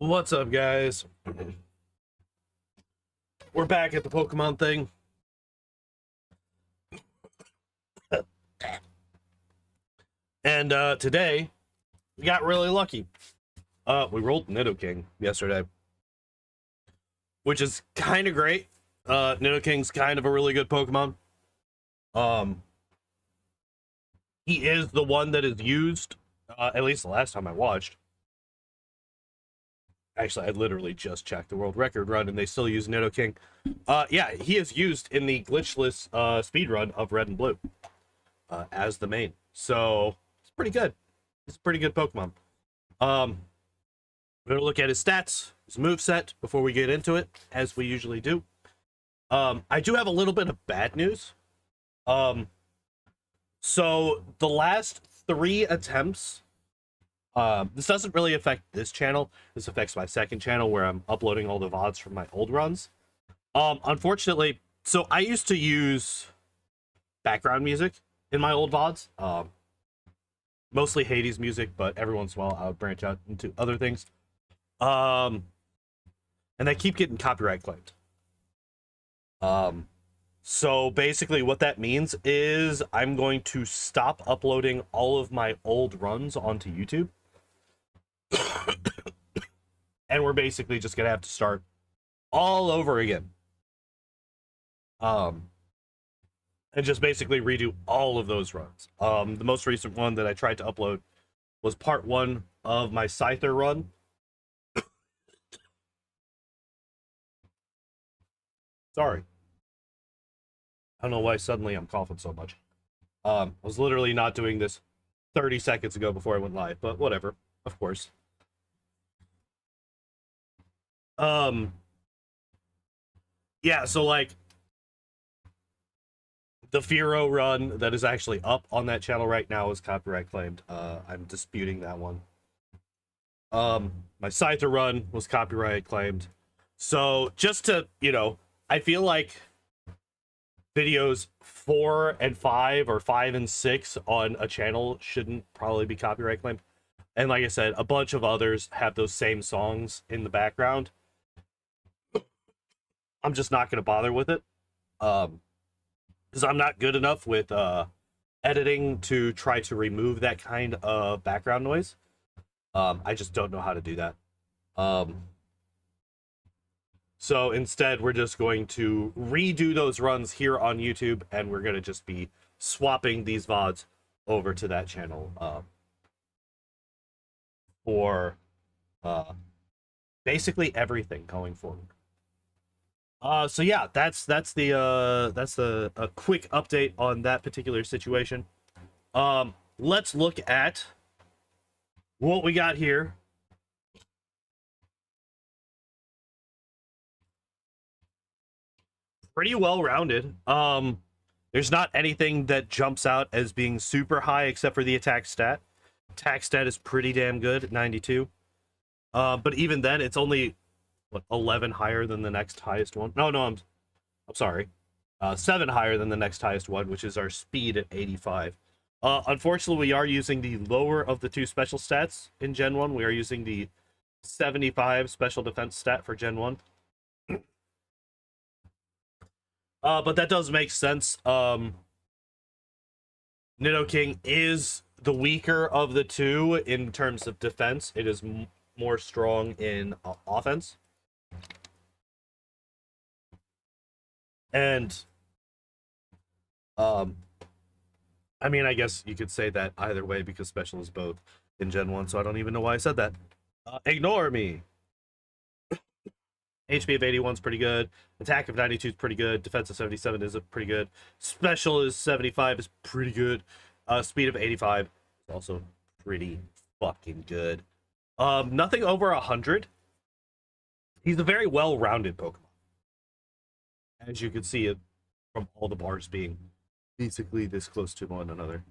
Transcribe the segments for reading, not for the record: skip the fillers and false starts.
What's up, guys? We're back at the Pokemon thing. And today, we got really lucky. We rolled Nidoking yesterday, which is kind of great. Nidoking's kind of a really good Pokemon. He is the one that is used, at least the last time I watched. Actually, I literally just checked the world record run, and they still use Nidoking. Yeah, he is used in the glitchless speedrun of Red and Blue as the main. So, it's pretty good. It's a pretty good Pokemon. We're going to look at his stats, his moveset, before we get into it, as we usually do. I do have a little bit of bad news. So, the last 3 attempts... this doesn't really affect this channel. This affects my second channel where I'm uploading all the VODs from my old runs. Unfortunately, so I used to use background music in my old VODs. Mostly Hades music, but every once in a while I would branch out into other things. And I keep getting copyright claimed. So basically what that means is I'm going to stop uploading all of my old runs onto YouTube. And we're basically just gonna have to start all over again. And just basically redo all of those runs. The most recent one that I tried to upload was part 1 of my Scyther run. Sorry. I don't know why suddenly I'm coughing so much. I was literally not doing this 30 seconds ago before I went live, but whatever. Of course. Yeah, so like the Firo run that is actually up on that channel right now is copyright claimed. I'm disputing that one. My Scyther run was copyright claimed. So just to, you know, I feel like videos 4 and 5 or 5 and 6 on a channel shouldn't probably be copyright claimed. And like I said, a bunch of others have those same songs in the background. I'm just not going to bother with it. Because I'm not good enough with editing to try to remove that kind of background noise. I just don't know how to do that. So instead, we're just going to redo those runs here on YouTube, and we're going to just be swapping these VODs over to that channel for basically everything going forward. So yeah, that's a quick update on that particular situation. Let's look at what we got here. Pretty well rounded. There's not anything that jumps out as being super high except for the attack stat. Attack stat is pretty damn good at 92. But even then, it's only what, 11 higher than the next highest one. No, I'm sorry. 7 higher than the next highest one, which is our speed at 85. Unfortunately, we are using the lower of the two special stats in Gen 1. We are using the 75 special defense stat for Gen 1. But that does make sense. Nidoking is the weaker of the two in terms of defense. It is more strong in offense. And I mean, I guess you could say that either way because special is both in Gen 1, so I don't even know why I said that. Ignore me. HP of 81 is pretty good. Attack of 92 is pretty good. Defense of 77 is pretty good. Special is 75 is pretty good. Speed of 85 is also pretty fucking good. Nothing over 100. He's a very well-rounded Pokemon. As you can see it from all the bars being basically this close to one another.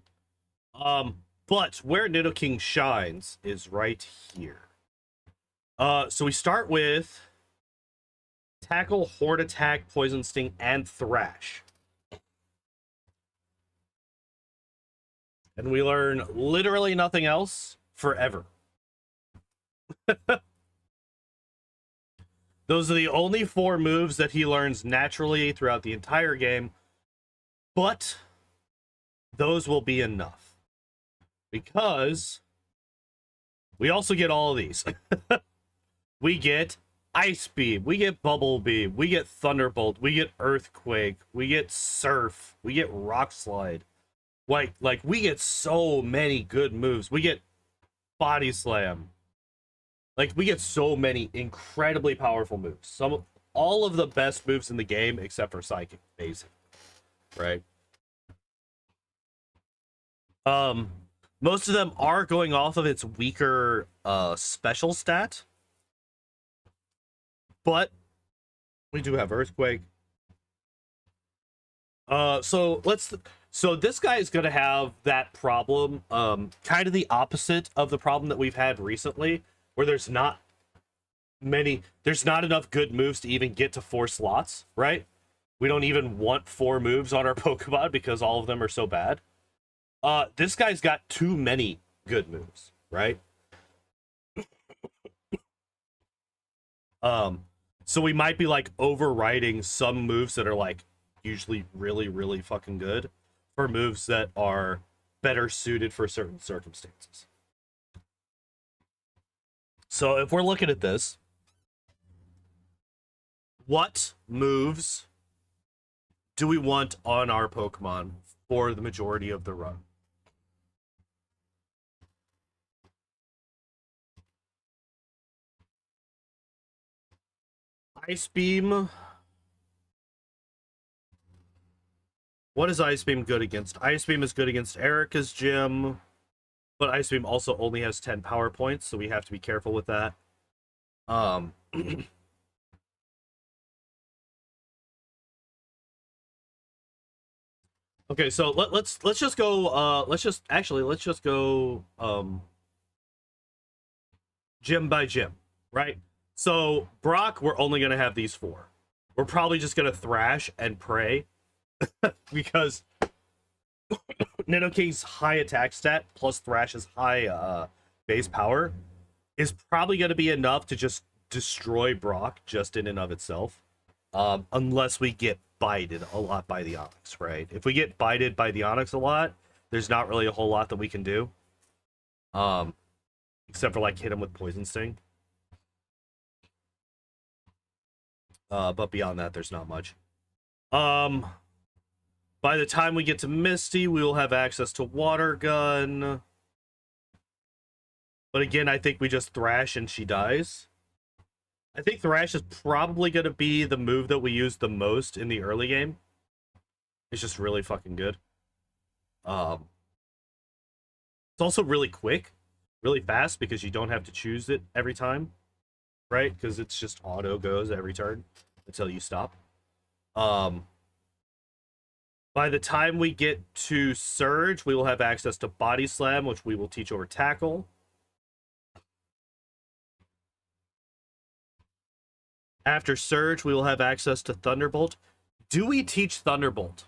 But where Nidoking shines is right here. So we start with Tackle, Horde Attack, Poison Sting, and Thrash. And we learn literally nothing else forever. Those are the only 4 moves that he learns naturally throughout the entire game. But those will be enough. Because we also get all of these. We get Ice Beam, we get Bubble Beam, we get Thunderbolt, we get Earthquake, we get Surf, we get Rock Slide. Like we get so many good moves. We get Body Slam. Like, we get so many incredibly powerful moves. All of the best moves in the game except for Psychic, basically. Right? Most of them are going off of its weaker special stat. But we do have Earthquake. So this guy is gonna have that problem, kind of the opposite of the problem that we've had recently, where there's not enough good moves to even get to 4 slots, right? We don't even want 4 moves on our Pokemon because all of them are so bad. This guy's got too many good moves, right? So we might be like overriding some moves that are like usually really, really fucking good for moves that are better suited for certain circumstances. So if we're looking at this, what moves do we want on our Pokemon for the majority of the run? Ice Beam. What is Ice Beam good against? Ice Beam is good against Erica's gym, but Ice Beam also only has 10 power points, so we have to be careful with that. Okay, so let's just go let's just go gym by gym, right? So Brock, we're only gonna have these 4. We're probably just gonna thrash and pray because Nidoking's high attack stat plus Thrash's high base power is probably gonna be enough to just destroy Brock just in and of itself. Unless we get bited a lot by the Onyx, right? If we get bited by the Onyx a lot, there's not really a whole lot that we can do. Except for like hit him with Poison Sting. But beyond that, there's not much. By the time we get to Misty, we will have access to Water Gun. But again, I think we just thrash and she dies. I think Thrash is probably going to be the move that we use the most in the early game. It's just really fucking good. It's also really quick, really fast, because you don't have to choose it every time, right? Because it's just auto goes every turn until you stop. By the time we get to Surge, we will have access to Body Slam, which we will teach over Tackle. After Surge, we will have access to Thunderbolt. Do we teach Thunderbolt?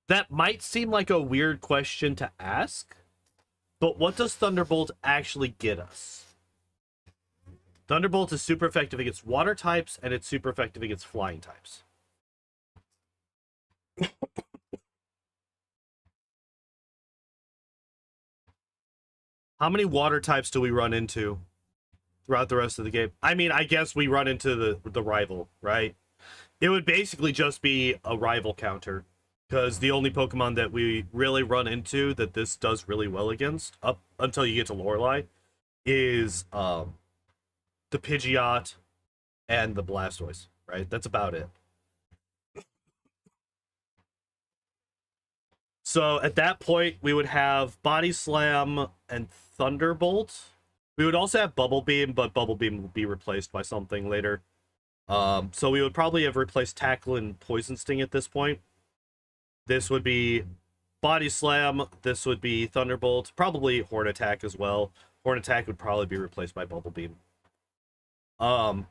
That might seem like a weird question to ask, but what does Thunderbolt actually get us? Thunderbolt is super effective against water types, and it's super effective against flying types. How many water types do we run into throughout the rest of the game? I mean, I guess we run into the rival, right? It would basically just be a rival counter, because the only Pokemon that we really run into that this does really well against, up until you get to Lorelei, is the Pidgeot and the Blastoise, right? That's about it. So at that point, we would have Body Slam and Thunderbolt. We would also have Bubble Beam, but Bubble Beam will be replaced by something later. So we would probably have replaced Tackle and Poison Sting at this point. This would be Body Slam. This would be Thunderbolt. Probably Horn Attack as well. Horn Attack would probably be replaced by Bubble Beam. By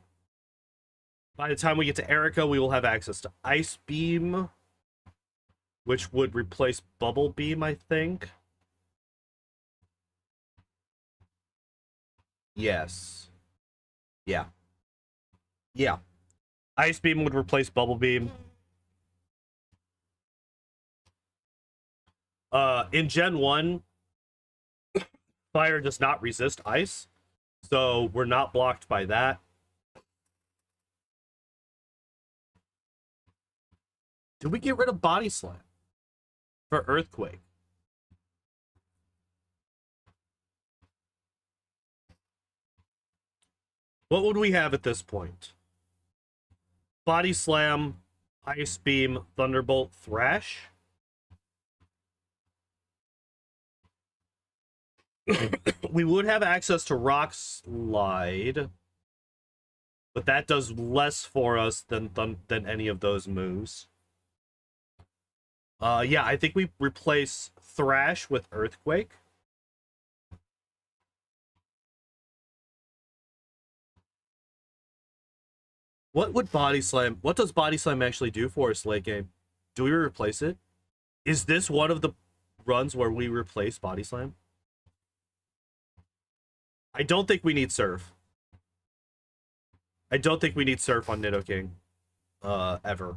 the time we get to Erica, we will have access to Ice Beam, which would replace Bubble Beam, I think. Yes. Yeah. Yeah. Ice Beam would replace Bubble Beam. In Gen 1, Fire does not resist Ice, so we're not blocked by that. Did we get rid of Body Slam for Earthquake? What would we have at this point? Body Slam, Ice Beam, Thunderbolt, Thrash. We would have access to Rock Slide, but that does less for us than any of those moves. Yeah, I think we replace Thrash with Earthquake. What would Body Slam... What does Body Slam actually do for us late game? Do we replace it? Is this one of the runs where we replace Body Slam? I don't think we need Surf. I don't think we need Surf on Nidoking. Ever.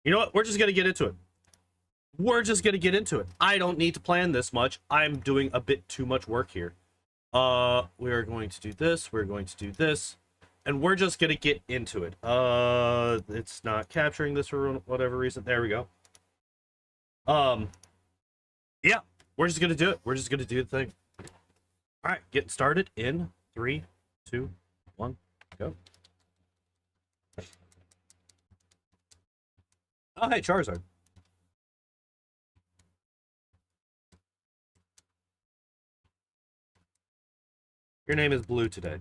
You know what? We're just going to get into it. We're just going to get into it. I don't need to plan this much. I'm doing a bit too much work here. We're going to do this. We're going to do this. And we're just going to get into it. It's not capturing this for whatever reason. There we go. Yeah, we're just going to do it. We're just going to do the thing. All right, getting started in 3, 2, 1, go. Oh, hey, Charizard. Your name is Blue today.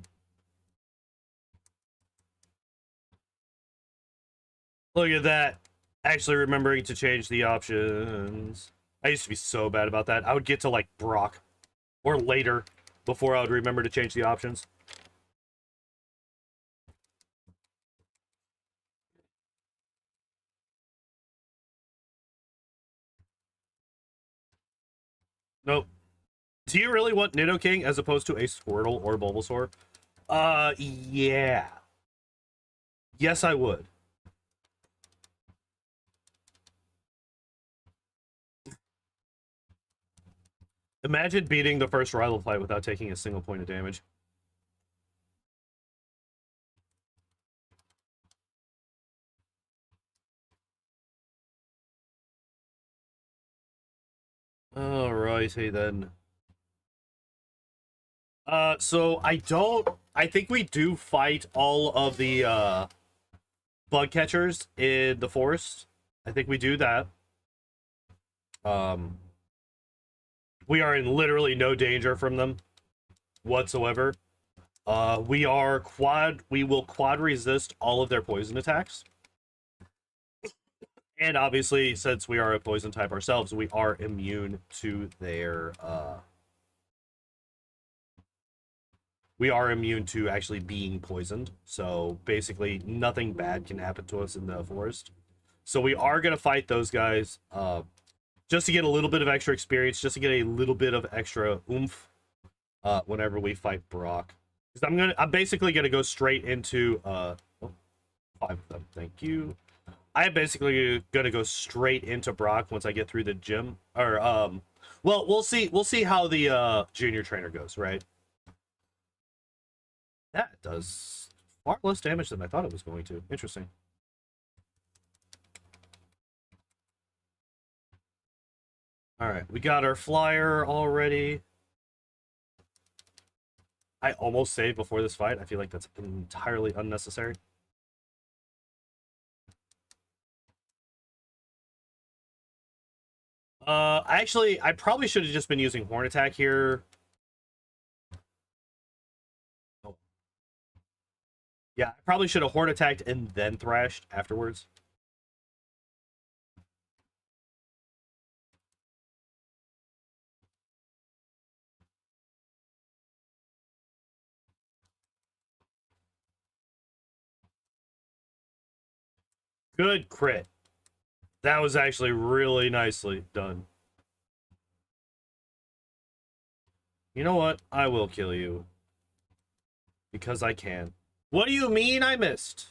Look at that. Actually remembering to change the options. I used to be so bad about that. I would get to, like, Brock or later before I would remember to change the options. Nope. Do you really want Nidoking as opposed to a Squirtle or Bulbasaur? Yeah. Yes, I would. Imagine beating the first rival fight without taking a single point of damage. Alrighty then. So I think we do fight all of the bug catchers in the forest. I think we do that. Um, we are in literally no danger from them whatsoever. We will quad resist all of their poison attacks. And obviously, since we are a poison type ourselves, we are immune to their we are immune to actually being poisoned. So basically, nothing bad can happen to us in the forest. So we are going to fight those guys just to get a little bit of extra experience, just to get a little bit of extra oomph whenever we fight Brock. Because I'm basically going to go straight into 5 of them. Thank you. I'm basically going to go straight into Brock once I get through the gym. Or well, we'll see how the junior trainer goes, right? That does far less damage than I thought it was going to. Interesting. All right, we got our flyer already. I almost saved before this fight. I feel like that's entirely unnecessary. I probably should have just been using Horn Attack here. Oh. Yeah, I probably should have Horn Attacked and then Thrashed afterwards. Good crit. That was actually really nicely done. You know what? I will kill you. Because I can. What do you mean I missed?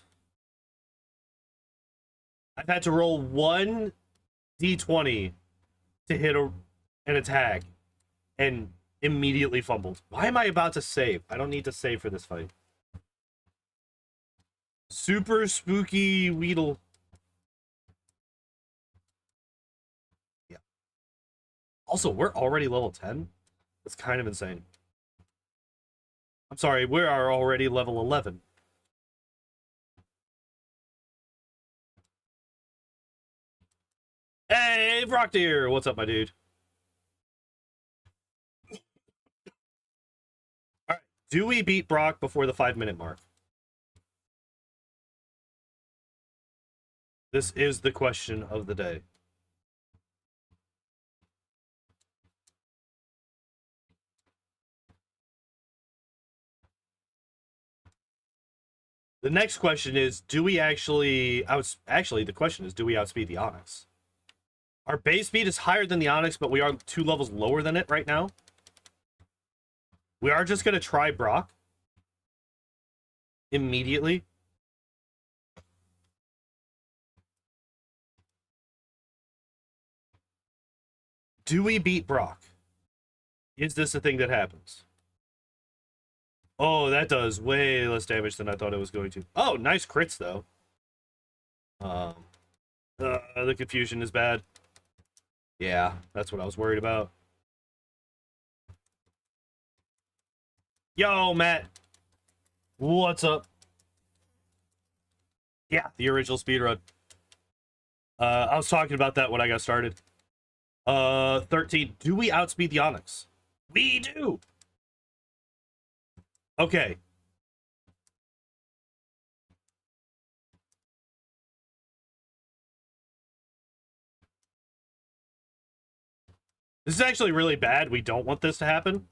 I've had to roll 1 d20 to hit an attack and immediately fumbled. Why am I about to save? I don't need to save for this fight. Super spooky Weedle. Yeah. Also, we're already level 10? That's kind of insane. I'm sorry, we are already level 11. Hey, Brockdeer! What's up, my dude? Alright, do we beat Brock before the 5-minute mark? This is the question of the day. The next question is, do we actually... Actually, the question is, do we outspeed the Onyx? Our base speed is higher than the Onyx, but we are 2 levels lower than it right now. We are just going to try Brock. Immediately. Do we beat Brock? Is this a thing that happens? Oh, that does way less damage than I thought it was going to. Oh, nice crits, though. The confusion is bad. Yeah, that's what I was worried about. Yo, Matt. What's up? Yeah, the original speedrun. I was talking about that when I got started. 13. Do we outspeed the Onyx? We do! Okay. This is actually really bad. We don't want this to happen.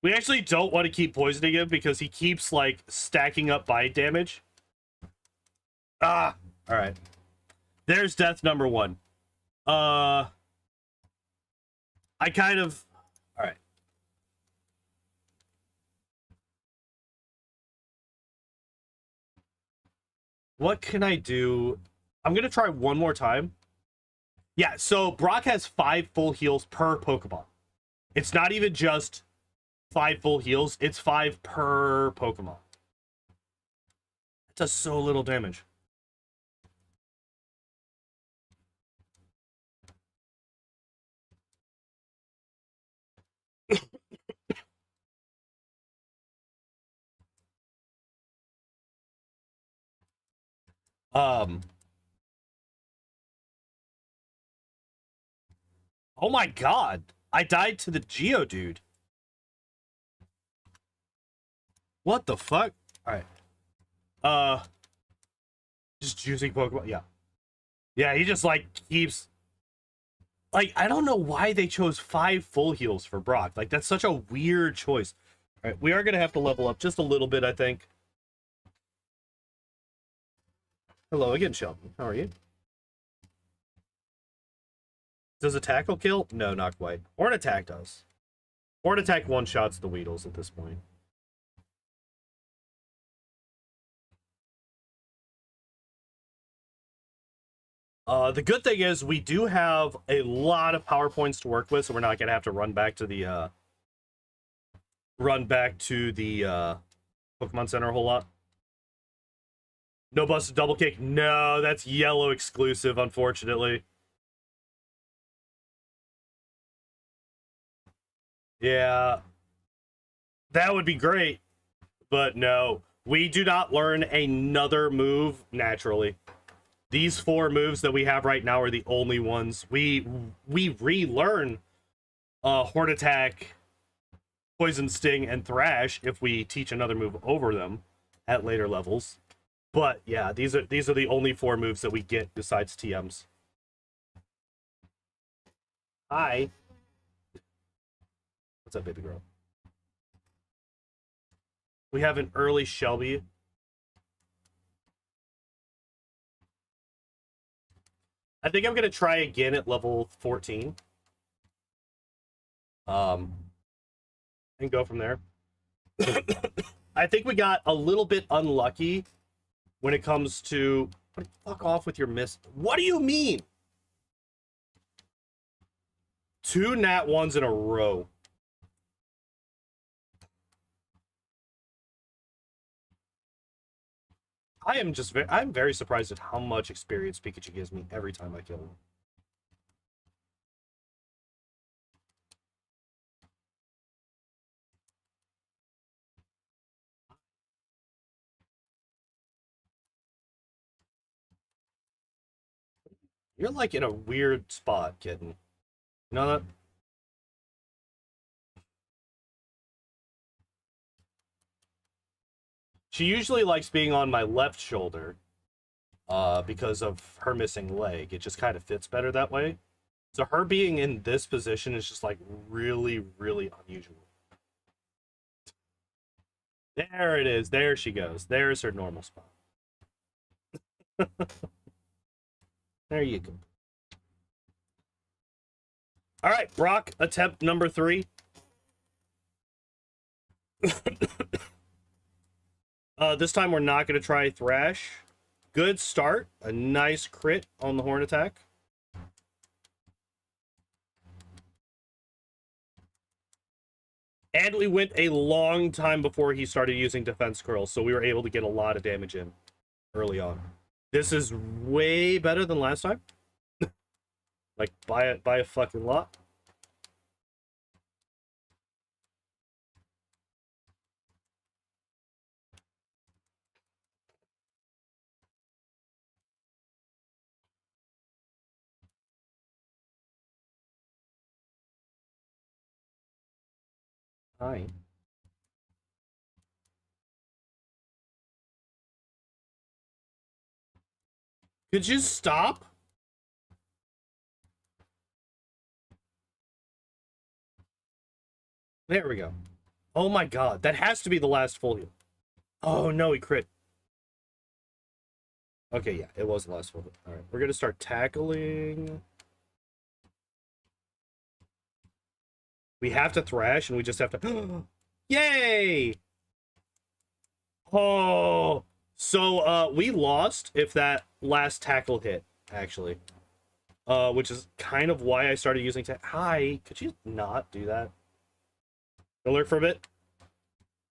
We actually don't want to keep poisoning him because he keeps, like, stacking up bite damage. Ah! Alright. There's death number 1. I kind of... Alright. What can I do? I'm gonna try one more time. Yeah, so Brock has 5 full heals per Pokemon. It's not even just 5 full heals, it's 5 per Pokemon. It does so little damage. Oh my god. I died to the Geodude. What the fuck? Alright. Just choosing Pokemon. Yeah. Yeah, he just, like, keeps... Like, I don't know why they chose 5 full heals for Brock. Like, that's such a weird choice. Alright, we are gonna have to level up just a little bit, I think. Hello again, Shelton. How are you? Does a tackle kill? No, not quite. Or an attack does. Or an attack one-shots the Weedles at this point. The good thing is we do have a lot of power points to work with, so we're not gonna have to run back to the Pokemon Center a whole lot. No busted double kick. No, that's yellow exclusive, unfortunately. Yeah, that would be great, but no, we do not learn another move naturally. These 4 moves that we have right now are the only ones. We relearn Horn Attack, Poison Sting, and Thrash if we teach another move over them at later levels. But yeah, these are the only 4 moves that we get besides TMs. Hi. What's up, baby girl? We have an early Shelby. I think I'm gonna try again at level 14. And go from there. I think we got a little bit unlucky when it comes to... Fuck off with your miss. What do you mean? 2 nat 1s in a row. I'm very surprised at how much experience Pikachu gives me every time I kill him. You're like in a weird spot, kitten. You know that? She usually likes being on my left shoulder because of her missing leg. It just kind of fits better that way. So her being in this position is just like really, really unusual. There it is. There she goes. There's her normal spot. There you go. All right, Brock, attempt number 3. This time we're not going to try Thrash. Good start. A nice crit on the Horn Attack. And we went a long time before he started using Defense Curl, so we were able to get a lot of damage in early on. This is way better than last time. Like, by a fucking lot. Hi. Could you stop? There we go. Oh my god, that has to be the last full heal. Oh no, he crit. Okay, yeah, it was the last full heal. Alright, we're gonna start tackling. We have to thrash, and we just have to... Yay! Oh! So, we lost if that last tackle hit, actually. Which is kind of why I started using... Hi, could you not do that? Alert for a bit.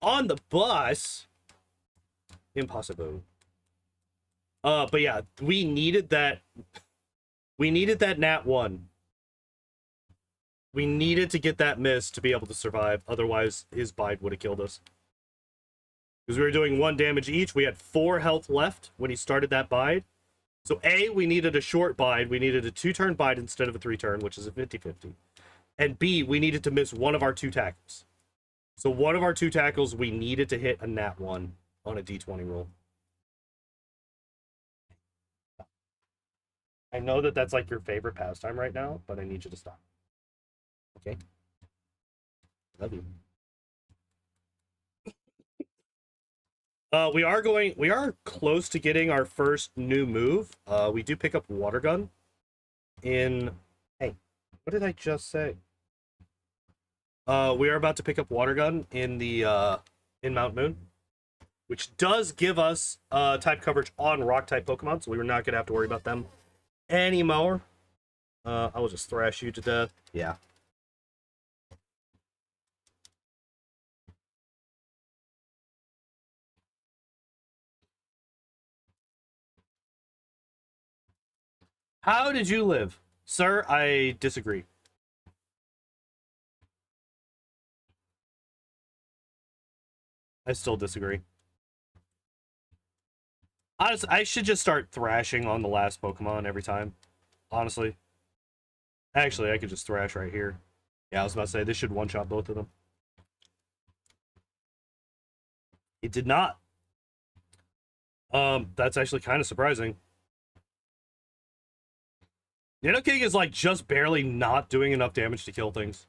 On the bus? Impossible. But yeah, we needed that... We needed that nat 1. We needed to get that miss to be able to survive. Otherwise, his bide would have killed us. Because we were doing 1 damage each. We had 4 health left when he started that bide. So A, we needed a short bide. We needed a 2-turn bide instead of a 3-turn, which is a 50-50. And B, we needed to miss one of our 2 tackles. So one of our 2 tackles, we needed to hit a nat 1 on a d20 roll. I know that that's like your favorite pastime right now, but I need you to stop. Okay? Love you. We are close to getting our first new move. We do pick up Water Gun in... Hey, what did I just say? We are about to pick up Water Gun in the, in Mount Moon, which does give us, type coverage on Rock-type Pokemon, so we're not gonna have to worry about them anymore. I will just thrash you to death. Yeah. How did you live? Sir, I disagree. I still disagree. Honestly, I should just start thrashing on the last Pokemon every time. Honestly. Actually, I could just thrash right here. Yeah, I was about to say, this should one-shot both of them. It did not. That's actually kind of surprising. Nidoking is, like, just barely not doing enough damage to kill things.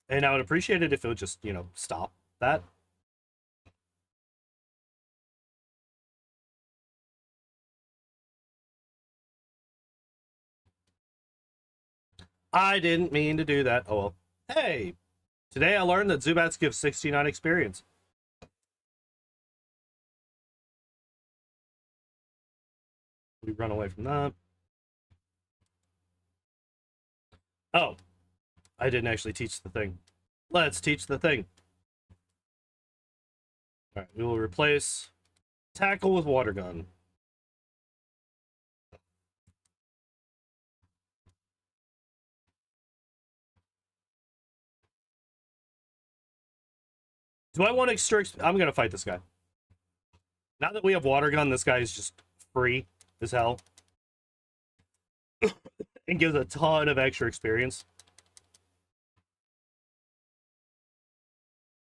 And I would appreciate it if it would just, you know, stop that. I didn't mean to do that. Oh, well. Hey! Today I learned that Zubats give 69 experience. We run away from that. Oh. I didn't actually teach the thing. Let's teach the thing. Alright, we will replace Tackle with Water Gun. Do I want extra... I'm gonna fight this guy. Now that we have Water Gun, this guy is just free as hell. And gives a ton of extra experience.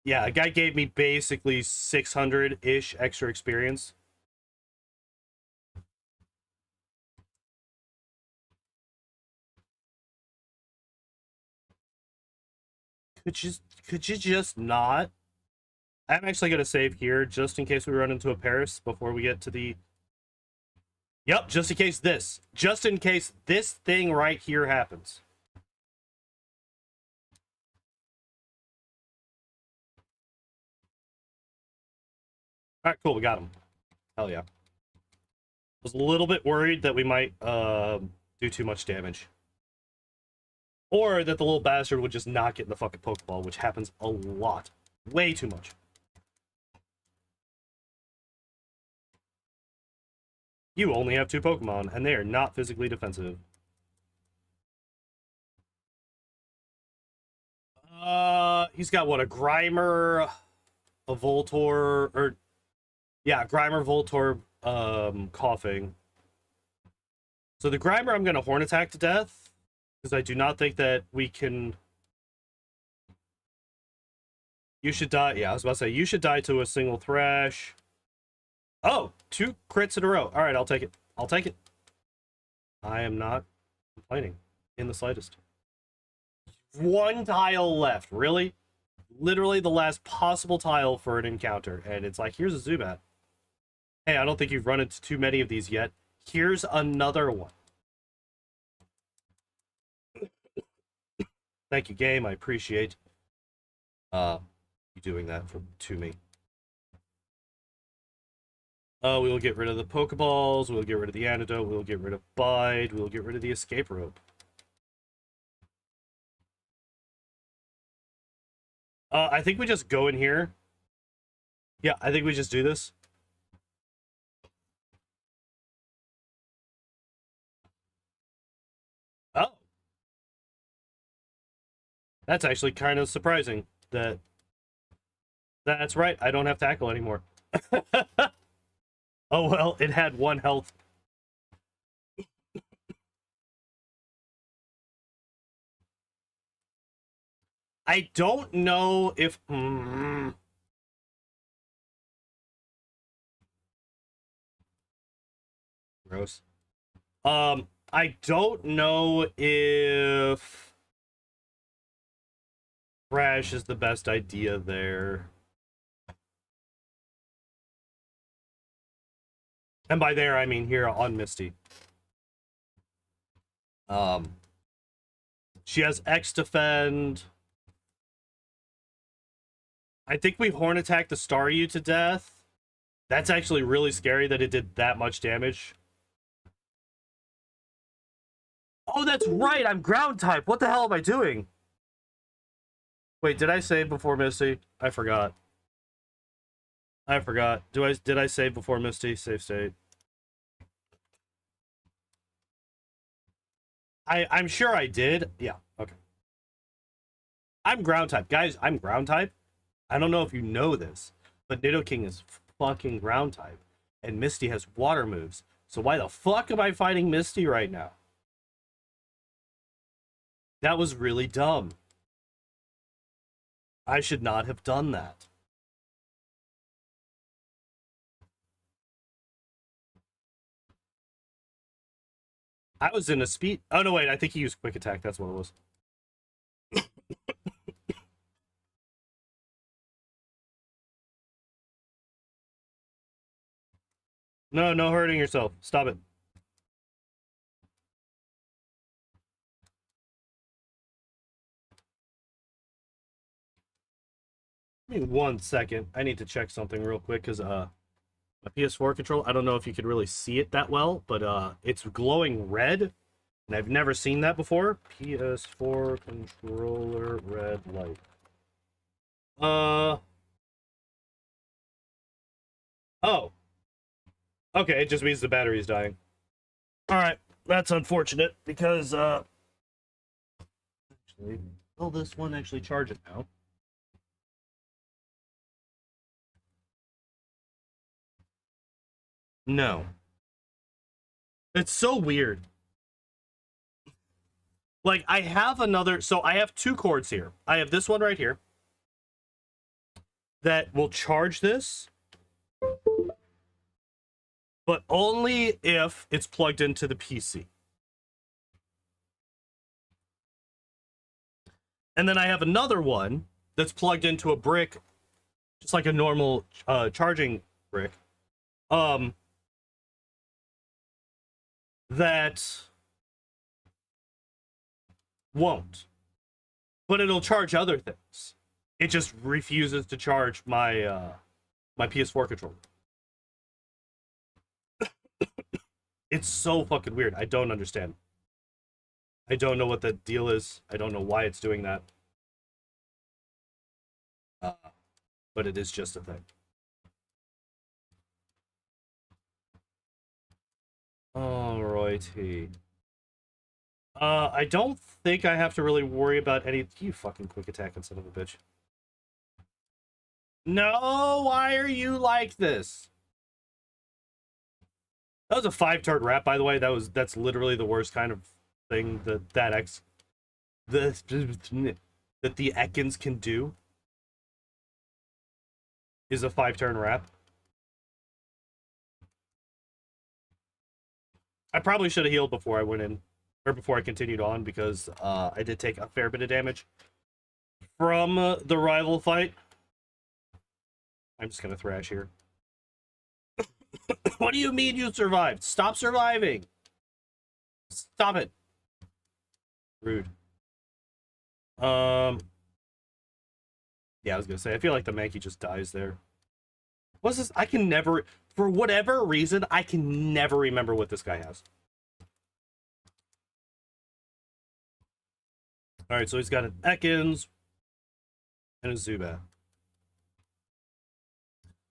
Yeah, a guy gave me basically 600-ish extra experience. Could you just not? I'm actually gonna save here just in case we run into a Paris before we get to the... Yep, just in case this. Just in case this thing right here happens. Alright, cool, we got him. Hell yeah. Was a little bit worried that we might do too much damage. Or that the little bastard would just not get in the fucking Pokeball, which happens a lot. Way too much. You only have 2 Pokemon, and they are not physically defensive. He's got what, a Grimer, a Voltor, or yeah, Grimer, Voltor, Coughing. So the Grimer I'm gonna Horn Attack to death, because I do not think that we can. You should die. Yeah, I was about to say you should die to a single Thrash. Oh, 2 crits in a row. All right, I'll take it. I'll take it. I am not complaining in the slightest. 1 tile left. Really? Literally the last possible tile for an encounter. And it's like, here's a Zubat. Hey, I don't think you've run into too many of these yet. Here's another one. Thank you, game. I appreciate you doing that to me. We will get rid of the Pokeballs. We'll get rid of the Antidote. We'll get rid of Bide. We'll get rid of the Escape Rope. I think we just go in here. Yeah, I think we just do this. Oh. That's actually kind of surprising that... That's right, I don't have Tackle anymore. Oh, well, it had 1 health. I don't know if... Gross. I don't know if... Crash is the best idea there. And by there, I mean here on Misty. She has X defend. I think we Horn Attack the Staryu to death. That's actually really scary that it did that much damage. Oh, that's right. I'm ground type. What the hell am I doing? Wait, did I save before Misty? I forgot. I forgot. Did I save before Misty? Save state. I'm sure I did. Yeah, okay. I'm ground type. Guys, I'm ground type. I don't know if you know this, but Nidoking is fucking ground type. And Misty has water moves. So why the fuck am I fighting Misty right now? That was really dumb. I should not have done that. I was in a speed... Oh, no, wait. I think he used quick attack. That's what it was. No, no hurting yourself. Stop it. Give me 1 second. I need to check something real quick because my PS4 control, I don't know if you could really see it that well, but it's glowing red, and I've never seen that before. PS4 controller red light. Oh. Okay, it just means the battery's dying. Alright, that's unfortunate because actually, will this one actually charge it now? No. It's so weird. Like, I have another... So, I have 2 cords here. I have this one right here that will charge this, but only if it's plugged into the PC. And then I have another one that's plugged into a brick, just like a normal charging brick, that won't. But it'll charge other things. It just refuses to charge my my PS4 controller. It's so fucking weird. I don't understand. I don't know what the deal is. I don't know why it's doing that. But it is just a thing. Alrighty. I don't think I have to really worry about any... You fucking quick attack, son of a bitch. No, why are you like this? That was a 5-turn wrap, by the way. That's literally the worst kind of thing that the Ekans can do. Is a 5-turn wrap. I probably should have healed before I went in, or before I continued on, because I did take a fair bit of damage from the rival fight. I'm just gonna thrash here. What do you mean you survived? Stop surviving! Stop it. Rude. Yeah, I was gonna say, I feel like the Mankey just dies there. What's this? I can never, for whatever reason, I can never remember what this guy has. Alright, so he's got an Ekans and a Zubat.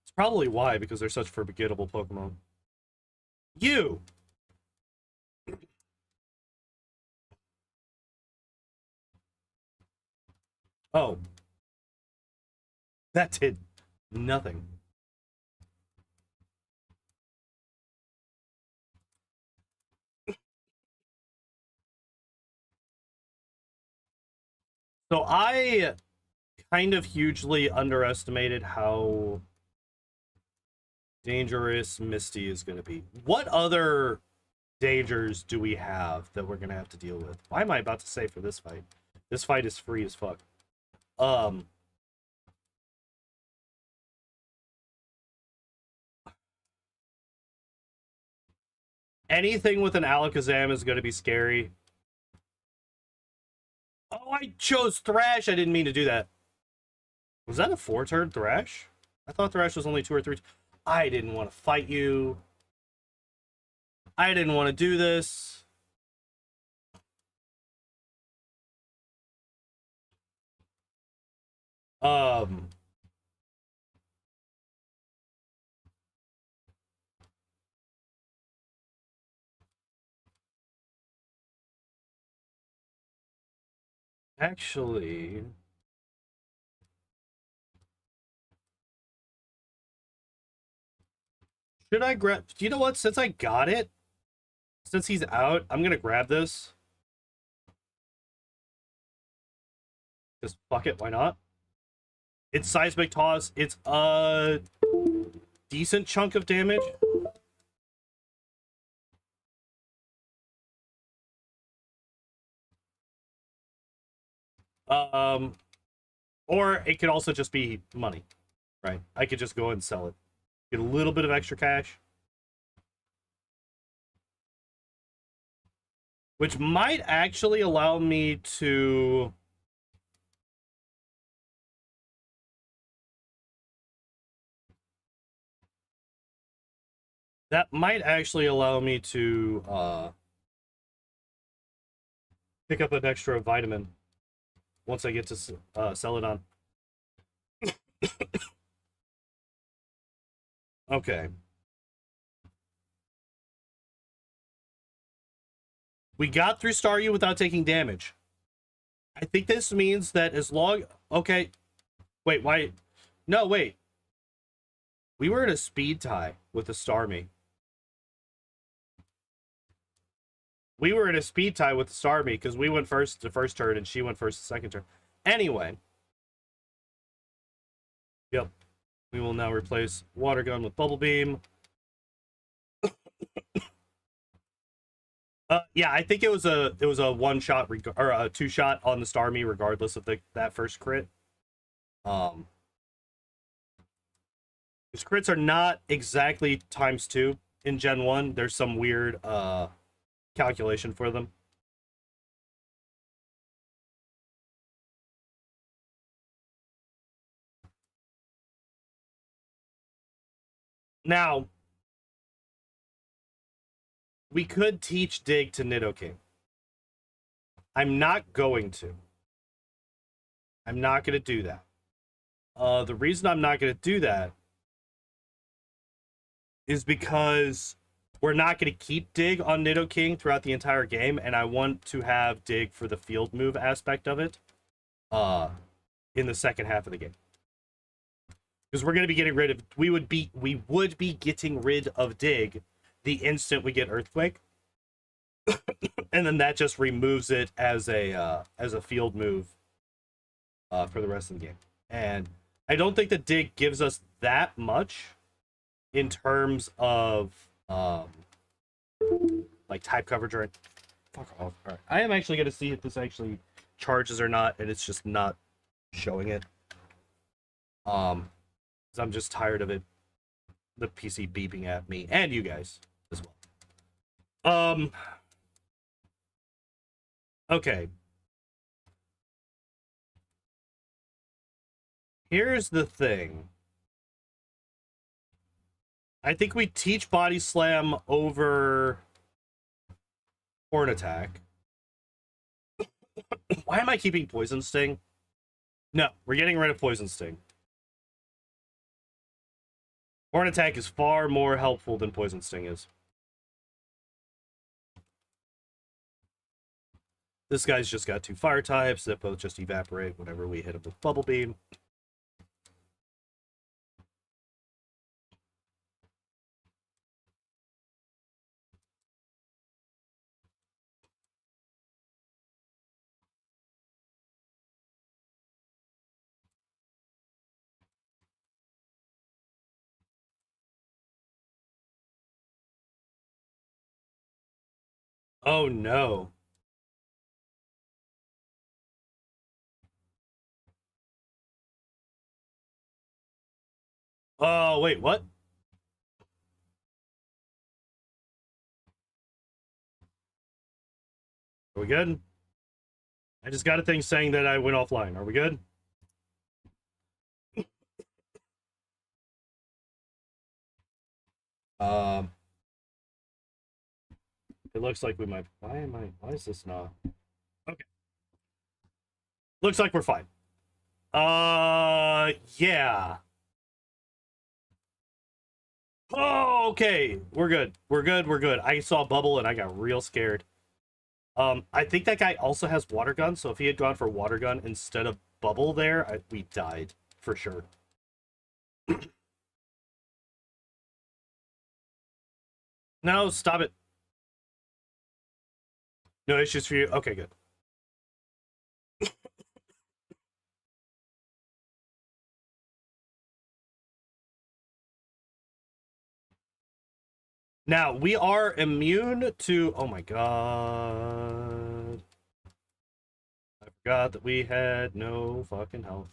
It's probably why, because they're such forgettable Pokemon. You! Oh. That did nothing. So I kind of hugely underestimated how dangerous Misty is going to be. What other dangers do we have that we're going to have to deal with? Why am I about to say for this fight? This fight is free as fuck. Anything with an Alakazam is going to be scary. Oh, I chose Thrash. I didn't mean to do that. Was that a 4-turn Thrash? I thought Thrash was only 2 or 3. I didn't want to fight you. I didn't want to do this. Actually, should I grab... You know what? Since I got it, since he's out, I'm going to grab this. Just fuck it, why not? It's Seismic Toss. It's a decent chunk of damage. Or it could also just be money, right? I could just go and sell it. Get a little bit of extra cash. Which might actually allow me to... That might actually allow me to pick up an extra vitamin once I get to sell it on. Okay. We got through Staryu without taking damage. I think this means that as long... Okay. Wait, why? No, wait. We were in a speed tie with the Starmie. We were in a speed tie with the Starmie because we went first the first turn and she went first the second turn. Anyway. Yep. We will now replace Water Gun with Bubble Beam. Yeah, I think it was a 1-shot or a 2-shot on the Starmie regardless of that first crit. His crits are not exactly ×2 in Gen 1. There's some weird calculation for them. Now, we could teach Dig to Nidoking. I'm not going to. I'm not going to do that. The reason I'm not going to do that is because we're not going to keep Dig on Nidoking throughout the entire game, and I want to have Dig for the field move aspect of it in the second half of the game. Because we're going to be getting rid of... We would be getting rid of Dig the instant we get Earthquake. And then that just removes it as a field move for the rest of the game. And I don't think that Dig gives us that much in terms of like type coverage or... Fuck off. All right. I am actually going to see if this actually charges or not, and it's just not showing it. 'Cause I'm just tired of it. The PC beeping at me and you guys as well. Okay. Here's the thing. I think we teach Body Slam over Horn Attack. Why am I keeping Poison Sting? No, we're getting rid of Poison Sting. Horn Attack is far more helpful than Poison Sting is. This guy's just got 2 fire types that both just evaporate whenever we hit him with Bubble Beam. Oh no. Oh, wait, what? Are we good? I just got a thing saying that I went offline. Are we good? It looks like we might... Why is this not... Okay. Looks like we're fine. Yeah. Oh, okay. We're good. We're good. We're good. I saw Bubble and I got real scared. I think that guy also has Water Gun, so if he had gone for Water Gun instead of Bubble there, we died for sure. No, stop it. No issues for you? Okay, good. Now, we are immune to... Oh my god. I forgot that we had no fucking health.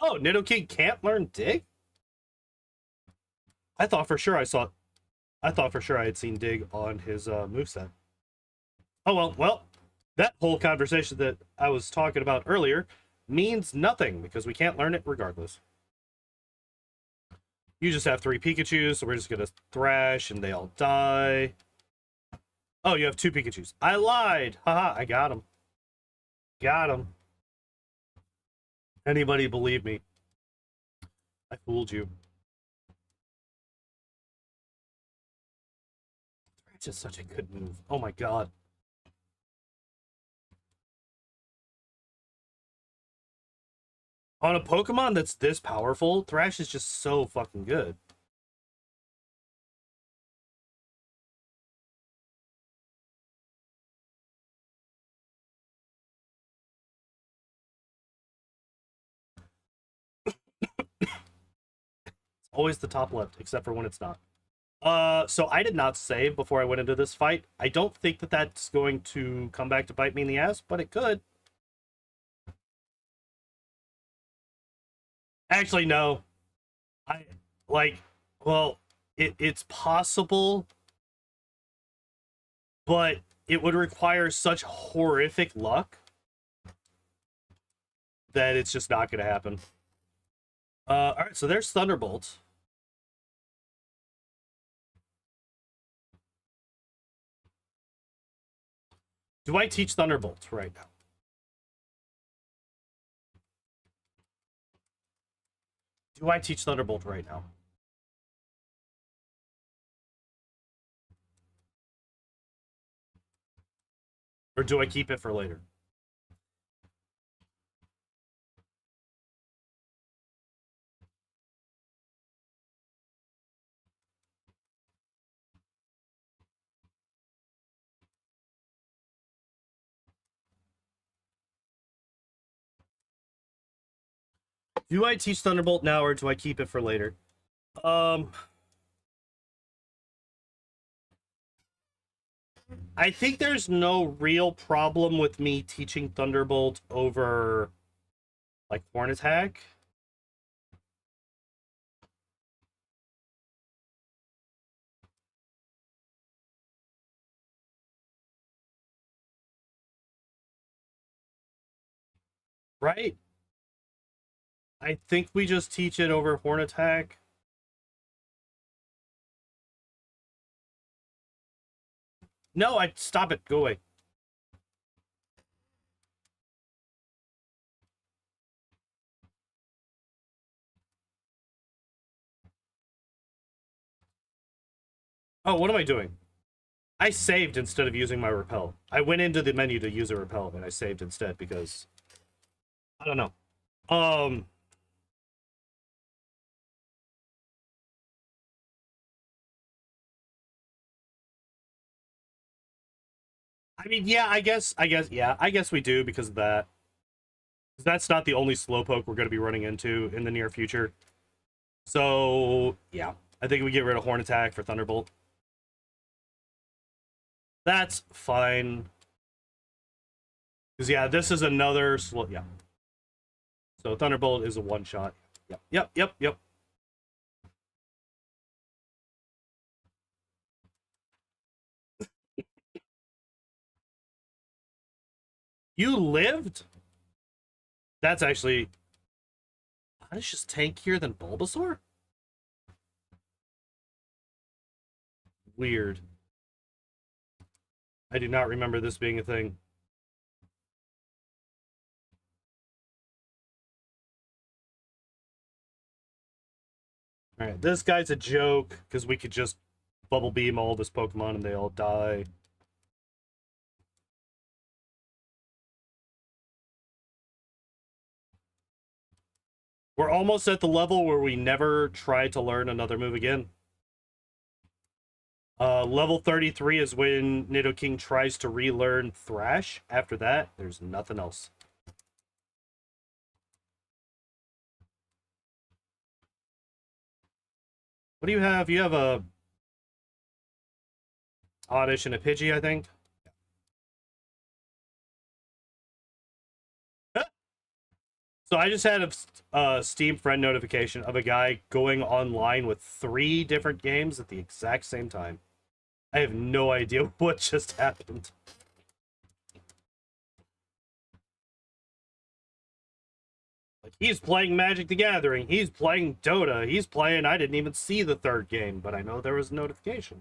Oh, Nidoking can't learn Dig? I thought for sure I had seen Dig on his moveset. Oh well, that whole conversation that I was talking about earlier means nothing because we can't learn it regardless. You just have 3 Pikachus, so we're just gonna thrash and they all die. Oh, you have 2 Pikachus. I lied. Haha, I got him. Got him. Anybody believe me? I fooled you. It's just such a good move. Oh my god. On a Pokemon that's this powerful, Thrash is just so fucking good. Always the top left, except for when it's not. So I did not save before I went into this fight. I don't think that that's going to come back to bite me in the ass, but it could. Actually, no. Well, it's possible, but it would require such horrific luck that it's just not going to happen. All right, so there's Thunderbolt. Do I teach Thunderbolt right now? Do I teach Thunderbolt right now? Or do I keep it for later? Do I teach Thunderbolt now or do I keep it for later? I think there's no real problem with me teaching Thunderbolt over like Horn Attack. Right? I think we just teach it over Horn Attack. No, I stop it. Go away. Oh, what am I doing? I saved instead of using my repel. I went into the menu to use a repel, and I saved instead because I don't know. I mean, yeah, I guess we do because of that. That's not the only Slowpoke we're going to be running into in the near future. So, yeah, I think we get rid of Horn Attack for Thunderbolt. That's fine. Because, yeah, this is another slow... Yeah. So, Thunderbolt is a one-shot. Yep. You lived? That's actually... That is just tankier than Bulbasaur? Weird. I do not remember this being a thing. Alright, this guy's a joke, because we could just Bubble Beam all this Pokemon and they all die. We're almost at the level where we never try to learn another move again. Level 33 is when Nidoking tries to relearn Thrash. After that, there's nothing else. What do you have? You have a Oddish and a Pidgey, I think. So I just had a Steam friend notification of a guy going online with 3 different games at the exact same time. I have no idea what just happened. Like, he's playing Magic the Gathering. He's playing Dota. He's playing... I didn't even see the 3rd game, but I know there was a notification.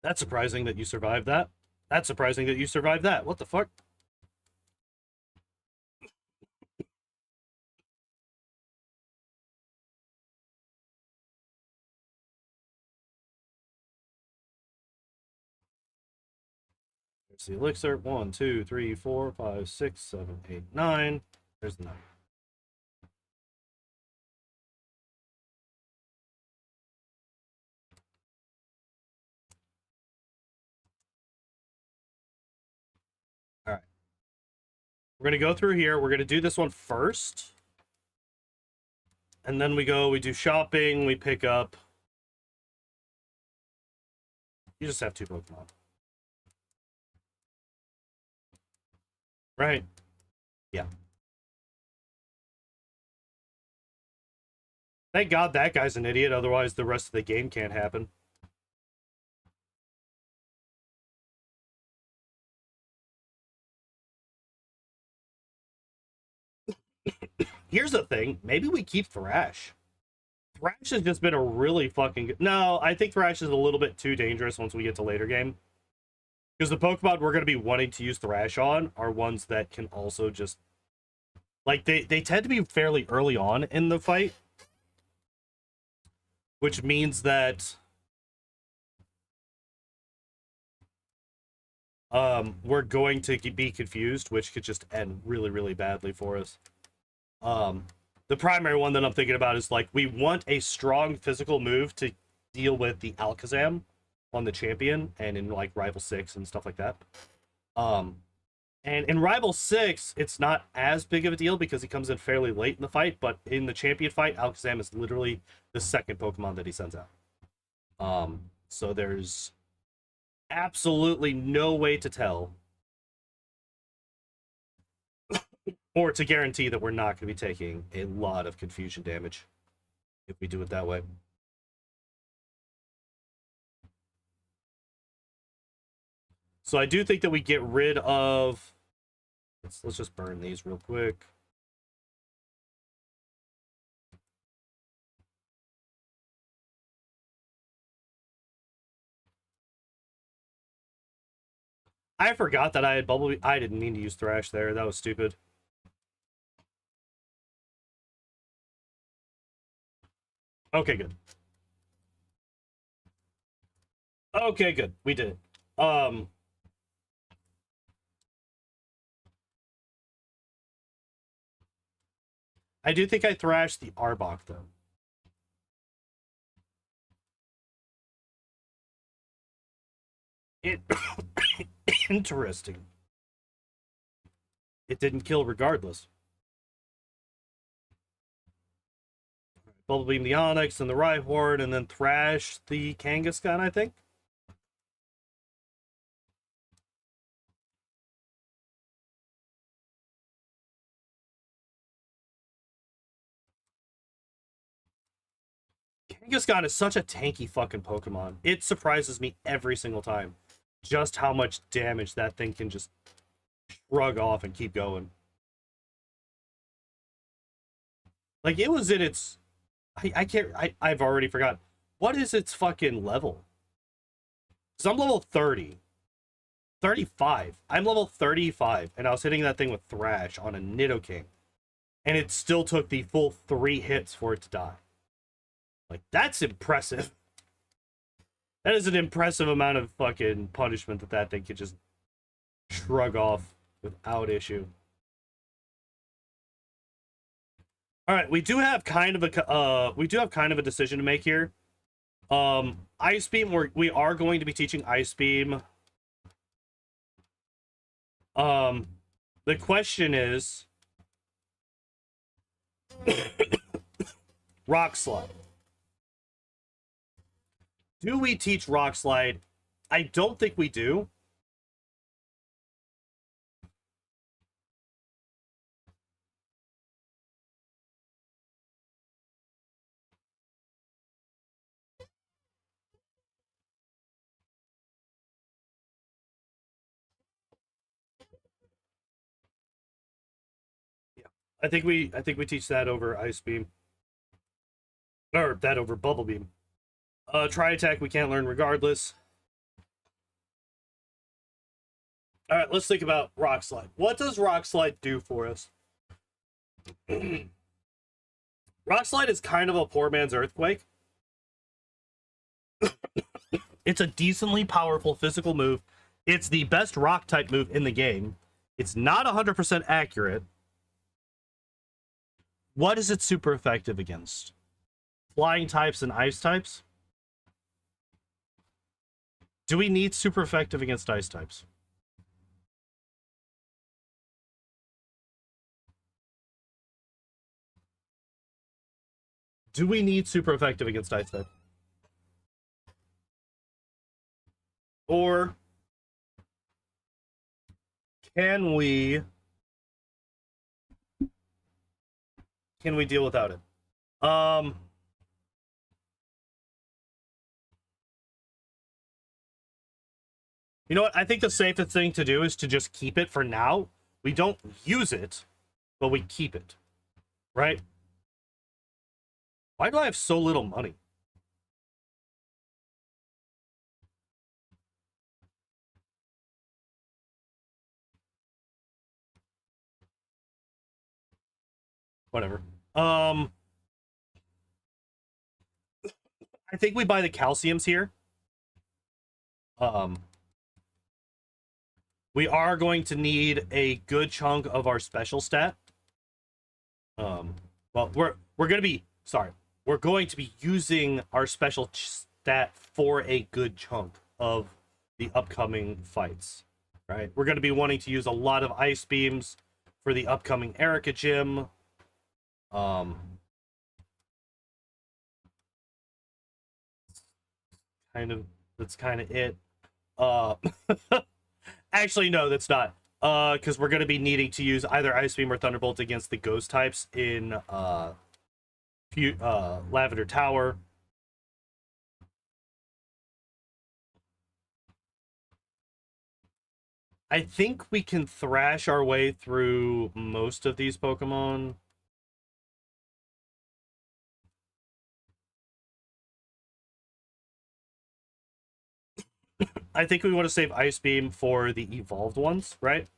That's surprising that you survived that. That's surprising that you survived that. What the fuck? There's the elixir. 1, 2, 3, 4, 5, 6, 7, 8, 9. There's the 9. All right. We're going to go through here. We're going to do this one first. And then we do shopping, we pick up. You just have 2 Pokemon. Right. Yeah. Thank God that guy's an idiot, otherwise the rest of the game can't happen. Here's the thing, maybe we keep Thrash. Thrash has just been a really fucking good... No, I think Thrash is a little bit too dangerous once we get to later game. Because the Pokemon we're going to be wanting to use Thrash on are ones that can also just Like, they tend to be fairly early on in the fight, which means that we're going to be confused, which could just end really, really badly for us. The primary one that I'm thinking about is, like, we want a strong physical move to deal with the Alakazam on the champion and in, like, Rival 6 and stuff like that. And in Rival 6, it's not as big of a deal because he comes in fairly late in the fight, but in the champion fight, Alakazam is literally the second Pokemon that he sends out. So there's absolutely no way to tell or to guarantee that we're not going to be taking a lot of confusion damage if we do it that way. So I do think that we get rid of... Let's just burn these real quick. I forgot that I had Bubble Beam. I didn't mean to use Thrash there. That was stupid. Okay, good. Okay, good. We did it. I do think I thrashed the Arbok, though. It... Interesting. It didn't kill regardless. Bubble Beam the Onyx and the Rhyhorn, and then thrash the Kangaskhan, I think. Kangaskhan is such a tanky fucking Pokemon. It surprises me every single time just how much damage that thing can just shrug off and keep going. Like, it was in its... I've already forgot. What is its fucking level? Because I'm level 30. 35. I'm level 35, and I was hitting that thing with Thrash on a Nidoking. And it still took the full 3 hits for it to die. Like, that's impressive. That is an impressive amount of fucking punishment that thing could just shrug off without issue. All right, we do have kind of a decision to make here. Ice Beam, we are going to be teaching Ice Beam. The question is Rock Slide. Do we teach Rock Slide? I don't think we do. Yeah. I think we teach that over Ice Beam. Or that over Bubble Beam. Tri Attack we can't learn regardless. All right, let's think about Rock Slide. What does Rock Slide do for us? Rock Slide is kind of a poor man's Earthquake. It's a decently powerful physical move. It's the best rock type move in the game. It's not 100% accurate. What is it super effective against? Flying types and ice types? Do we need super effective against ice types? Do we need super effective against ice type? Or can we deal without it? You know what? I think the safest thing to do is to just keep it for now. We don't use it, but we keep it. Right? Why do I have so little money? Whatever. I think we buy the calciums here. We are going to need a good chunk of our special stat. Well, we're gonna be we're going to be using our special stat for a good chunk of the upcoming fights, right? We're going to be wanting to use a lot of ice beams for the upcoming Erica gym. That's kind of it. Actually, no, that's not. Because we're going to be needing to use either Ice Beam or Thunderbolt against the ghost types in Lavender Tower. I think we can thrash our way through most of these Pokemon. I think we want to save Ice Beam for the evolved ones, right?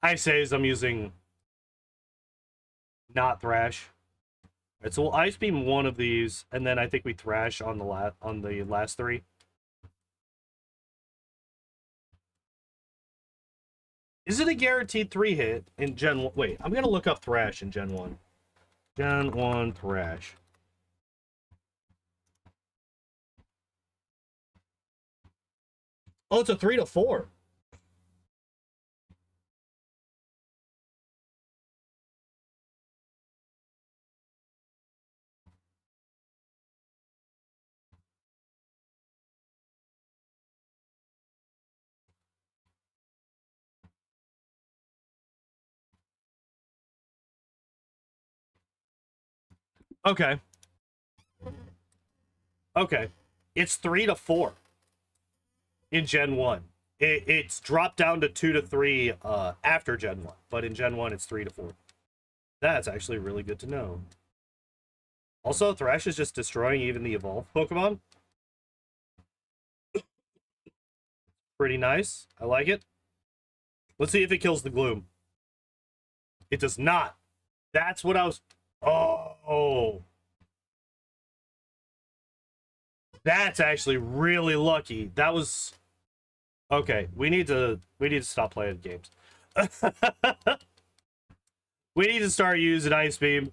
I say as I'm using not Thrash. Right, so we'll Ice Beam one of these, and then I think we Thrash on the last three. Is it a guaranteed 3-hit in Gen 1? Wait, I'm gonna look up Thrash in Gen 1. Gen 1 Thrash. Oh, it's a 3 to 4. Okay. Okay. It's 3 to 4 in Gen 1. It's dropped down to 2 to 3 after Gen 1, but in Gen 1 it's 3 to 4. That's actually really good to know. Also, Thrash is just destroying even the evolved Pokemon. Pretty nice. I like it. Let's see if it kills the Gloom. It does not. That's what I was... Oh. That's actually really lucky. That was... Okay, we need to stop playing games. We need to start using Ice Beam.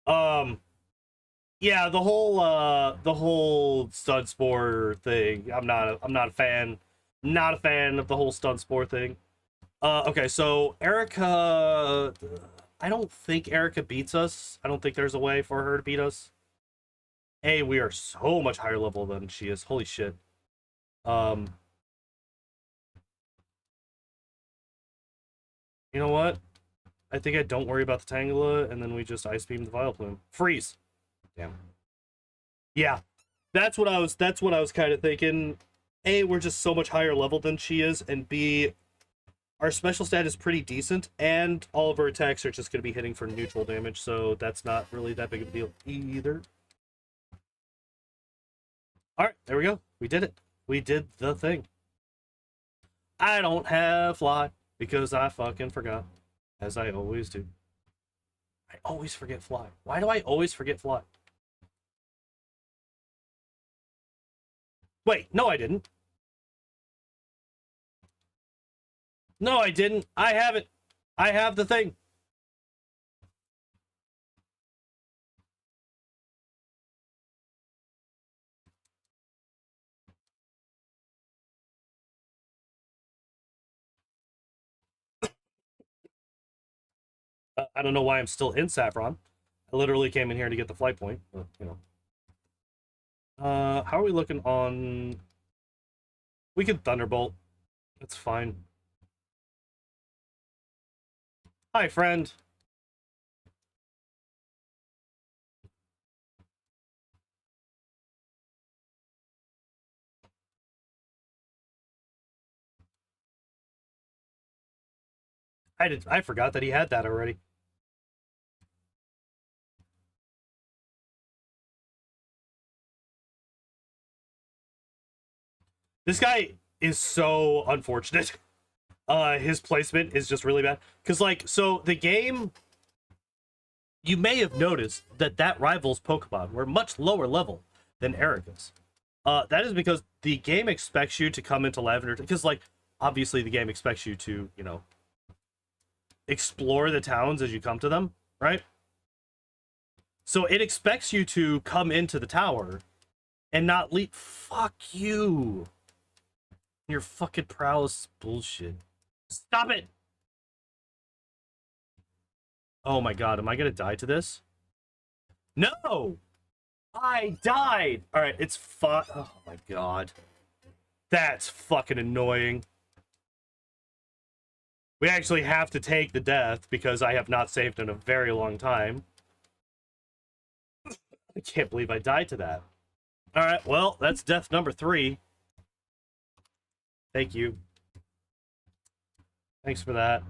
Yeah, the whole Stun Spore thing. I'm not a fan. Not a fan of the whole Stun Spore thing. Okay, so Erica, I don't think Erica beats us. I don't think there's a way for her to beat us. A, we are so much higher level than she is. Holy shit. You know what? I think I don't worry about the Tangela, and then we just Ice Beam the Vileplume. Freeze. Damn. Yeah. That's what I was kind of thinking. A, we're just so much higher level than she is, and B, our special stat is pretty decent, and all of our attacks are just going to be hitting for neutral damage, so that's not really that big of a deal either. Alright, there we go. We did it. We did the thing. I don't have Fly, because I fucking forgot. As I always do. I always forget Fly. Why do I always forget Fly? Wait, no I didn't. No, I didn't. I have it. I have the thing. I don't know why I'm still in Saffron. I literally came in here to get the flight point, but, you know. How are we looking on... We can Thunderbolt. That's fine. Hi, friend. I forgot that he had that already. This guy is so unfortunate. His placement is just really bad. Because, like, so the game, you may have noticed that rival's Pokemon were much lower level than Erica's. That is because the game expects you to come into Lavender, because, like, obviously the game expects you to, you know, explore the towns as you come to them, right? So it expects you to come into the tower and not leave. Fuck you. Your fucking prowess bullshit. Stop it! Oh my god, am I gonna die to this? No! I died! Alright, it's fine. Oh my god. That's fucking annoying. We actually have to take the death because I have not saved in a very long time. I can't believe I died to that. Alright, well, that's death number 3. Thank you. Thanks for that.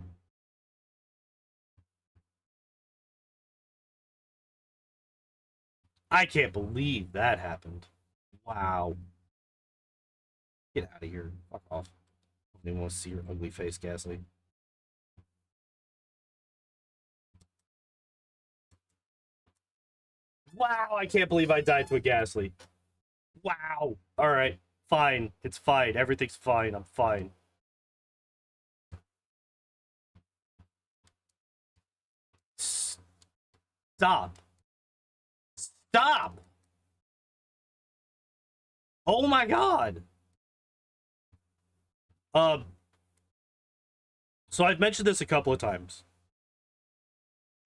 I can't believe that happened. Wow. Get out of here. Fuck off. I don't even want to see your ugly face, Ghastly. Wow, I can't believe I died to a Ghastly. Wow. Alright, fine. It's fine. Everything's fine. I'm fine. Stop. Stop! Oh my god! So I've mentioned this a couple of times.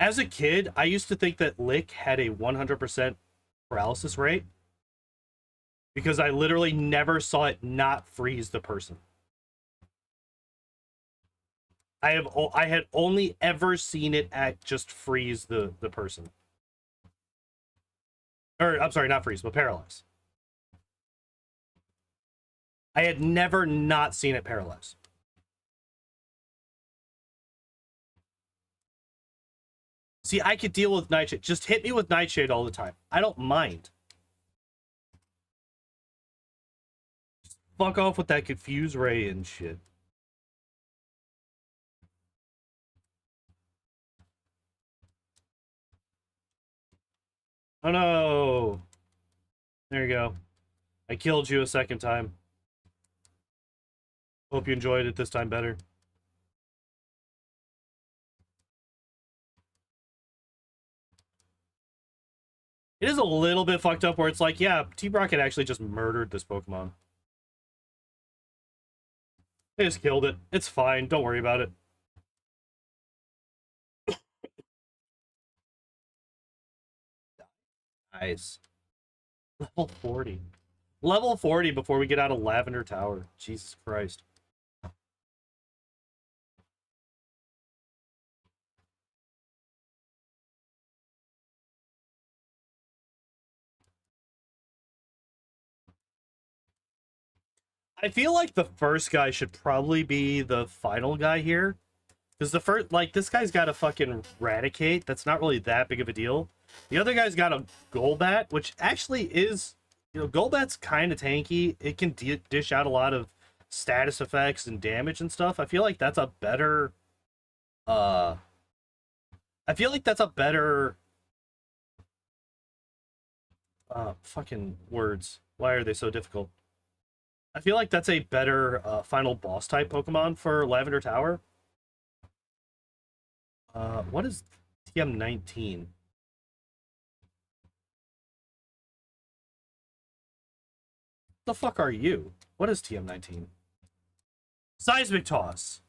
As a kid, I used to think that Lick had a 100% paralysis rate because I literally never saw it not freeze the person. I had only ever seen it at just freeze the person. Or, I'm sorry, not freeze, but paralyze. I had never not seen it paralyze. See, I could deal with Nightshade. Just hit me with Nightshade all the time. I don't mind. Just fuck off with that Confuse Ray and shit. Oh no! There you go. I killed you a second time. Hope you enjoyed it this time better. It is a little bit fucked up where it's like, yeah, T-Rocket actually just murdered this Pokemon. They just killed it. It's fine. Don't worry about it. Nice. Level 40. Level 40 before we get out of Lavender Tower. Jesus Christ. I feel like the first guy should probably be the final guy here. Because the first, like, this guy's got a fucking Raticate. That's not really that big of a deal. The other guy's got a Golbat, which actually is, you know, Golbat's kind of tanky. It can dish out a lot of status effects and damage and stuff. I feel like that's a better, fucking words. Why are they so difficult? I feel like that's a better final boss type Pokemon for Lavender Tower. What is TM19? The fuck are you? What is TM19? Seismic Toss.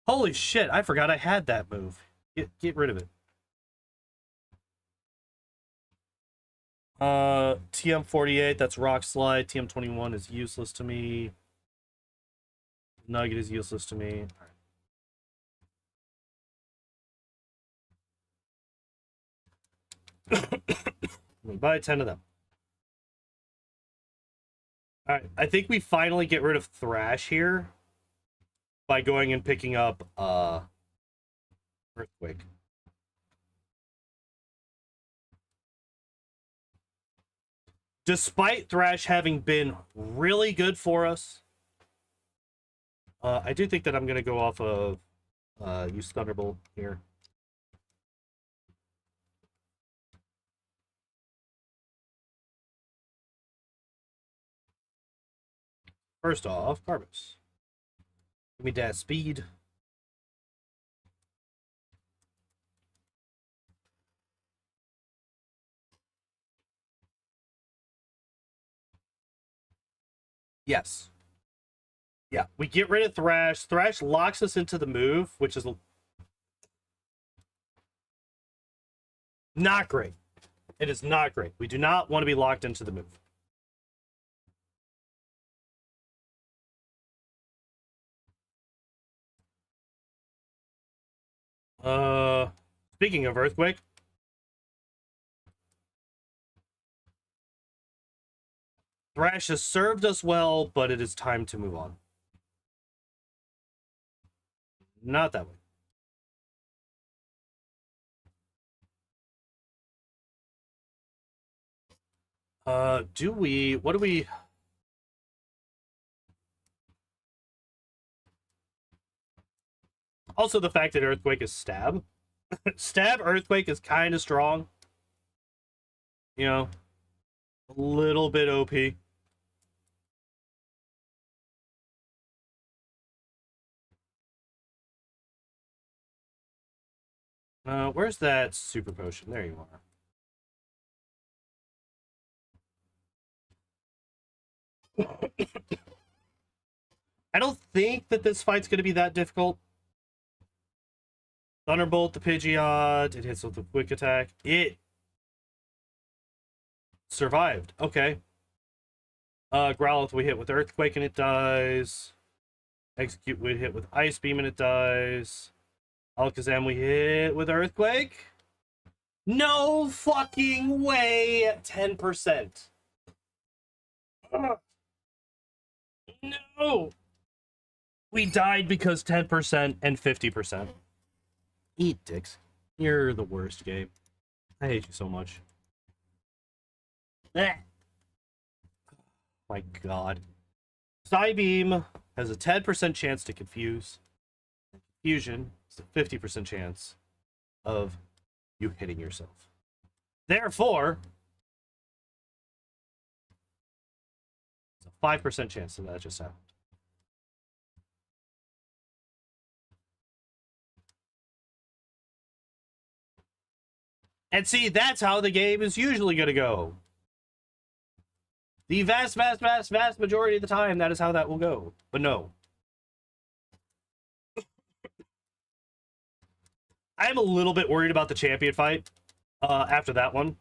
Holy shit, I forgot I had that move. Get rid of it. TM48, that's Rock Slide. TM21 is useless to me. Nugget is useless to me. We buy 10 of them. Alright, I think we finally get rid of Thrash here by going and picking up Earthquake. Despite Thrash having been really good for us, I do think that I'm gonna go off of use Thunderbolt here. First off, Carbus. Give me that speed. Yes. Yeah, we get rid of Thrash. Thrash locks us into the move, which is not great. It is not great. We do not want to be locked into the move. Speaking of Earthquake, Thrash has served us well, but it is time to move on. Not that way. What do we... Also, the fact that Earthquake is stab. Stab Earthquake is kind of strong. You know, a little bit OP. Where's that super potion? There you are. I don't think that this fight's going to be that difficult. Thunderbolt, the Pidgeot. It hits with a quick attack. It survived. Okay. Growlithe we hit with Earthquake and it dies. Execute we hit with Ice Beam and it dies. Alakazam we hit with Earthquake. No fucking way! 10%. No! We died because 10% and 50%. Eat dicks. You're the worst, Gabe. I hate you so much. Eh. My god. Psybeam has a 10% chance to confuse. Confusion is a 50% chance of you hitting yourself. Therefore, it's a 5% chance that just happened. And see, that's how the game is usually going to go. The vast majority of the time, that is how that will go. But no. I am a little bit worried about the champion fight after that one.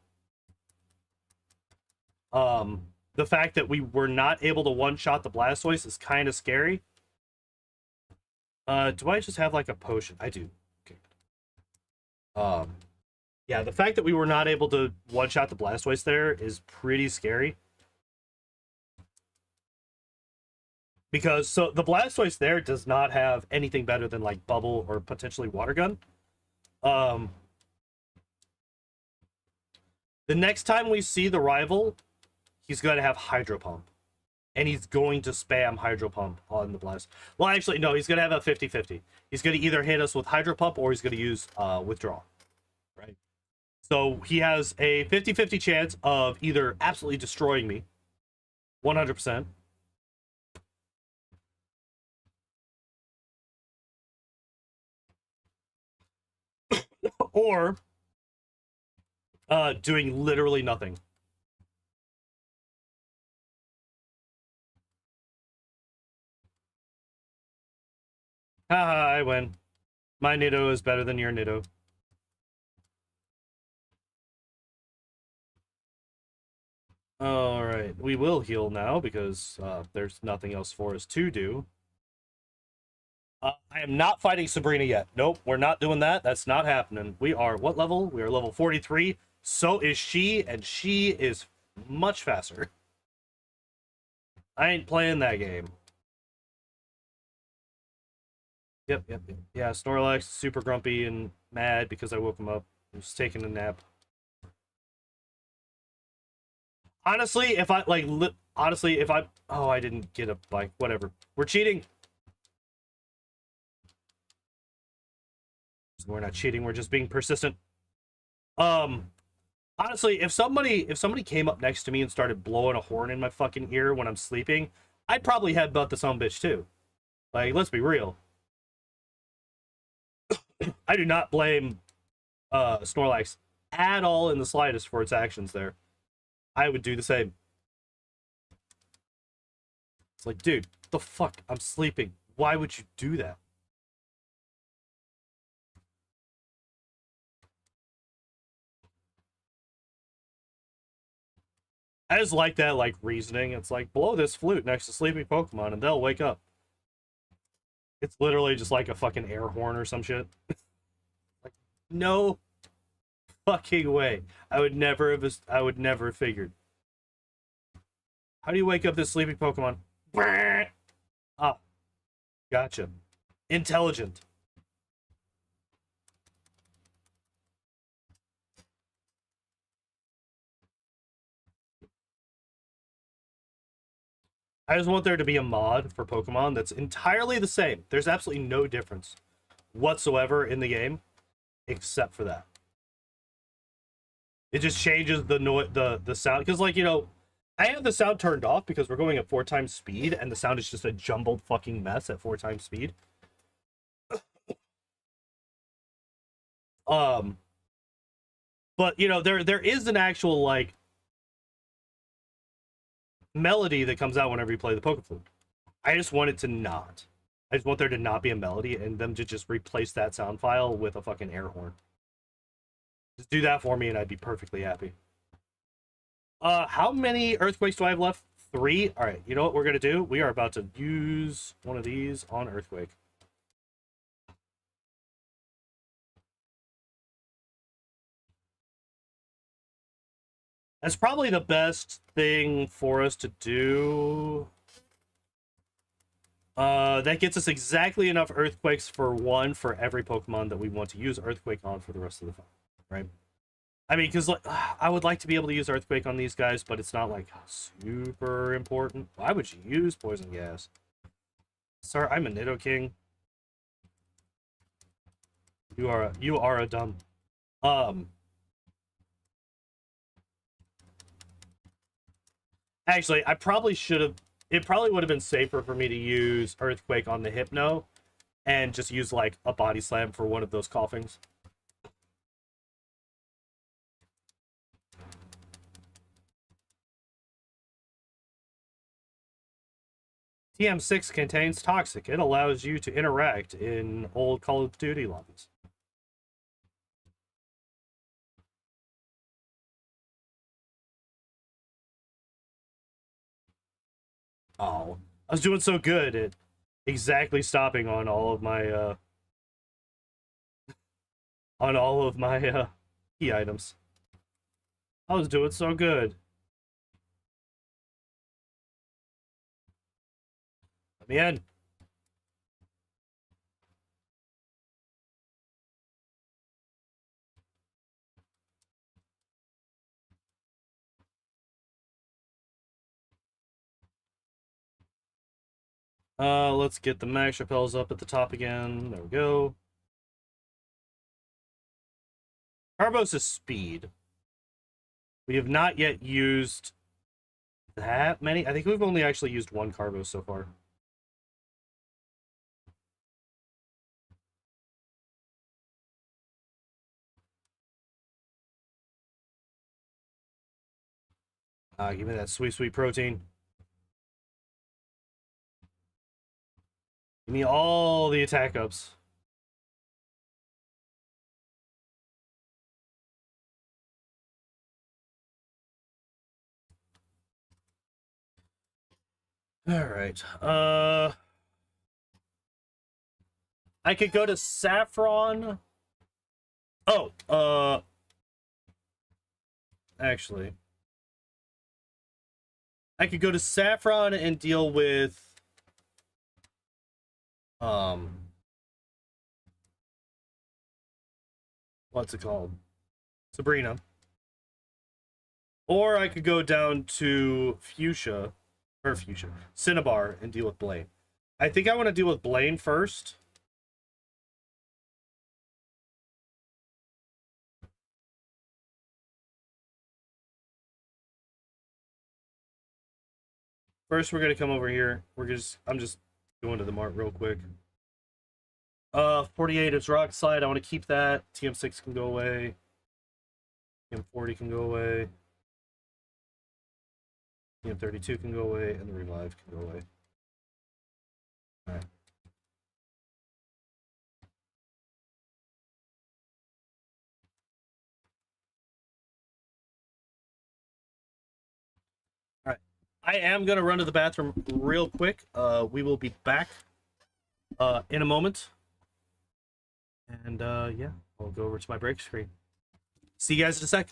The fact that we were not able to one-shot the Blastoise is kind of scary. Do I just have like a potion? I do. Okay. Yeah, the fact that we were not able to one-shot the Blastoise there is pretty scary. Because, so, the Blastoise there does not have anything better than, like, Bubble or potentially Water Gun. The next time we see the rival, he's going to have Hydro Pump. And he's going to spam Hydro Pump on the Blast. Well, actually, no, he's going to have a 50-50. He's going to either hit us with Hydro Pump or he's going to use Withdraw. Right? So he has a 50-50 chance of either absolutely destroying me, 100%, or doing literally nothing. Haha, I win. My Nido is better than your Nido. Alright, we will heal now because there's nothing else for us to do. I am not fighting Sabrina yet. Nope, we're not doing that. That's not happening. We are what level? We are level 43. So is she, and she is much faster. I ain't playing that game. Yep. Yeah, Snorlax super grumpy and mad because I woke him up. He was taking a nap. Honestly, if I, like, oh, I didn't get a bike. Whatever. We're cheating. We're not cheating, we're just being persistent. Honestly, if somebody came up next to me and started blowing a horn in my fucking ear when I'm sleeping, I'd probably headbutt the son bitch too. Like, let's be real. I do not blame Snorlax at all in the slightest for its actions there. I would do the same. It's like, dude, the fuck? I'm sleeping. Why would you do that? I just like that, like, reasoning. It's like, blow this flute next to sleeping Pokemon and they'll wake up. It's literally just like a fucking air horn or some shit. Like, no fucking way. I would never have figured. How do you wake up this sleeping Pokemon? Ah, gotcha. Intelligent. I just want there to be a mod for Pokemon that's entirely the same. There's absolutely no difference whatsoever in the game, except for that. It just changes the sound, because, like, you know, I have the sound turned off because we're going at 4 times speed, and the sound is just a jumbled fucking mess at 4 times speed. But you know, there is an actual, like, melody that comes out whenever you play the Poké Flute. I just want it to not. I just want there to not be a melody and them to just replace that sound file with a fucking air horn. Just do that for me and I'd be perfectly happy. How many Earthquakes do I have left? 3? Alright, you know what we're gonna do? We are about to use one of these on Earthquake. That's probably the best thing for us to do. That gets us exactly enough Earthquakes for one for every Pokemon that we want to use Earthquake on for the rest of the fight, right? I mean, because, like, I would like to be able to use Earthquake on these guys, but it's not, like, super important. Why would you use Poison Gas? Sir, I'm a Nidoking. You are a dumb. Actually, I probably should have. It probably would have been safer for me to use Earthquake on the Hypno and just use, like, a Body Slam for one of those coughings. TM6 contains Toxic. It allows you to interact in old Call of Duty lobbies. Oh, I was doing so good at exactly stopping on all of my key items. I was doing so good. Let me in. Let's get the Max Repels up at the top again. There we go. Carbos is speed. We have not yet used that many. I think we've only actually used 1 Carbos so far. Give me that sweet, sweet protein. Give me all the attack ups. All right. I could go to Saffron. Oh, actually, I could go to Saffron and deal with what's it called? Sabrina. Or I could go down to Cinnabar, and deal with Blaine. I think I want to deal with Blaine first. First, we're gonna come over here. I'm just going to the mart real quick. 48 is Rock Slide. I want to keep that. TM6 can go away. TM40 can go away. TM32 can go away, and the Revive can go away. Alright. Alright. I am gonna run to the bathroom real quick. We will be back in a moment. And yeah, I'll go over to my break screen. See you guys in a sec.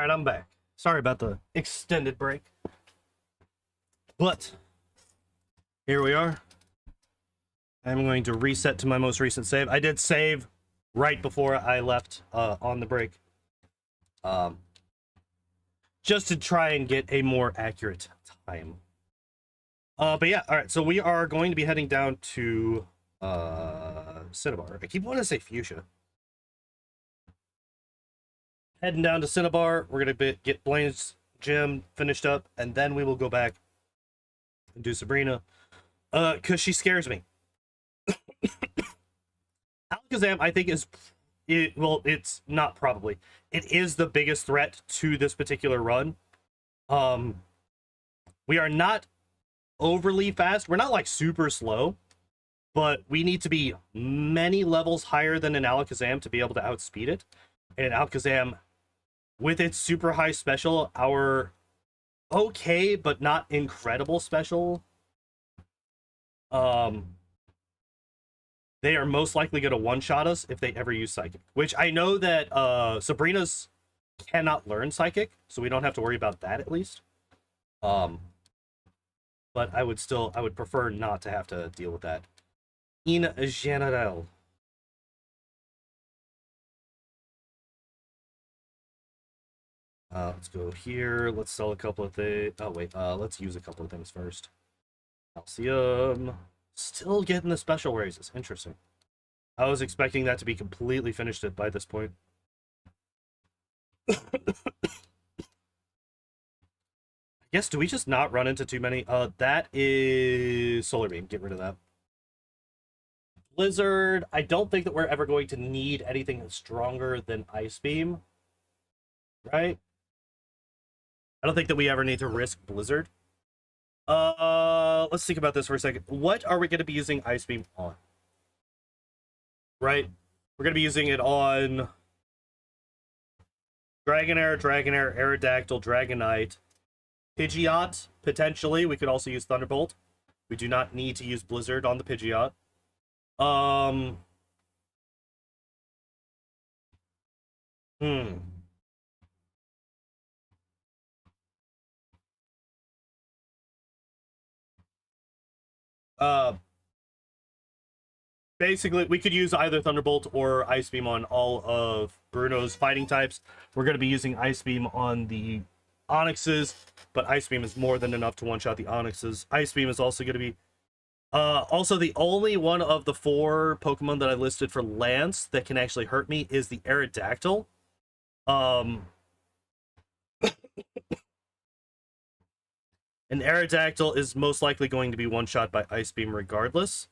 right, I'm back. Sorry about the extended break. But here we are. I'm going to reset to my most recent save. I did save right before I left on the break. Just to try and get a more accurate time. But yeah, alright, so we are going to be heading down to Cinnabar. I keep wanting to say Fuchsia. Heading down to Cinnabar. We're going to get Blaine's gym finished up, and then we will go back and do Sabrina. Because she scares me. Alakazam, I think, well, it's not probably. It is the biggest threat to this particular run. We are not overly fast. We're not, like, super slow. But we need to be many levels higher than an Alakazam to be able to outspeed it. And Alakazam, with its super high special, our okay but not incredible special, they are most likely going to one-shot us if they ever use Psychic. Which I know that Sabrina's cannot learn Psychic, so we don't have to worry about that at least. But I would prefer not to have to deal with that. In general. Let's go here. Let's sell a couple of things. Oh, wait. Let's use a couple of things first. Calcium. Still getting the special raises. Interesting. I was expecting that to be completely finished by this point. I guess, do we just not run into too many? That is Solar Beam. Get rid of that. Blizzard. I don't think that we're ever going to need anything stronger than Ice Beam. Right? I don't think that we ever need to risk Blizzard. Let's think about this for a second. What are we going to be using Ice Beam on? Right? We're going to be using it on Dragonair, Aerodactyl, Dragonite, Pidgeot, potentially. We could also use Thunderbolt. We do not need to use Blizzard on the Pidgeot. Basically, we could use either Thunderbolt or Ice Beam on all of Bruno's fighting types. We're going to be using Ice Beam on the Onixes, but Ice Beam is more than enough to one-shot the Onixes. Ice Beam is also going to be... also, the only one of the 4 Pokemon that I listed for Lance that can actually hurt me is the Aerodactyl. An Aerodactyl is most likely going to be one-shot by Ice Beam regardless.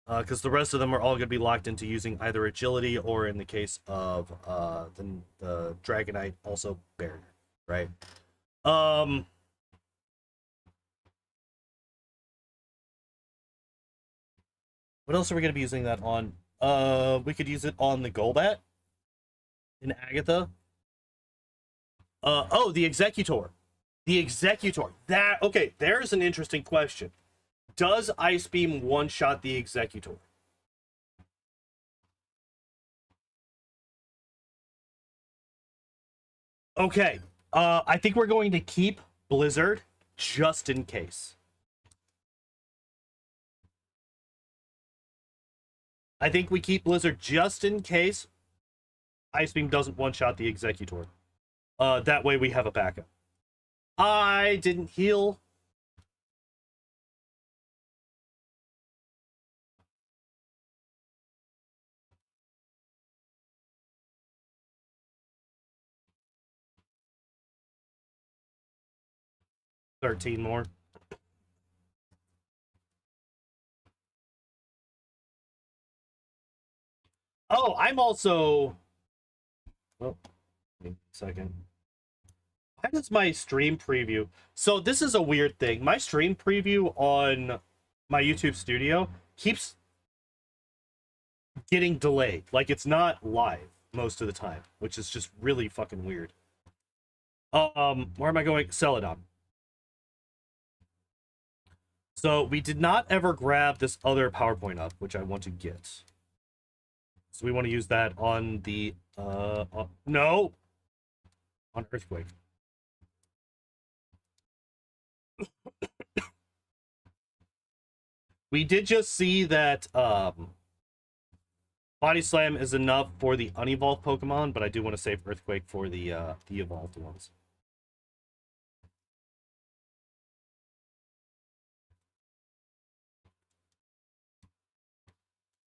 Because the rest of them are all going to be locked into using either Agility or, in the case of the Dragonite, also Barrier, right? What else are we going to be using that on? We could use it on the Golbat in Agatha. Oh, the Executor. The Executor. Okay, there's an interesting question. Does Ice Beam one-shot the Executor? Okay. I think we're going to keep Blizzard just in case. I think we keep Blizzard just in case Ice Beam doesn't one-shot the Executor. That way we have a backup. I didn't heal. $13 more. Oh, I'm also... Oh, wait a second. Why does my stream preview... So this is a weird thing. My stream preview on my YouTube studio keeps getting delayed. Like, it's not live most of the time, which is just really fucking weird. Where am I going? Celadon. So we did not ever grab this other PowerPoint up, which I want to get. So we want to use that on the no, on Earthquake. We did just see that Body Slam is enough for the unevolved Pokemon, but I do want to save Earthquake for the evolved ones.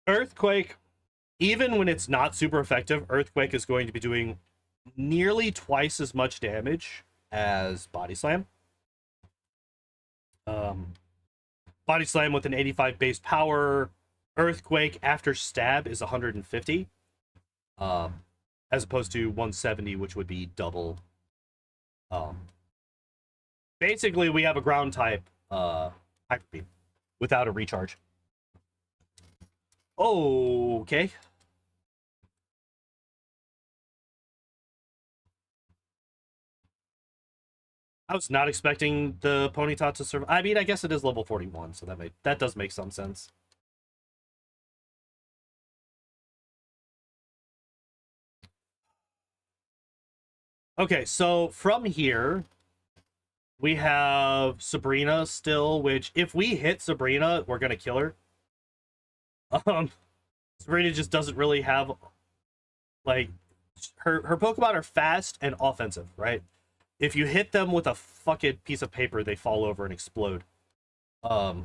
Earthquake, even when it's not super effective, Earthquake is going to be doing nearly twice as much damage as Body Slam. Body Slam with an 85 base power. Earthquake after stab is 150. As opposed to 170, which would be double. Basically, we have a ground type Hyper Beam without a recharge. Okay. I was not expecting the Ponyta to survive. I mean, I guess it is level 41, so that does make some sense. Okay, so from here, we have Sabrina still, which if we hit Sabrina, we're gonna kill her. Sabrina just doesn't really have, like, her Pokemon are fast and offensive, right? If you hit them with a fucking piece of paper, they fall over and explode. So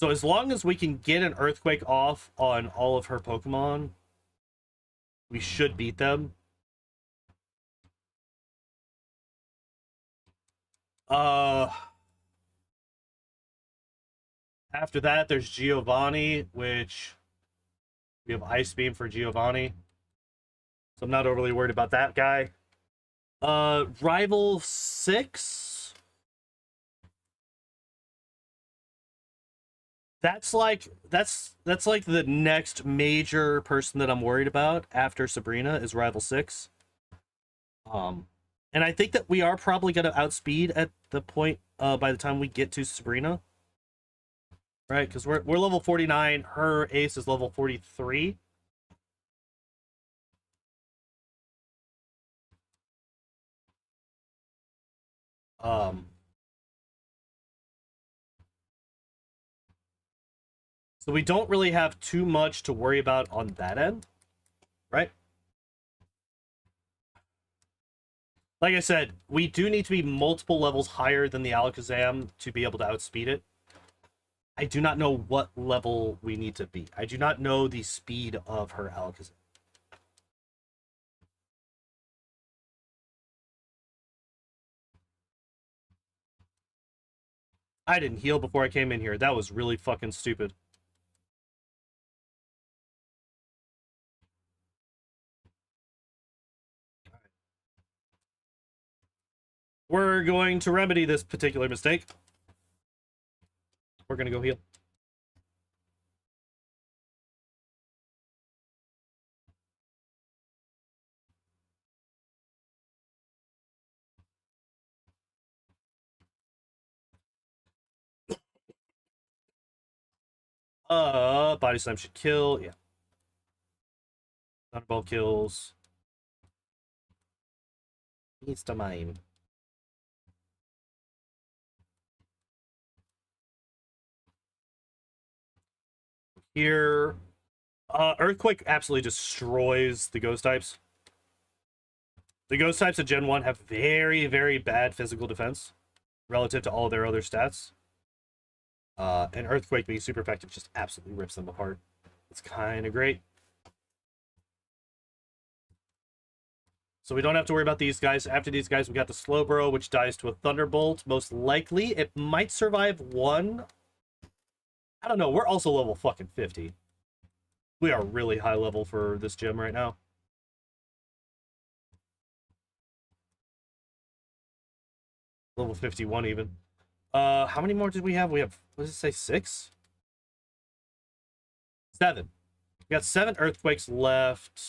as long as we can get an Earthquake off on all of her Pokemon, we should beat them. After that, there's Giovanni, which we have Ice Beam for Giovanni. So I'm not overly worried about that guy. Rival 6. That's like the next major person that I'm worried about after Sabrina is Rival 6. And I think that we are probably going to outspeed at the point by the time we get to Sabrina. Right, because we're level 49, her ace is level 43. So we don't really have too much to worry about on that end, right? Like I said, we do need to be multiple levels higher than the Alakazam to be able to outspeed it. I do not know what level we need to be. I do not know the speed of her Alakazam. I didn't heal before I came in here. That was really fucking stupid. We're going to remedy this particular mistake. We're going to go heal. Body Slam should kill. Yeah. Thunderbolt kills. Needs to mime. Here. Earthquake absolutely destroys the ghost types. The ghost types of Gen 1 have very, very bad physical defense relative to all their other stats. And Earthquake being super effective just absolutely rips them apart. It's kind of great. So we don't have to worry about these guys. After these guys, we got the Slowbro, which dies to a Thunderbolt. Most likely, it might survive one. I don't know. We're also level fucking 50. We are really high level for this gym right now. Level 51 even. How many more did we have? We have, what does it say, 6? 7. We got 7 Earthquakes left.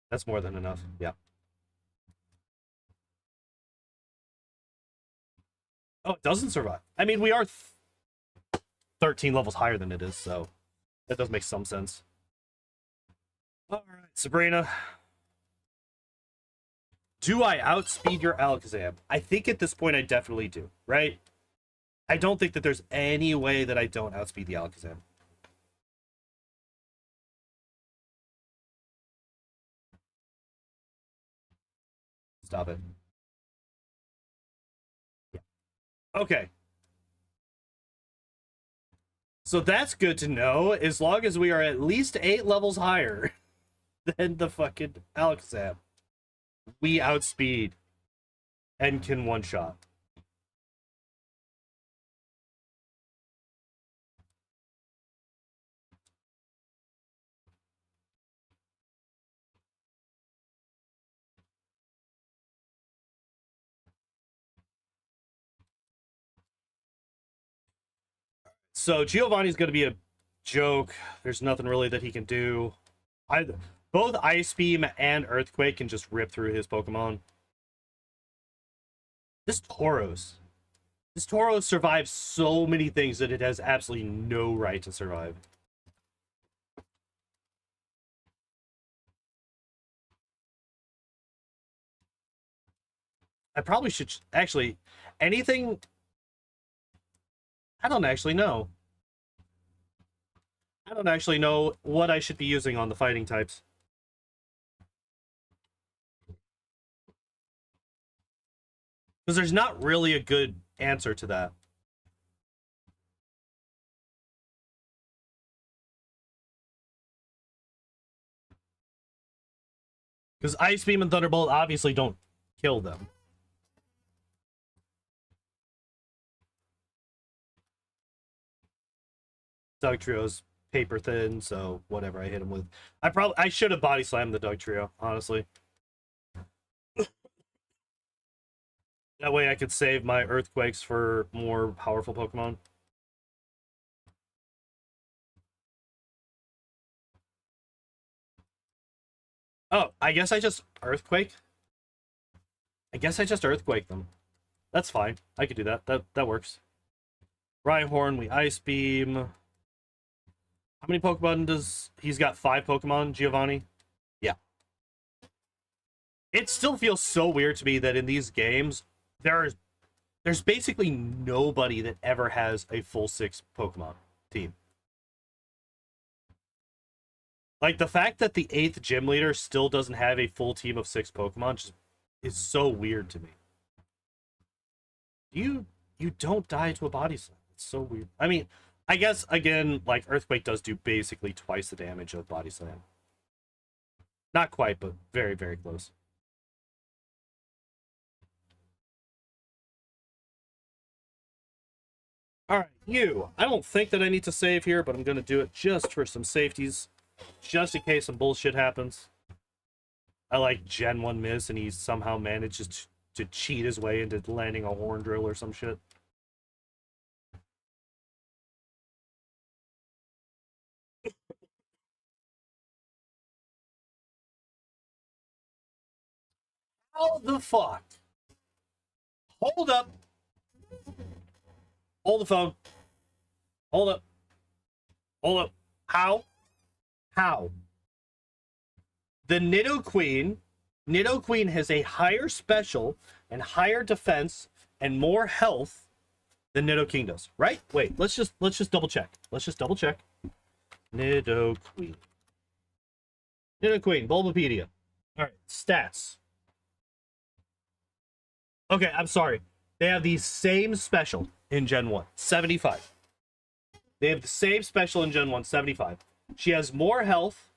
That's more than enough. Yeah. Oh, it doesn't survive. I mean, we are 13 levels higher than it is, so That does make some sense. All right, Sabrina. Do I outspeed your Alakazam? I think at this point I definitely do, right? I don't think that there's any way that I don't outspeed the Alakazam. Stop it. Yeah. Okay. So that's good to know, as long as we are at least 8 levels higher than the fucking Alakazam. We outspeed and can one-shot. So Giovanni's going to be a joke. There's nothing really that he can do. Both Ice Beam and Earthquake can just rip through his Pokemon. This Tauros survives so many things that it has absolutely no right to survive. I probably should actually anything. I don't actually know. I don't actually know what I should be using on the fighting types. Because there's not really a good answer to that. Because Ice Beam and Thunderbolt obviously don't kill them. Dugtrio's paper thin, so whatever I hit him with. I should have body slammed the Dugtrio, honestly. That way I could save my Earthquakes for more powerful Pokemon. Oh, I guess I just Earthquake? I guess I just Earthquake them. That's fine. I could do that. That works. Rhyhorn, we Ice Beam. How many Pokemon does... He's got 5 Pokemon, Giovanni? Yeah. It still feels so weird to me that in these games, there's basically nobody that ever has a full 6 Pokemon team. Like, the fact that the 8th gym leader still doesn't have a full team of 6 Pokemon just is so weird to me. You don't die to a body slam. It's so weird. I mean, I guess, again, like, Earthquake does do basically twice the damage of body slam. Not quite, but very, very close. Alright, you. I don't think that I need to save here, but I'm going to do it just for some safeties. Just in case some bullshit happens. I like Gen 1 miss, and he somehow manages to cheat his way into landing a horn drill or some shit. How the fuck? Hold up. Hold the phone. Hold up. Hold up. How? How? The Nidoqueen has a higher special and higher defense and more health than Nidoking does, right? Wait, let's just double check. Let's just double check. Nidoqueen, Bulbapedia. All right, stats. Okay, I'm sorry. They have the same special in Gen 1, 75. They have the same special in Gen 1, 75. She has more health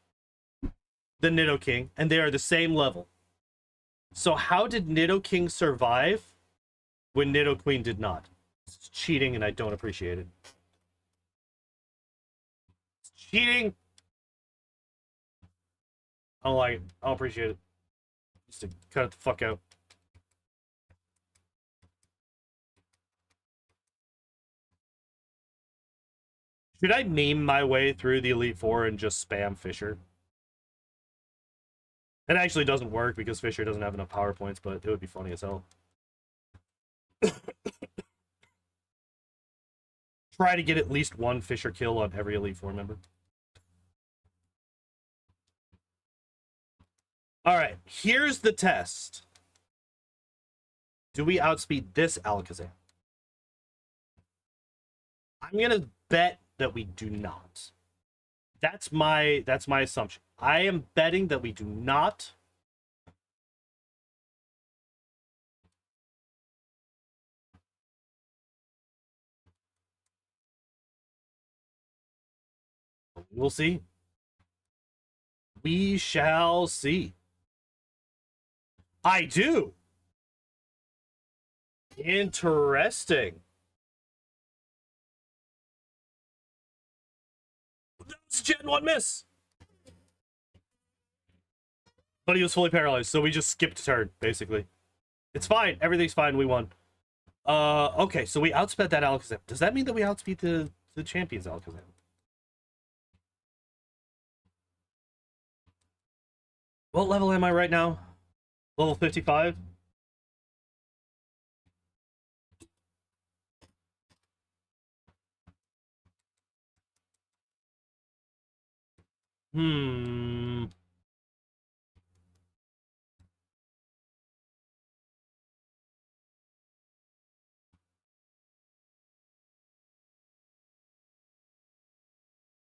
than Nidoking, and they are the same level. So how did Nidoking survive when Nidoqueen did not? It's cheating, and I don't appreciate it. It's cheating. I don't like it. I don't appreciate it. Just to cut it the fuck out. Should I meme my way through the Elite Four and just spam Fisher? It actually doesn't work because Fisher doesn't have enough power points, but it would be funny as hell. Try to get at least one Fisher kill on every Elite Four member. All right, here's the test. Do we outspeed this Alakazam? I'm gonna bet that we do not. That's my assumption. I am betting that we do not. We'll see. We shall see. I do. Interesting. That's Gen 1 miss. But he was fully paralyzed, so we just skipped a turn, basically. It's fine. Everything's fine. We won. Okay, so we outsped that Alakazam. Does that mean that we outspeed the champions Alakazam? What level am I right now? Level 55? Hmm.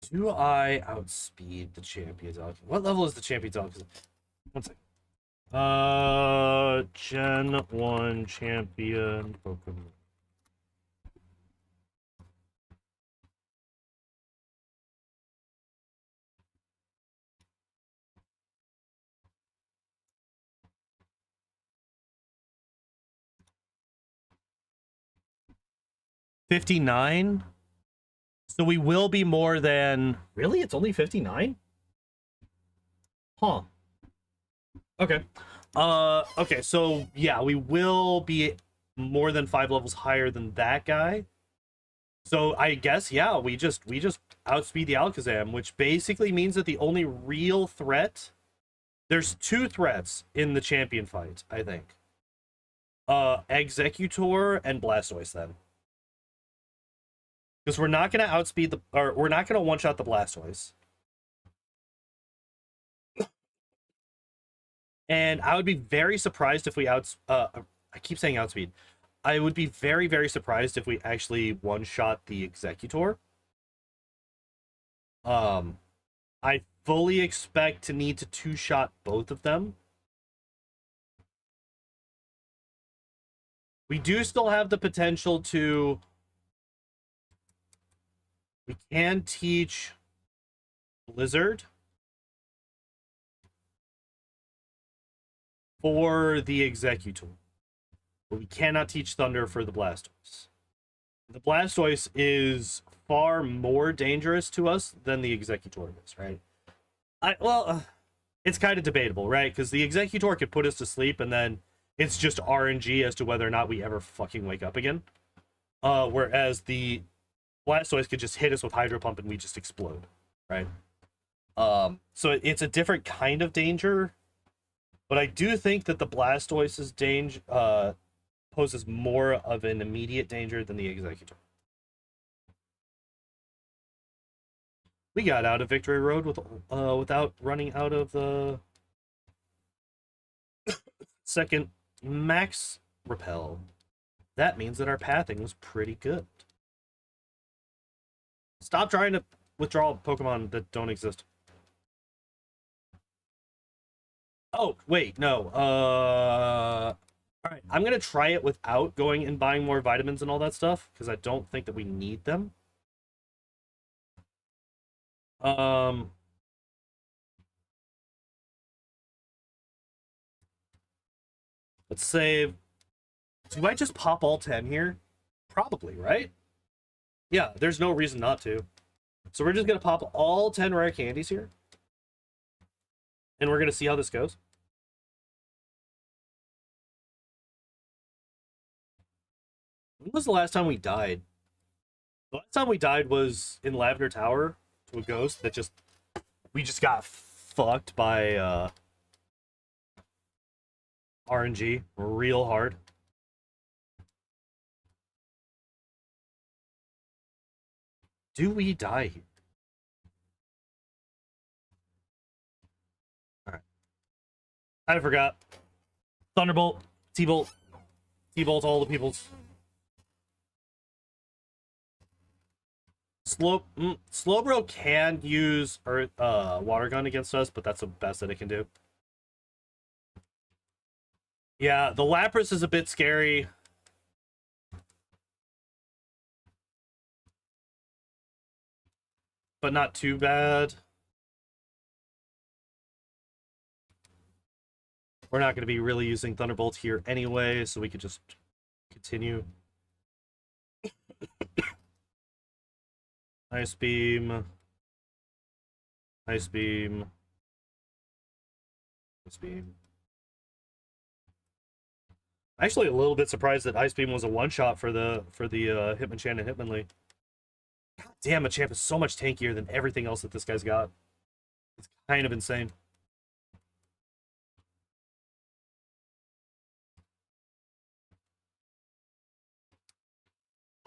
Do I outspeed the champions Alakazam? What level is the champions Alakazam? One second. Gen 1 champion Pokemon. $59? So we will be more than... Really? It's only 59? Huh. Okay. Okay, so yeah, we will be more than 5 levels higher than that guy. So I guess, yeah, we just outspeed the Alakazam, which basically means that the only real threat... There's 2 threats in the champion fight, I think. Executor and Blastoise, then. Because we're not going to outspeed the... Or we're not going to one-shot the Blastoise. And I would be very surprised if we I keep saying outspeed. I would be very, very surprised if we actually one-shot the Executor. I fully expect to need to two-shot both of them. We do still have the potential to... We can teach Blizzard for the Executor. But we cannot teach Thunder for the Blastoise. The Blastoise is far more dangerous to us than the Executor is, right? It's kind of debatable, right? Because the Executor could put us to sleep, and then it's just RNG as to whether or not we ever fucking wake up again. Whereas the Blastoise could just hit us with Hydro Pump and we just explode, right? So it's a different kind of danger, but I do think that the Blastoise's danger poses more of an immediate danger than the Executor. We got out of Victory Road without running out of the second max repel. That means that our pathing was pretty good. Stop trying to withdraw Pokemon that don't exist. Oh, wait, no. Alright, I'm gonna try it without going and buying more vitamins and all that stuff, because I don't think that we need them. Let's save. Do I just pop all 10 here? Probably, right? Yeah, there's no reason not to. So we're just gonna pop all 10 rare candies here. And we're gonna see how this goes. When was the last time we died? The last time we died was in Lavender Tower to a ghost that just... We just got fucked by RNG real hard. Do we die here? Alright. I forgot. Thunderbolt, T-Bolt, T-Bolt, all the peoples. Slowbro can use water gun against us, but that's the best that it can do. Yeah, the Lapras is a bit scary. But not too bad. We're not going to be really using Thunderbolt here anyway, so we could just continue. Ice Beam. Ice Beam. Ice Beam. Actually, a little bit surprised that Ice Beam was a one-shot for the Hitmonchan and Hitmonlee. God damn, Machamp is so much tankier than everything else that this guy's got. It's kind of insane.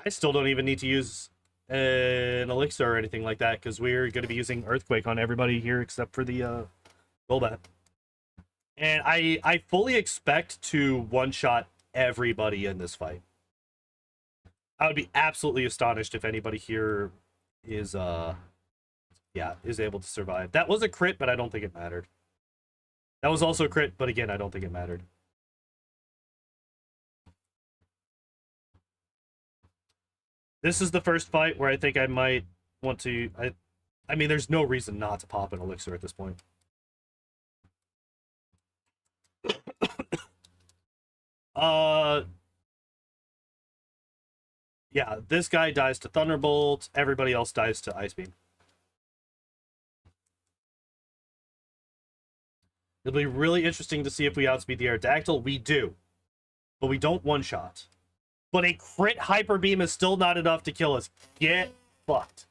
I still don't even need to use an elixir or anything like that, because we're going to be using Earthquake on everybody here except for the Golbat. And I fully expect to one-shot everybody in this fight. I would be absolutely astonished if anybody here is able to survive. That was a crit, but I don't think it mattered. That was also a crit, but again, I don't think it mattered. This is the first fight where I think I might want to... I mean, there's no reason not to pop an elixir at this point. Yeah, this guy dies to Thunderbolt. Everybody else dies to Ice Beam. It'll be really interesting to see if we outspeed the Aerodactyl. We do. But we don't one-shot. But a crit Hyper Beam is still not enough to kill us. Get fucked.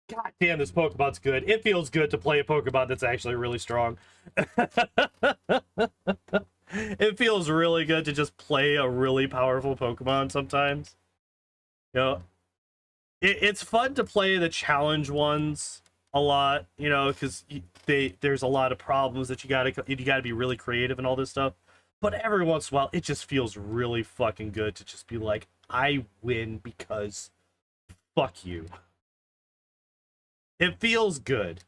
God damn, this Pokemon's good. It feels good to play a Pokemon that's actually really strong. It feels really good to just play a really powerful Pokemon sometimes. You know, it's fun to play the challenge ones a lot, you know, because there's a lot of problems that you gotta be really creative and all this stuff. But every once in a while, it just feels really fucking good to just be like, I win because fuck you. It feels good.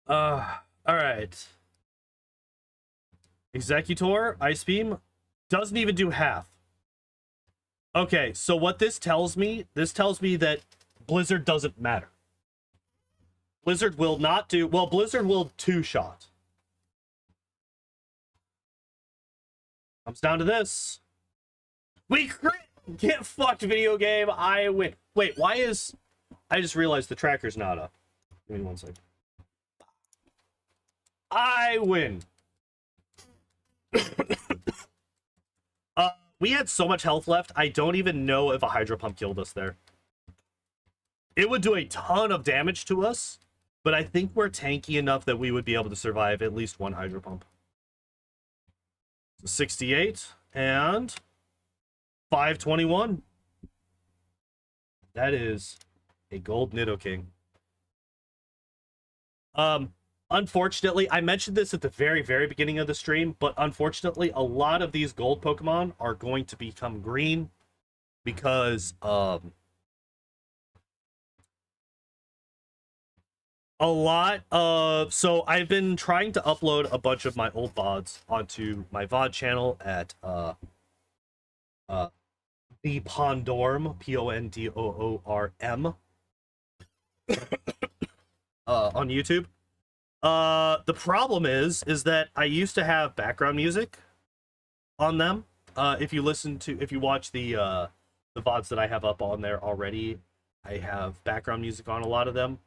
All right. Executor, Ice Beam, doesn't even do half. Okay, so what this tells me that Blizzard doesn't matter. Blizzard will not do... Well, Blizzard will two-shot. Comes down to this. We crit! Get fucked, video game. I win. Wait, why is... I just realized the tracker's not up. Give me 1 second. I win. We had so much health left, I don't even know if a Hydro Pump killed us there. It would do a ton of damage to us, but I think we're tanky enough that we would be able to survive at least one Hydro Pump. 68 and 521. That is a gold Nidoking. Unfortunately, I mentioned this at the very, very beginning of the stream, but unfortunately, a lot of these gold Pokemon are going to become green because a lot of... So I've been trying to upload a bunch of my old VODs onto my VOD channel at the Pondorm, P-O-N-D-O-O-R-M, on YouTube. The problem is that I used to have background music on them. If you watch the VODs that I have up on there already, I have background music on a lot of them.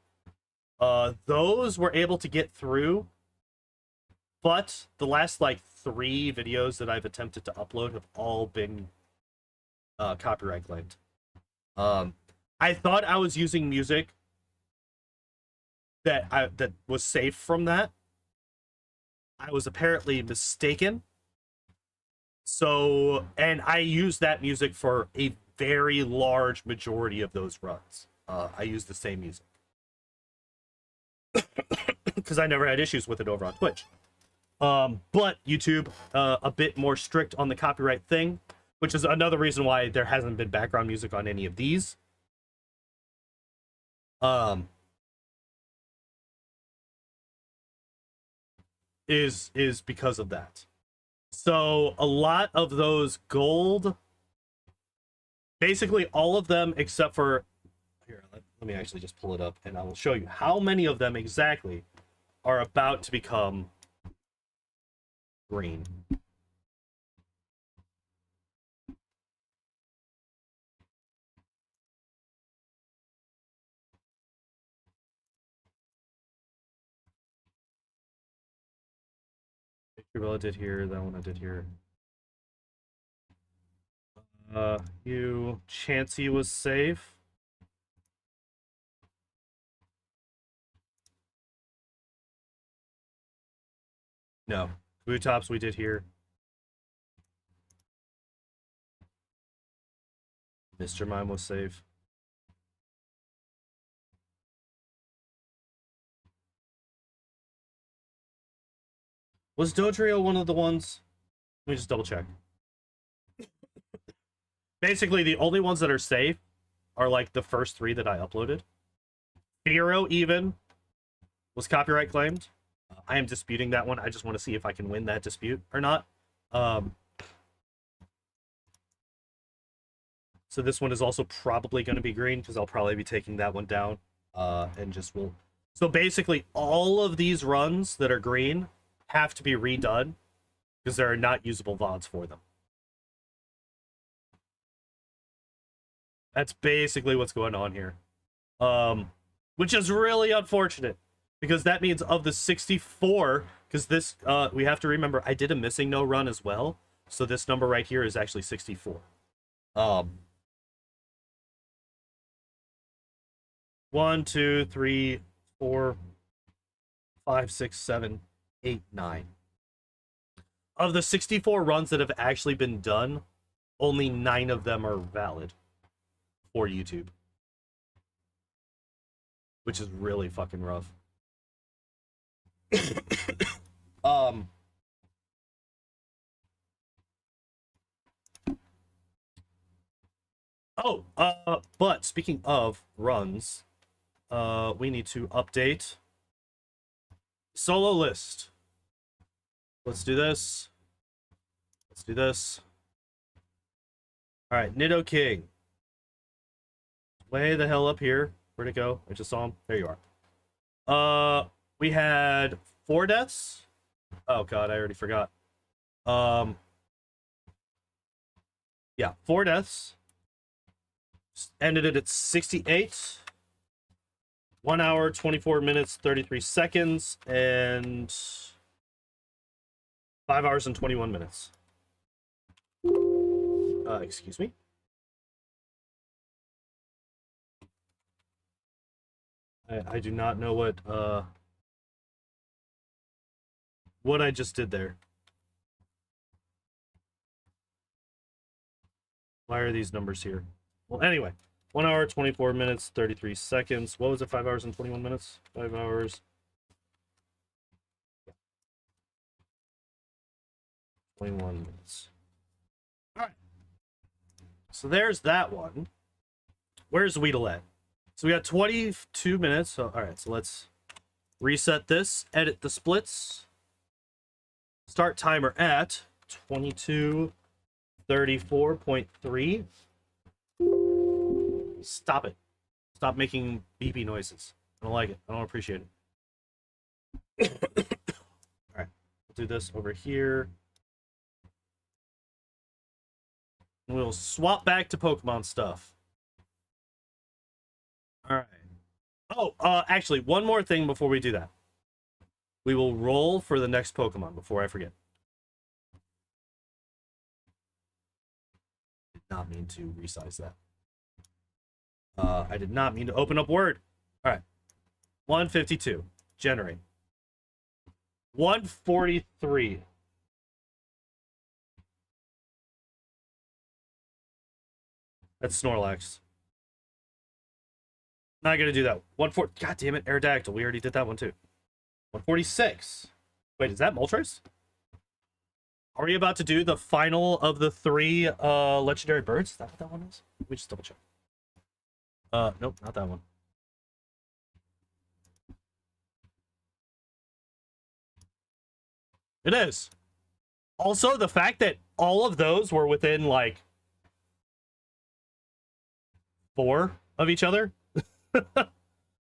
Those were able to get through, but the last like 3 videos that I've attempted to upload have all been copyright claimed. I thought I was using music that was safe from that. I was apparently mistaken. So, and I used that music for a very large majority of those runs. I used the same music because I never had issues with it over on Twitch. But YouTube, a bit more strict on the copyright thing, which is another reason why there hasn't been background music on any of these. Is because of that. So a lot of those gold, basically all of them except for, here, let me actually just pull it up and I will show you how many of them exactly are about to become green. I did here, that one I did here. Chansey was safe. No, Kabutops we did here. Mr. Mime was safe. Was Dodrio one of the ones? Let me just double check. Basically, the only ones that are safe are like the first 3 that I uploaded. Hero even was copyright claimed. I am disputing that one. I just want to see if I can win that dispute or not. So this one is also probably going to be green because I'll probably be taking that one down. And just will. So basically, all of these runs that are green have to be redone because there are not usable VODs for them. That's basically what's going on here. Which is really unfortunate because that means of the 64, because this, we have to remember, I did a Missingno run as well. So this number right here is actually 64. 1, 2, 3, 4, 5, 6, 7, 8, 9. Of the 64 runs that have actually been done, only 9 of them are valid for YouTube. Which is really fucking rough. But speaking of runs, we need to update solo list. Let's do this. Let's do this. All right, Nidoking. Way the hell up here. Where'd it go? I just saw him. There you are. We had 4 deaths. Oh god, I already forgot. Yeah, 4 deaths. Ended it at 68. 1 hour, 24 minutes, 33 seconds, and 5 hours and 21 minutes. Excuse me. I do not know what I just did there. Why are these numbers here? Well, anyway, 1 hour, 24 minutes, 33 seconds. What was it? 5 hours and 21 minutes? 5 hours. 21 minutes. All right. So there's that one. Where's Weedle? So we got 22 minutes. So, all right, so let's reset this, edit the splits. Start timer at 22:34.3. Stop it. Stop making beepy noises. I don't like it. I don't appreciate it. All right, we'll do this over here. And we'll swap back to Pokemon stuff. All right. Oh, actually, one more thing before we do that. We will roll for the next Pokemon before I forget. Did not mean to resize that. I did not mean to open up Word. All right. 152. Generate. 143. That's Snorlax. Not gonna do that. 140. God damn it, Aerodactyl. We already did that one too. 146. Wait, is that Moltres? Are we about to do the final of the 3 legendary birds? Is that what that one is? Let me just double check. Nope, not that one. It is. Also, the fact that all of those were within like 4 of each other.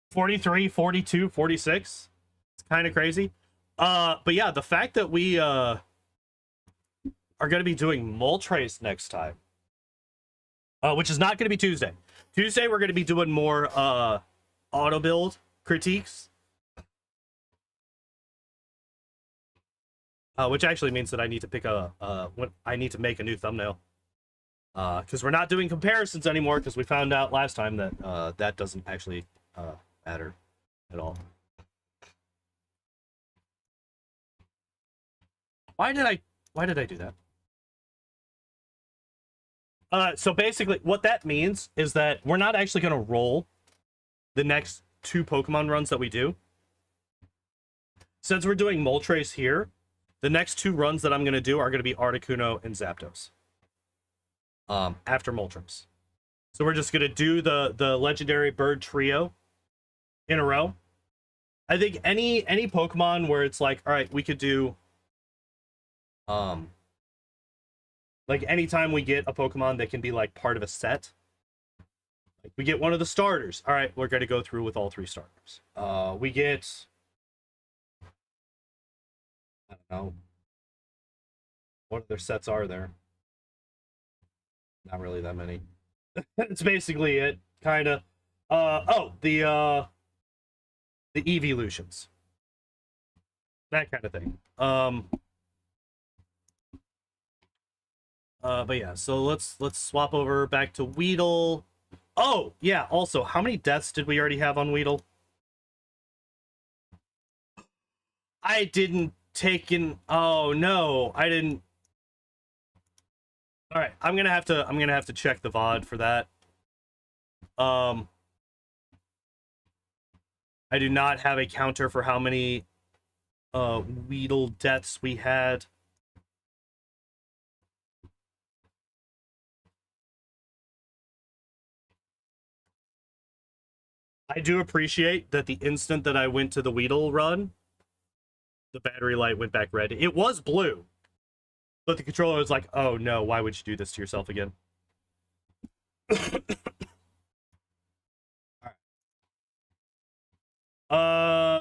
43, 42, 46. It's kind of crazy. But yeah, the fact that we are going to be doing Moltres next time, which is not going to be Tuesday. Tuesday, we're going to be doing more auto build critiques. Which actually means that I need to pick I need to make a new thumbnail. Because we're not doing comparisons anymore, because we found out last time that that doesn't actually matter at all. Why did I do that? So basically, what that means is that we're not actually going to roll the next 2 Pokemon runs that we do. Since we're doing Moltres here, the next 2 runs that I'm going to do are going to be Articuno and Zapdos. After Moltres. So we're just going to do the legendary bird trio in a row. I think any Pokemon where it's like, all right, we could do like anytime we get a Pokemon that can be like part of a set, like we get one of the starters, all right, we're going to go through with all 3 starters. We get, I don't know, what other sets are there? Not really that many. It's basically it, kind of. The evolutions, that kind of thing. But yeah, so let's swap over back to Weedle. Oh yeah, also, how many deaths did we already have on Weedle? I didn't take in. Oh no, I didn't. All right, I'm gonna have to check the VOD for that. I do not have a counter for how many Weedle deaths we had. I do appreciate that the instant that I went to the Weedle run, the battery light went back red. It was blue, but the controller was like, oh no, why would you do this to yourself again?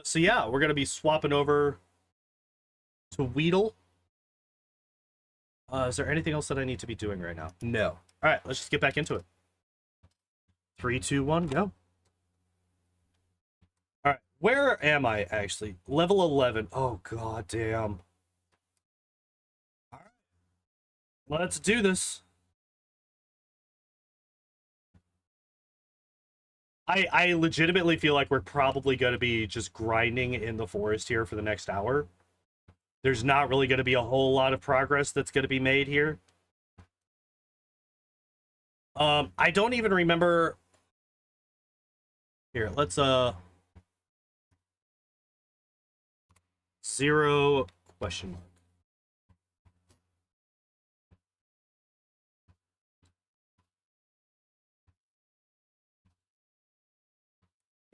So yeah, we're gonna be swapping over to Weedle. Is there anything else that I need to be doing right now? No. All right, let's just get back into it. 3, 2, 1, go. All right, where am I actually? Level 11. Oh god damn. All right, let's do this. I legitimately feel like we're probably going to be just grinding in the forest here for the next hour. There's not really going to be a whole lot of progress that's going to be made here. I don't even remember. Here, let's 0 question mark.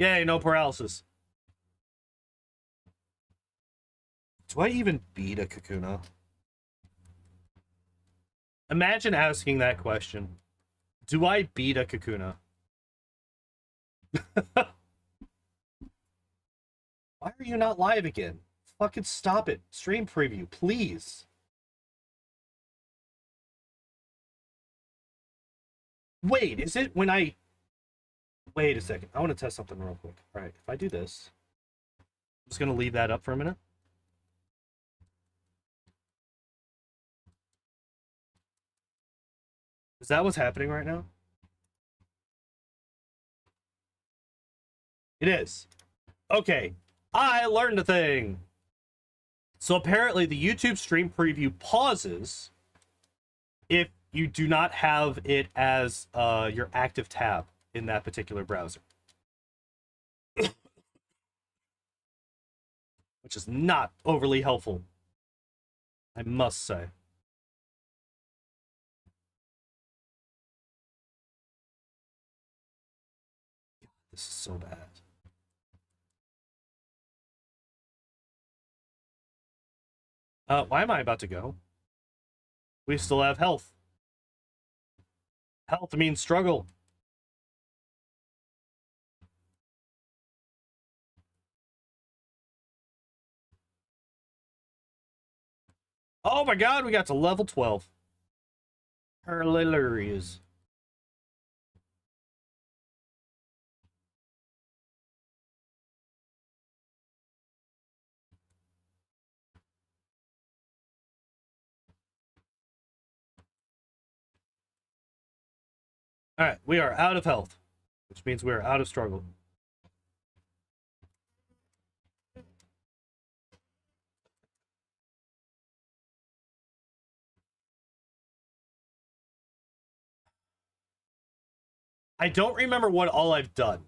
Yay, no paralysis. Do I even beat a Kakuna? Imagine asking that question. Do I beat a Kakuna? Why are you not live again? Fucking stop it. Stream preview, please. Wait, is it when I... Wait a second. I want to test something real quick. All right, if I do this, I'm just going to leave that up for a minute. Is that what's happening right now? It is. Okay, I learned a thing. So apparently the YouTube stream preview pauses if you do not have it as your active tab in that particular browser. Which is not overly helpful, I must say. This is so bad. Why am I about to go? We still have health. Health means struggle. Oh my god, we got to level 12. Hilarious. Alright, we are out of health, which means we are out of struggle. I don't remember what all I've done.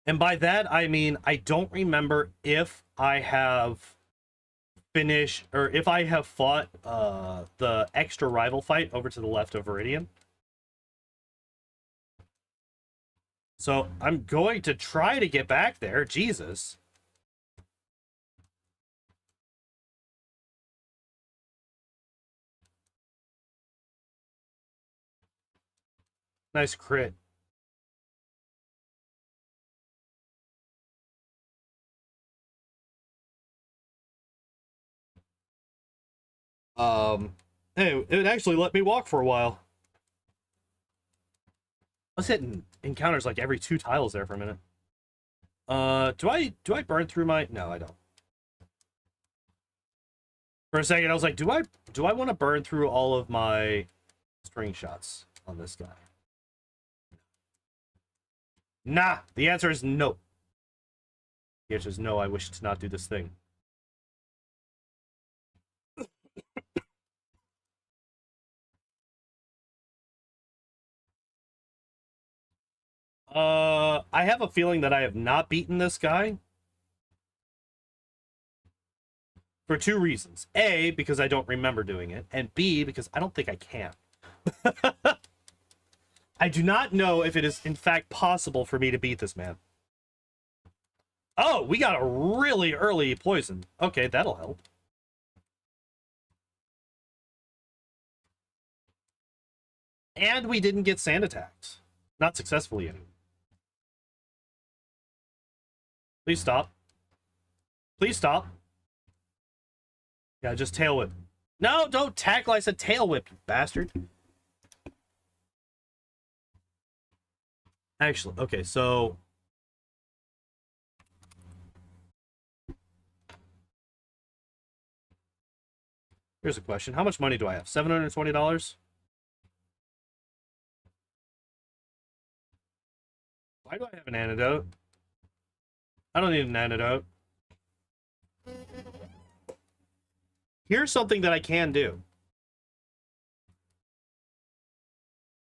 And by that, I mean, I don't remember if I have finished, or if I have fought the extra rival fight over to the left of Viridian. So I'm going to try to get back there. Jesus. Nice crit. Hey, it actually let me walk for a while. I was hitting encounters like every 2 tiles there for a minute. Do I burn through my... No, I don't. For a second, I was like, do I want to burn through all of my string shots on this guy? Nah, the answer is no. The answer is no, I wish to not do this thing. I have a feeling that I have not beaten this guy. For 2 reasons. A, because I don't remember doing it. And B, because I don't think I can. I do not know if it is, in fact, possible for me to beat this man. Oh, we got a really early poison. Okay, that'll help. And we didn't get sand attacked. Not successfully anyway. Please stop. Please stop. Yeah, just tail whip. No, don't tackle. I said tail whip, you bastard. Actually, okay, so... Here's a question. How much money do I have? $720? Why do I have an antidote? I don't need an antidote. Here's something that I can do.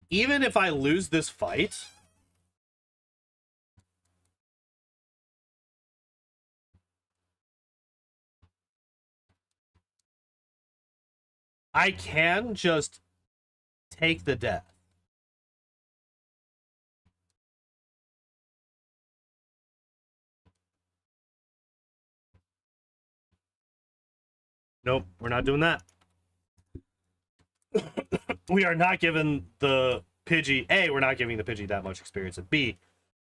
Even if I lose this fight, I can just take the death. Nope, we're not doing that. We are not giving the Pidgey... A, we're not giving the Pidgey that much experience. And B,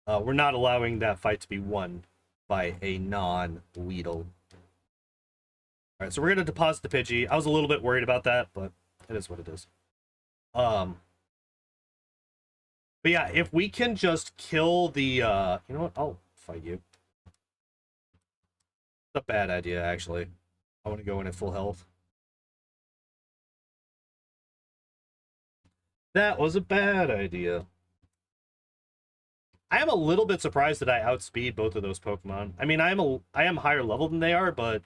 we're not allowing that fight to be won by a non-Weedle. Alright, so we're going to deposit the Pidgey. I was a little bit worried about that, but it is what it is. But yeah, if we can just kill the... you know what? I'll fight you. It's a bad idea, actually. I want to go in at full health. That was a bad idea. I am a little bit surprised that I outspeed both of those Pokemon. I mean, I am higher level than they are, but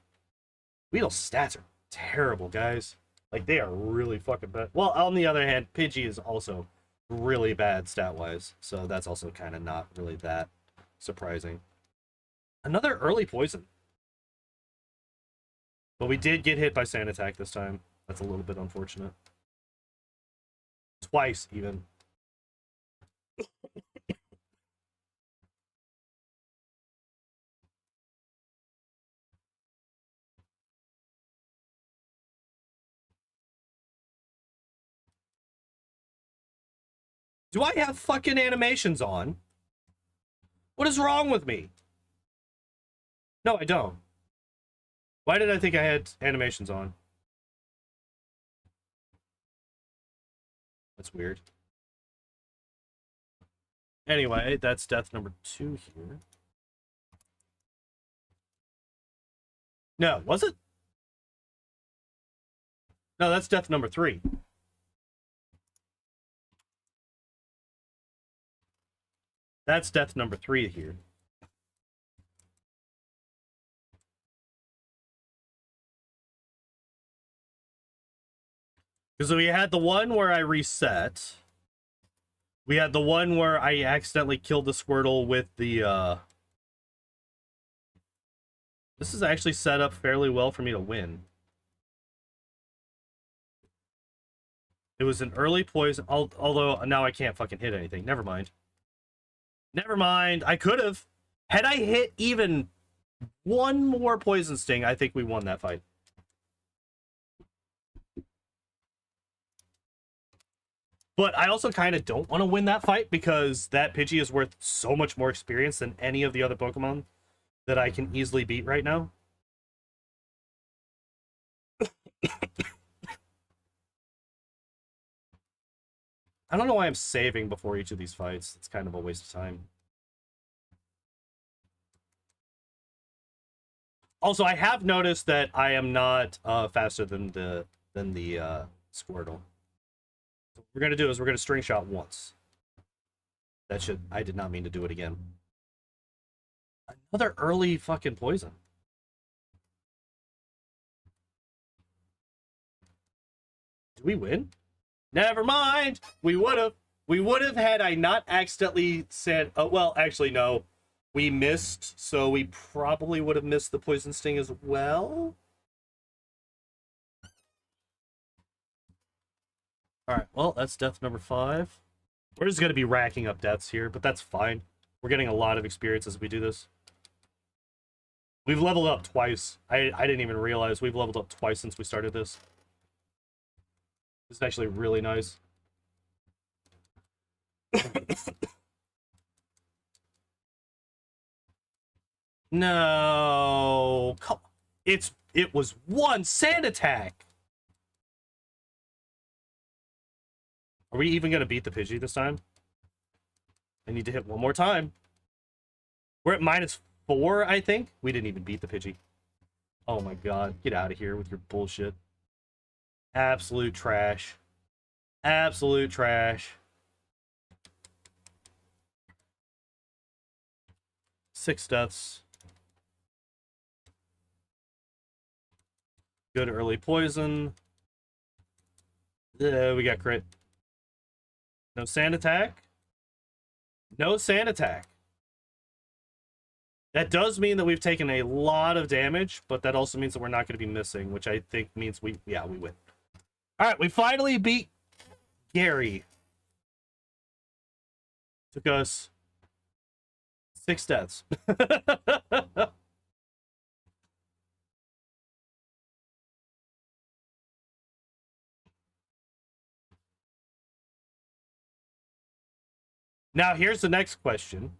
Weedle's stats are terrible, guys. Like, they are really fucking bad. Well, on the other hand, Pidgey is also really bad stat-wise, so that's also kind of not really that surprising. Another early poison. But we did get hit by Sand Attack this time. That's a little bit unfortunate. Twice, even. Do I have fucking animations on? What is wrong with me? No, I don't. Why did I think I had animations on? That's weird. Anyway, that's death number 2 here. No, was it? No, that's death number 3. That's death number 3 here. Because we had the one where I reset. We had the one where I accidentally killed the Squirtle with the, This is actually set up fairly well for me to win. It was an early poison, although now I can't fucking hit anything. Never mind. Never mind. I could have. Had I hit even one more Poison Sting, I think we won that fight. But I also kind of don't want to win that fight because that Pidgey is worth so much more experience than any of the other Pokemon that I can easily beat right now. I don't know why I'm saving before each of these fights. It's kind of a waste of time. Also, I have noticed that I am not faster than the Squirtle. What we're gonna do is we're gonna string shot once. That should. I did not mean to do it again. Another early fucking poison. Do we win? Never mind. We would have. We would have had I not accidentally said. Oh well, actually no. We missed, so we probably would have missed the Poison Sting as well. Alright, well, that's death number 5. We're just going to be racking up deaths here, but that's fine. We're getting a lot of experience as we do this. We've leveled up twice. I didn't even realize we've leveled up twice since we started this. This is actually really nice. No, it was one Sand Attack. Are we even gonna beat the Pidgey this time? I need to hit one more time. We're at -4, I think. We didn't even beat the Pidgey. Oh my god, get out of here with your bullshit. Absolute trash. Absolute trash. 6 deaths. Good early poison. We got crit. No Sand Attack. No Sand Attack. That does mean that we've taken a lot of damage, but that also means that we're not going to be missing, which I think means we win. All right, we finally beat Gary. Took us 6 deaths. Now, here's the next question.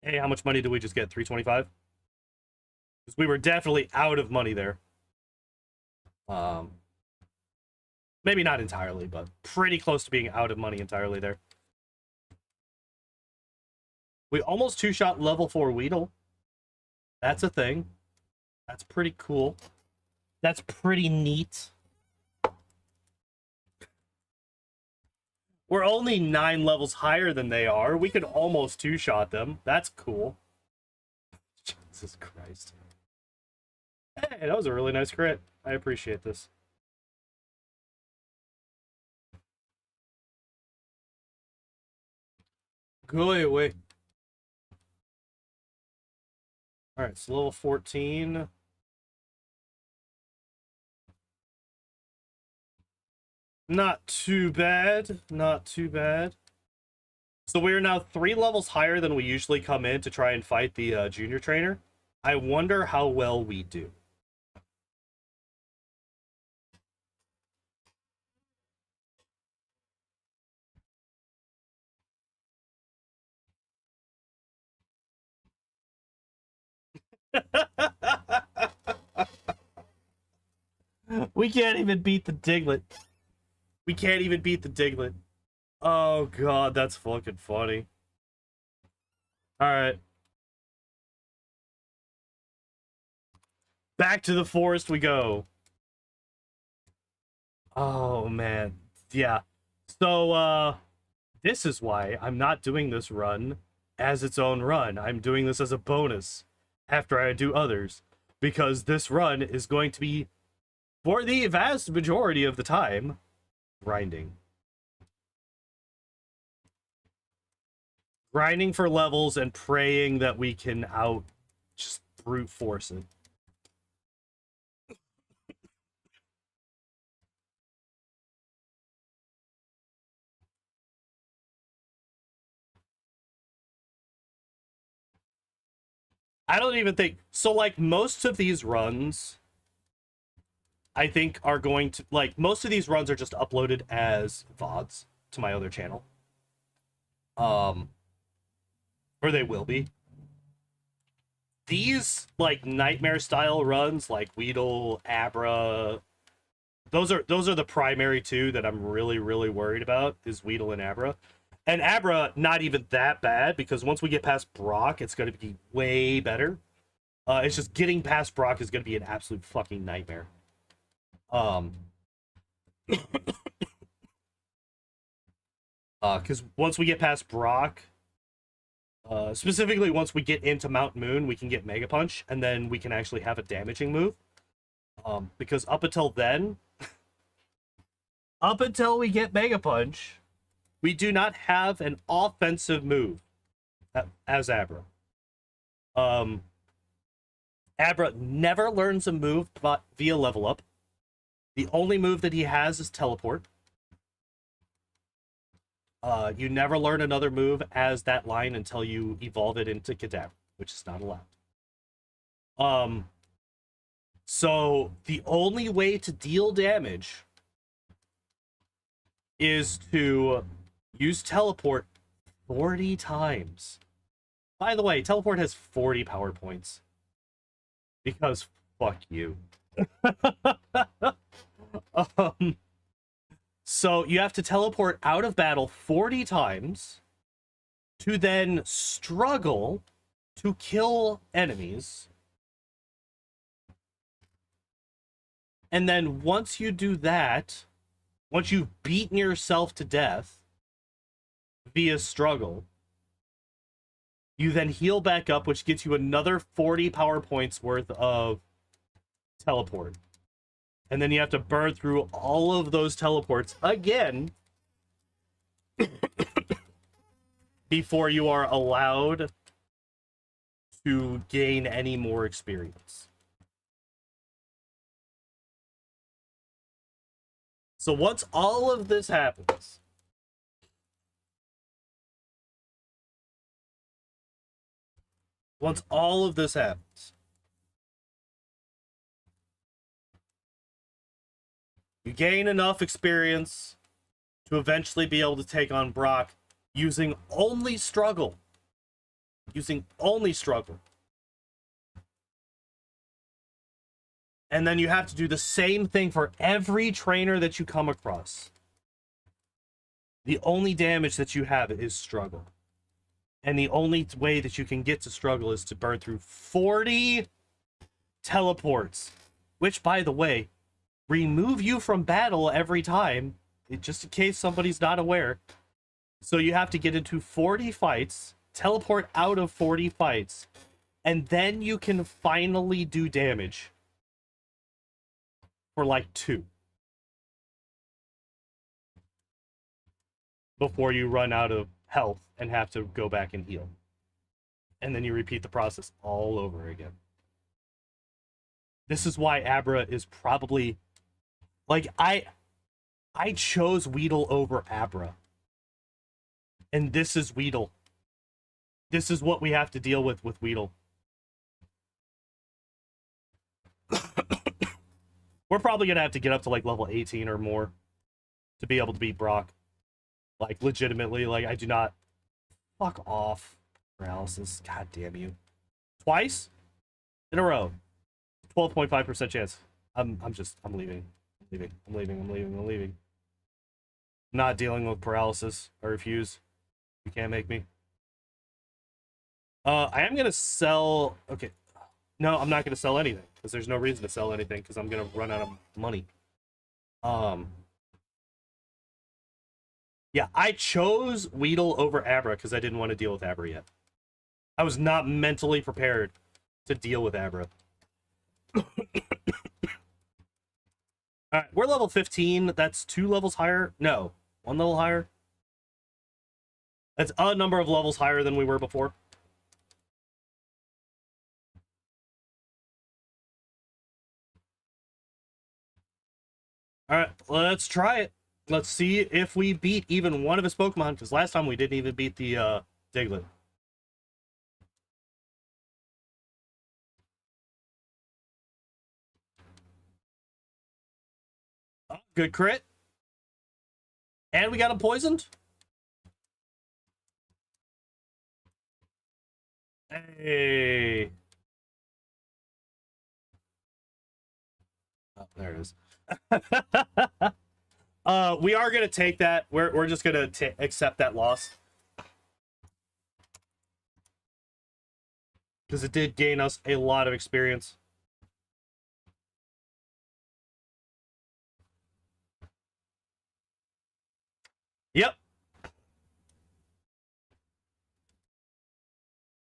Hey, how much money did we just get? 325? Because we were definitely out of money there. Maybe not entirely, but pretty close to being out of money entirely there. We almost 2-shot level 4 Weedle. That's a thing. That's pretty cool. That's pretty neat. We're only 9 levels higher than they are. We could almost two-shot them. That's cool. Jesus Christ. Hey, that was a really nice crit. I appreciate this. Go away. Alright, so level 14. Not too bad. Not too bad. So we are now 3 levels higher than we usually come in to try and fight the junior trainer. I wonder how well we do. We can't even beat the Diglett. We can't even beat the Diglett. Oh god, that's fucking funny. Alright. Back to the forest we go. Oh man. Yeah. So this is why I'm not doing this run as its own run. I'm doing this as a bonus after I do others, because this run is going to be, for the vast majority of the time, grinding. Grinding for levels and praying that we can just brute force it. I don't even think so. Like, most of these runs, I think, are going to, like, most of these runs are just uploaded as VODs to my other channel. Or they will be. These, like, nightmare style runs, like Weedle, Abra, those are the primary two that I'm really, really worried about, is Weedle and Abra. And Abra, not even that bad, because once we get past Brock, it's going to be way better. It's just getting past Brock is going to be an absolute fucking nightmare. Because once we get past Brock, specifically once we get into Mount Moon, we can get Mega Punch, and then we can actually have a damaging move. Because up until then, up until we get Mega Punch, we do not have an offensive move as Abra. Abra never learns a move via level up. The only move that he has is teleport. You never learn another move as that line until you evolve it into Caterpie, which is not allowed. So the only way to deal damage is to use teleport 40 times. By the way, teleport has 40 power points. Because fuck you. So you have to teleport out of battle 40 times to then struggle to kill enemies. And then once you do that, once you've beaten yourself to death via struggle, you then heal back up, which gets you another 40 power points worth of teleport. And then you have to burn through all of those teleports again before you are allowed to gain any more experience. So once all of this happens, you gain enough experience to eventually be able to take on Brock using only struggle. And then you have to do the same thing for every trainer that you come across. The only damage that you have is struggle. And the only way that you can get to struggle is to burn through 40 teleports. Which, by the way, remove you from battle every time, just in case somebody's not aware. So you have to get into 40 fights, teleport out of 40 fights, and then you can finally do damage for like 2 before you run out of health and have to go back and heal. And then you repeat the process all over again. This is why Abra is probably like I chose Weedle over Abra. And this is Weedle. This is what we have to deal with Weedle. We're probably gonna have to get up to like level 18 or more to be able to beat Brock. Like legitimately, like I do not. Fuck off. Paralysis. God damn you. Twice in a row. 12.5% chance. I'm leaving. I'm leaving. Not dealing with paralysis. I refuse. You can't make me. I am gonna sell. Okay. No, I'm not gonna sell anything because there's no reason to sell anything because I'm gonna run out of money. Yeah, I chose Weedle over Abra because I didn't want to deal with Abra yet. I was not mentally prepared to deal with Abra. Alright, we're level 15. That's 2 levels higher. No, 1 level higher. That's a number of levels higher than we were before. Alright, let's try it. Let's see if we beat even one of his Pokemon, because last time we didn't even beat the Diglett. Oh, good crit. And we got him poisoned. Hey. Oh, there it is. We are gonna take that. We're just gonna accept that loss because it did gain us a lot of experience. Yep.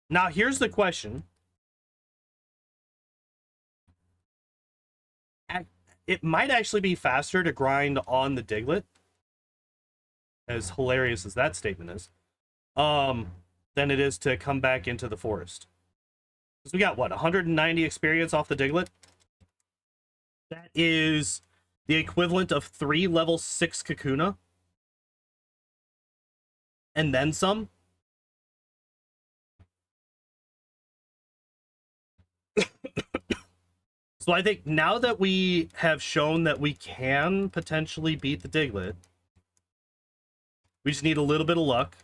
Now here's the question. It might actually be faster to grind on the Diglett, as hilarious as that statement is, than it is to come back into the forest. Because we got, what, 190 experience off the Diglett? That is the equivalent of 3 level 6 Kakuna. And then some. So I think now that we have shown that we can potentially beat the Diglett, we just need a little bit of luck.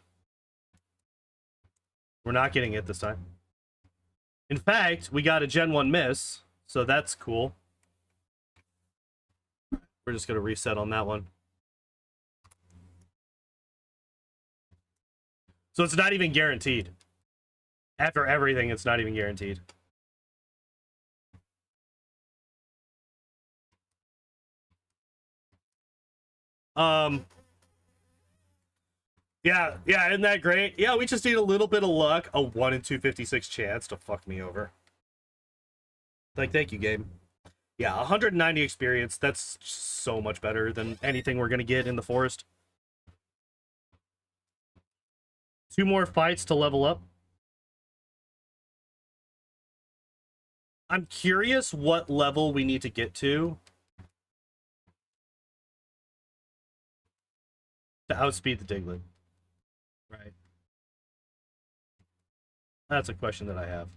We're not getting it this time. In fact, we got a Gen 1 miss, so that's cool. We're just going to reset on that one. So it's not even guaranteed. After everything, it's not even guaranteed. Yeah, isn't that great? Yeah, we just need a little bit of luck. A 1 in 256 chance to fuck me over. Like, thank you, game. Yeah, 190 experience. That's so much better than anything we're gonna get in the forest. 2 more fights to level up. I'm curious what level we need to get to outspeed the Diglett. Right. That's a question that I have.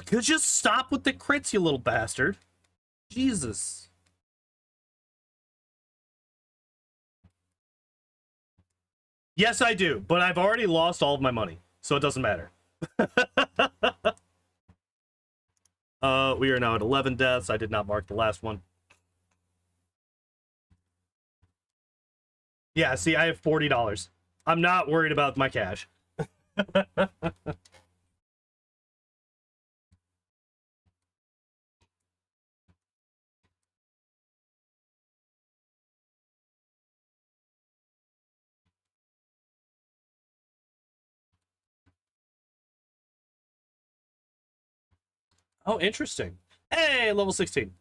Could you stop with the crits, you little bastard? Jesus. Yes, I do, but I've already lost all of my money, so it doesn't matter. We are now at 11 deaths. I did not mark the last one. Yeah, see, I have $40. I'm not worried about my cash. Oh, interesting. Hey, level 16.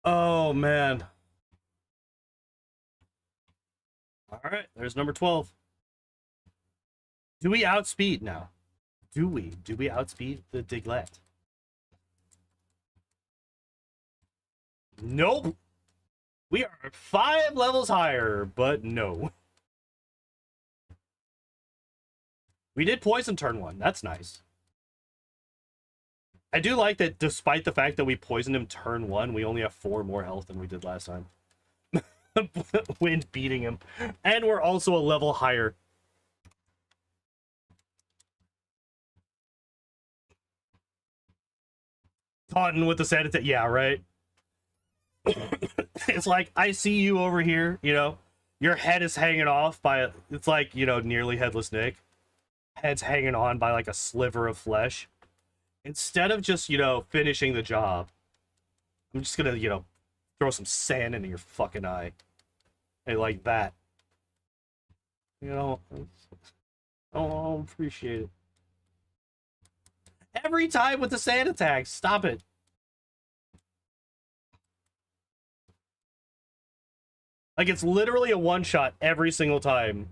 Oh, man. All right, there's number 12. Do we outspeed now? Do we? Do we outspeed the Diglett? Nope. We are 5 levels higher, but no. We did poison turn 1. That's nice. I do like that despite the fact that we poisoned him turn 1, we only have 4 more health than we did last time. Wind beating him. And we're also a level higher. Taunting with the sanitary. Yeah, right? It's like, I see you over here, you know? Your head is hanging off by, it's like, you know, nearly headless Nick. Head's hanging on by like a sliver of flesh. Instead of just, you know, finishing the job, I'm just gonna, you know, throw some sand into your fucking eye. Hey, like that. You know, I don't appreciate it. Every time with the sand attacks. Stop it. Like, it's literally a one-shot every single time.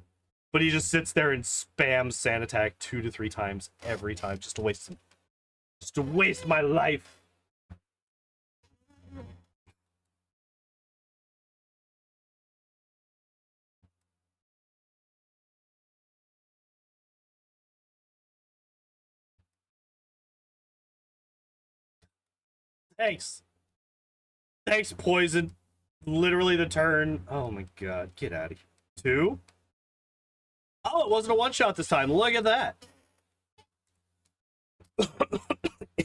But he just sits there and spams sand attack 2 to 3 times every time. Just to waste my life. Thanks. Thanks, Poison. Literally the turn. Oh my god. Get out of here. 2? Oh, it wasn't a one-shot this time. Look at that.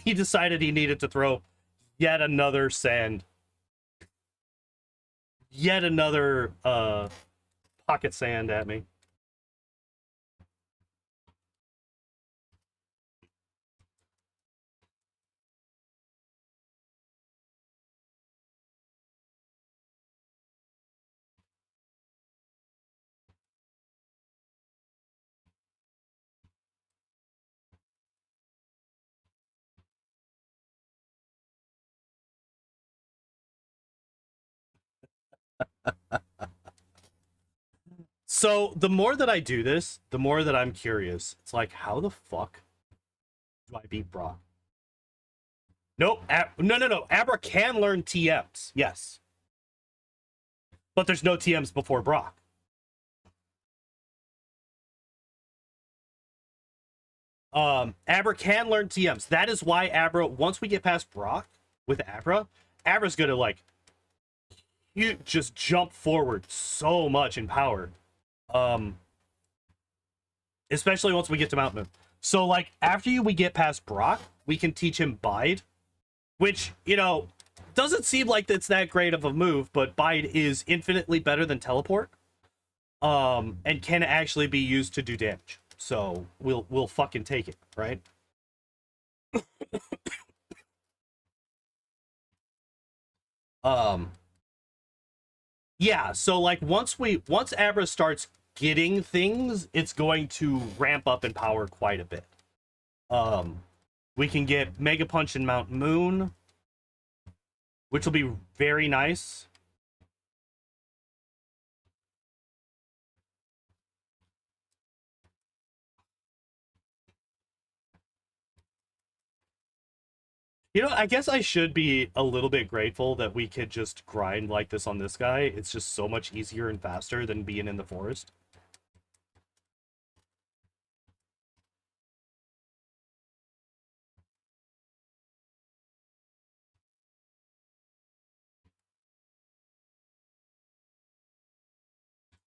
He decided he needed to throw yet another sand. Yet another pocket sand at me. So the more that I do this, the more that I'm curious. It's like, how the fuck do I beat Brock? Nope. No. Abra can learn TMs. Yes. But there's no TMs before Brock. Abra can learn TMs. That is why Abra, once we get past Brock with Abra, Abra's gonna like you just jump forward so much in power. Especially once we get to Mount Moon. So like after we get past Brock, we can teach him Bide, which, you know, doesn't seem like it's that great of a move, but Bide is infinitely better than Teleport. And can actually be used to do damage. So we'll fucking take it, right? Yeah, so like once Abra starts getting things, it's going to ramp up in power quite a bit. We can get Mega Punch in Mount Moon, which will be very nice. You know, I guess I should be a little bit grateful that we could just grind like this on this guy. It's just so much easier and faster than being in the forest.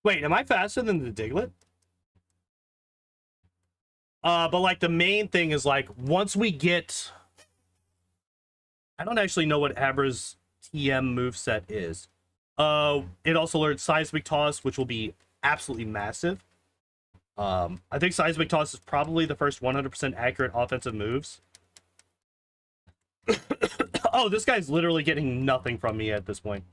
Wait, am I faster than the Diglett? But like the main thing is like once we get... I don't actually know what Abra's TM moveset is. It also learns Seismic Toss, which will be absolutely massive. I think Seismic Toss is probably the first 100% accurate offensive moves. Oh, this guy's literally getting nothing from me at this point.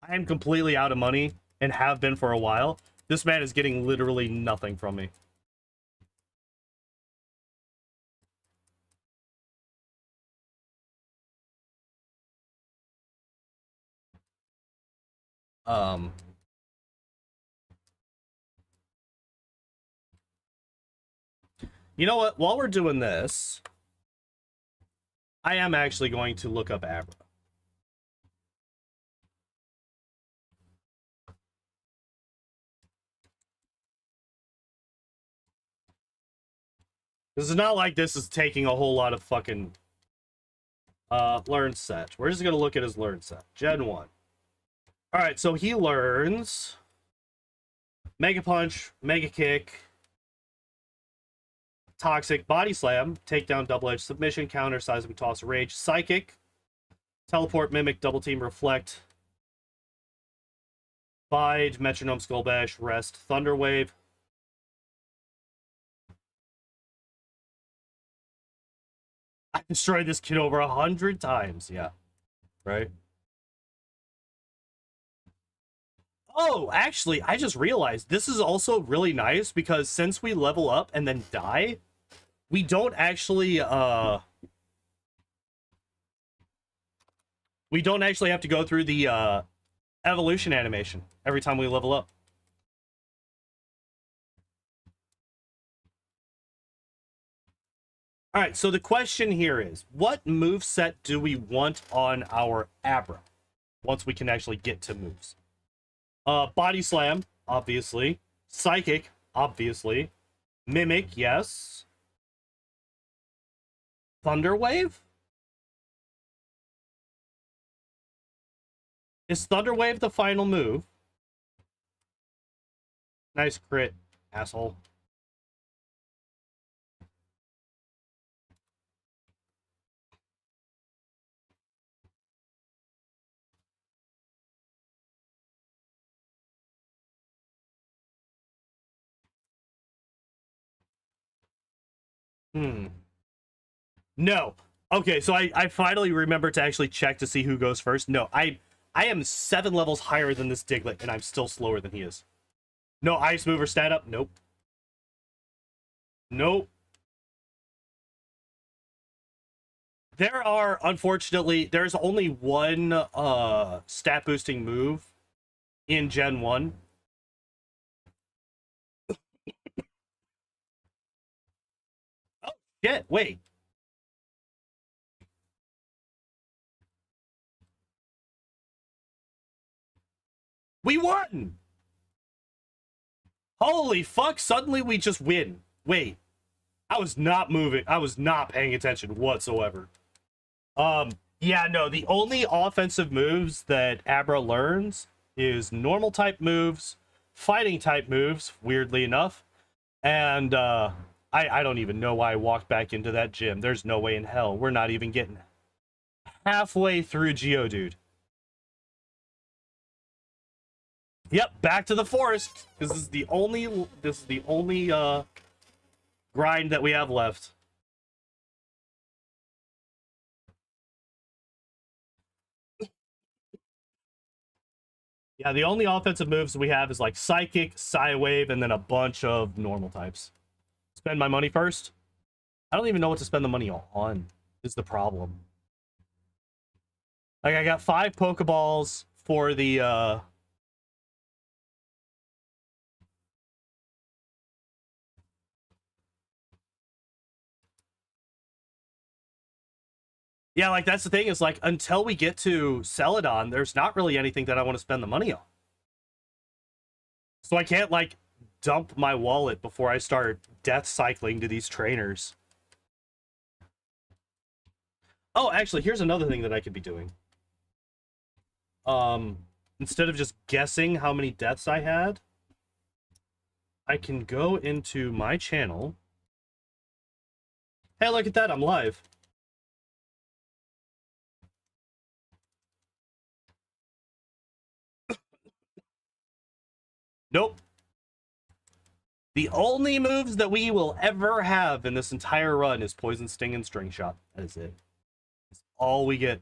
I am completely out of money and have been for a while. This man is getting literally nothing from me. You know what? While we're doing this, I am actually going to look up Abra. This is not like this is taking a whole lot of fucking learn set. We're just gonna look at his learn set. Gen 1. Alright, so he learns Mega Punch, Mega Kick, Toxic, Body Slam, Takedown, Double Edge, Submission, Counter, Seismic Toss, Rage, Psychic, Teleport, Mimic, Double Team, Reflect, Bide, Metronome, Skull Bash, Rest, Thunder Wave. I destroyed this kid over 100 times, yeah. Right? Oh, actually, I just realized this is also really nice because since we level up and then die, we don't actually have to go through the evolution animation every time we level up. All right, so the question here is, what moveset do we want on our Abra once we can actually get to moves? Body Slam, obviously. Psychic, obviously. Mimic, yes. Thunder Wave? Is Thunder Wave the final move? Nice crit, asshole. No. Okay, so I finally remember to actually check to see who goes first. No, I am 7 levels higher than this Diglett, and I'm still slower than he is. No Ice Mover stat up? Nope. Nope. There are, unfortunately, there's only one stat boosting move in Gen 1. Oh, shit, wait. We won! Holy fuck, suddenly we just win. Wait. I was not moving. I was not paying attention whatsoever. Yeah, no, the only offensive moves that Abra learns is normal type moves, fighting type moves, weirdly enough, and I don't even know why I walked back into that gym. There's no way in hell. We're not even getting halfway through Geodude. Yep, back to the forest. This is the only grind that we have left. Yeah, the only offensive moves we have is like Psychic, Psy-Wave, and then a bunch of normal types. Spend my money first? I don't even know what to spend the money on, is the problem. Like, I got 5 Pokeballs for the, Yeah, like, that's the thing, is, like, until we get to Celadon, there's not really anything that I want to spend the money on. So I can't, like, dump my wallet before I start death cycling to these trainers. Oh, actually, here's another thing that I could be doing. Instead of just guessing how many deaths I had, I can go into my channel. Hey, look at that, I'm live. Nope. The only moves that we will ever have in this entire run is Poison Sting and String Shot. That is it. That's all we get.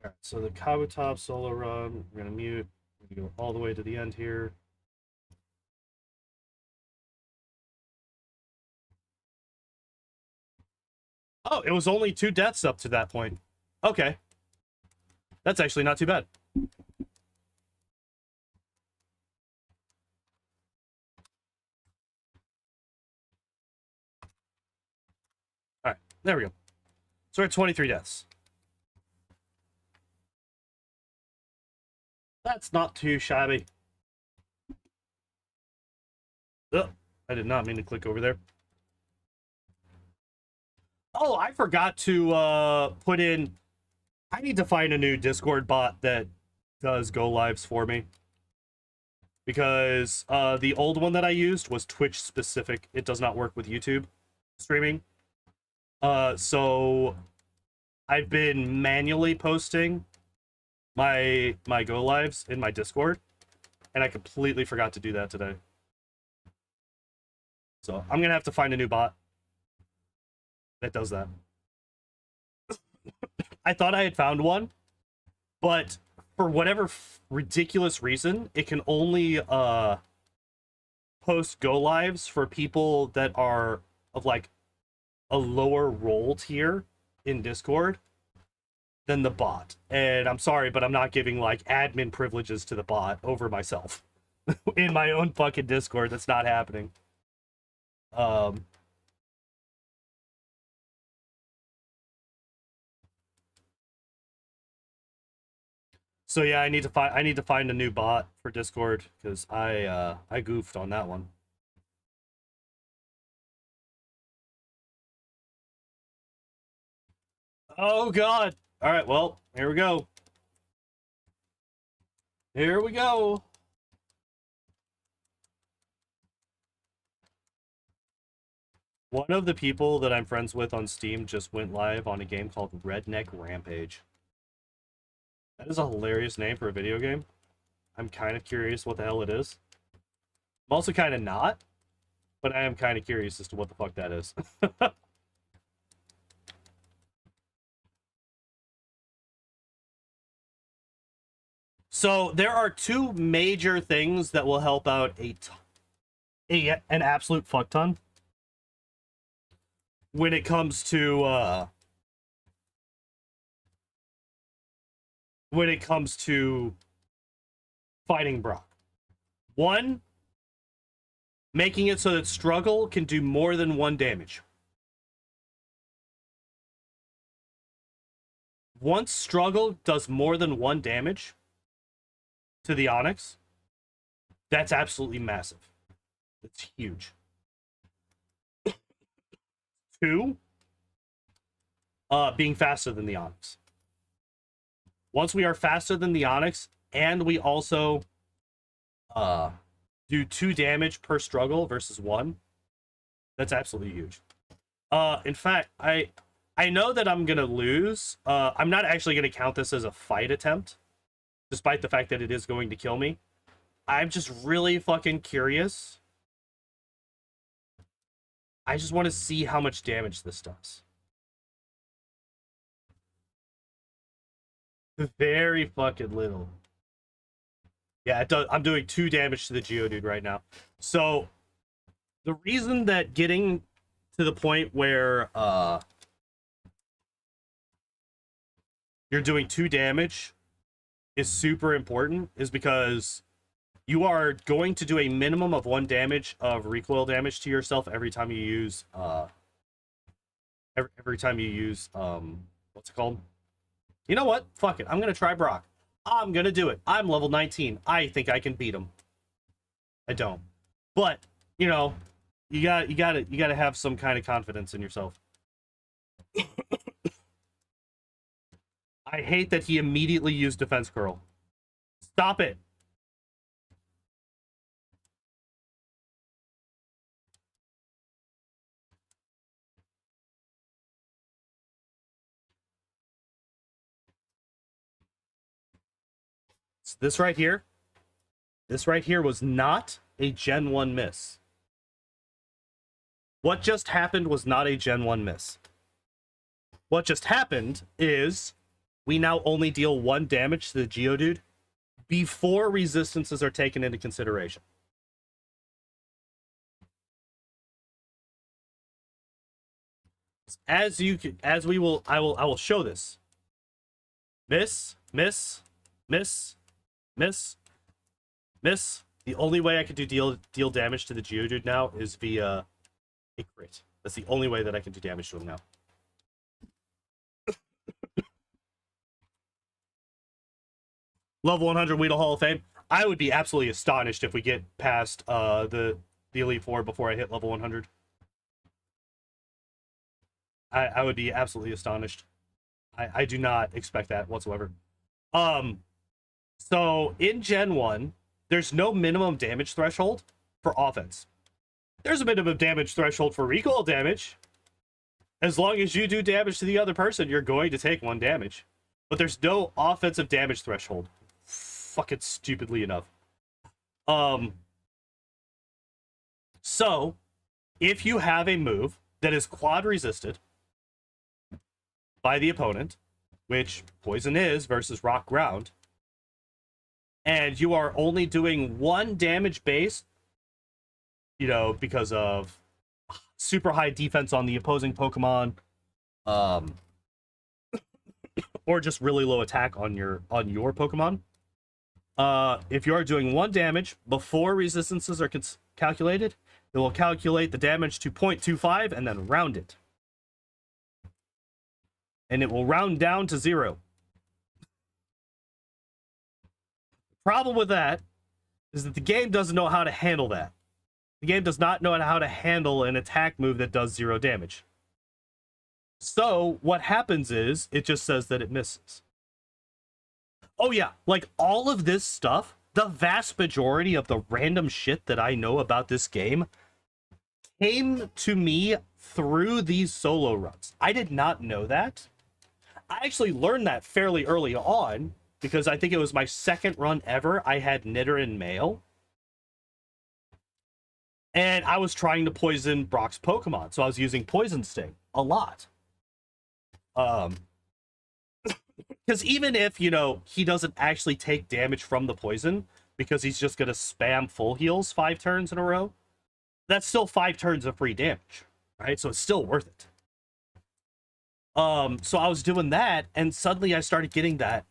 All right, so the Kabutops solo run, we're gonna mute. We're gonna go all the way to the end here. Oh, it was only 2 deaths up to that point. Okay. That's actually not too bad. All right, there we go. So we're at 23 deaths. That's not too shabby. Oh, I did not mean to click over there. Oh, I forgot to put in... I need to find a new Discord bot that does go lives for me. Because the old one that I used was Twitch specific. It does not work with YouTube streaming. So I've been manually posting my go lives in my Discord, and I completely forgot to do that today. So I'm gonna have to find a new bot that does that. I thought I had found one, but for whatever ridiculous reason, it can only post go lives for people that are of like a lower role tier in Discord than the bot. And I'm sorry, but I'm not giving like admin privileges to the bot over myself in my own fucking Discord. That's not happening. So yeah, I need to find a new bot for Discord because I goofed on that one. Oh god. All right, well, here we go. Here we go. One of the people that I'm friends with on Steam just went live on a game called Redneck Rampage. That is a hilarious name for a video game. I'm kind of curious what the hell it is. I'm also kind of not, but I am kind of curious as to what the fuck that is. So there are 2 major things that will help out an absolute fuck ton when it comes to fighting Brock. 1, making it so that Struggle can do more than 1 damage. Once Struggle does more than 1 damage to the Onix, that's absolutely massive. That's huge. 2, being faster than the Onix. Once we are faster than the Onix, and we also do 2 damage per struggle versus 1, that's absolutely huge. In fact, I know that I'm gonna lose. I'm not actually gonna count this as a fight attempt, despite the fact that it is going to kill me. I'm just really fucking curious. I just want to see how much damage this does. Very fucking little. Yeah, it does. I'm doing 2 damage to the Geodude right now. So the reason that getting to the point where you're doing 2 damage is super important is because you are going to do a minimum of 1 damage of recoil damage to yourself every time you use every time you use what's it called? You know what? Fuck it. I'm gonna try Brock. I'm gonna do it. I'm level 19. I think I can beat him. I don't. But, you know, you gotta have some kind of confidence in yourself. I hate that he immediately used defense curl. Stop it. So this right here was not a Gen 1 miss. What just happened was not a Gen 1 miss. What just happened is we now only deal 1 damage to the Geodude before resistances are taken into consideration. I will show this. Miss. The only way I could deal damage to the Geodude now is via a crit. That's the only way that I can do damage to him now. Level 100 Weedle Hall of Fame. I would be absolutely astonished if we get past the Elite Four before I hit level 100. I would be absolutely astonished. I do not expect that whatsoever. So in Gen 1, there's no minimum damage threshold for offense. There's a minimum damage threshold for recoil damage. As long as you do damage to the other person, you're going to take 1 damage. But there's no offensive damage threshold. Fucking stupidly enough. So, if you have a move that is quad resisted by the opponent, which poison is versus rock ground, and you are only doing 1 damage base, you know, because of super high defense on the opposing Pokemon, or just really low attack on your Pokemon. If you are doing 1 damage before resistances are calculated, it will calculate the damage to 0.25 and then round it. And it will round down to 0. The problem with that is that the game doesn't know how to handle that. The game does not know how to handle an attack move that does 0 damage. So what happens is it just says that it misses. Oh yeah, like all of this stuff, the vast majority of the random shit that I know about this game came to me through these solo runs. I did not know that. I actually learned that fairly early on because I think it was my 2nd run ever. I had Nidoking male. And I was trying to poison Brock's Pokemon, so I was using Poison Sting a lot. Because even if, you know, he doesn't actually take damage from the poison, because he's just going to spam full heals 5 turns in a row, that's still 5 turns of free damage, right? So it's still worth it. So I was doing that, and suddenly I started getting that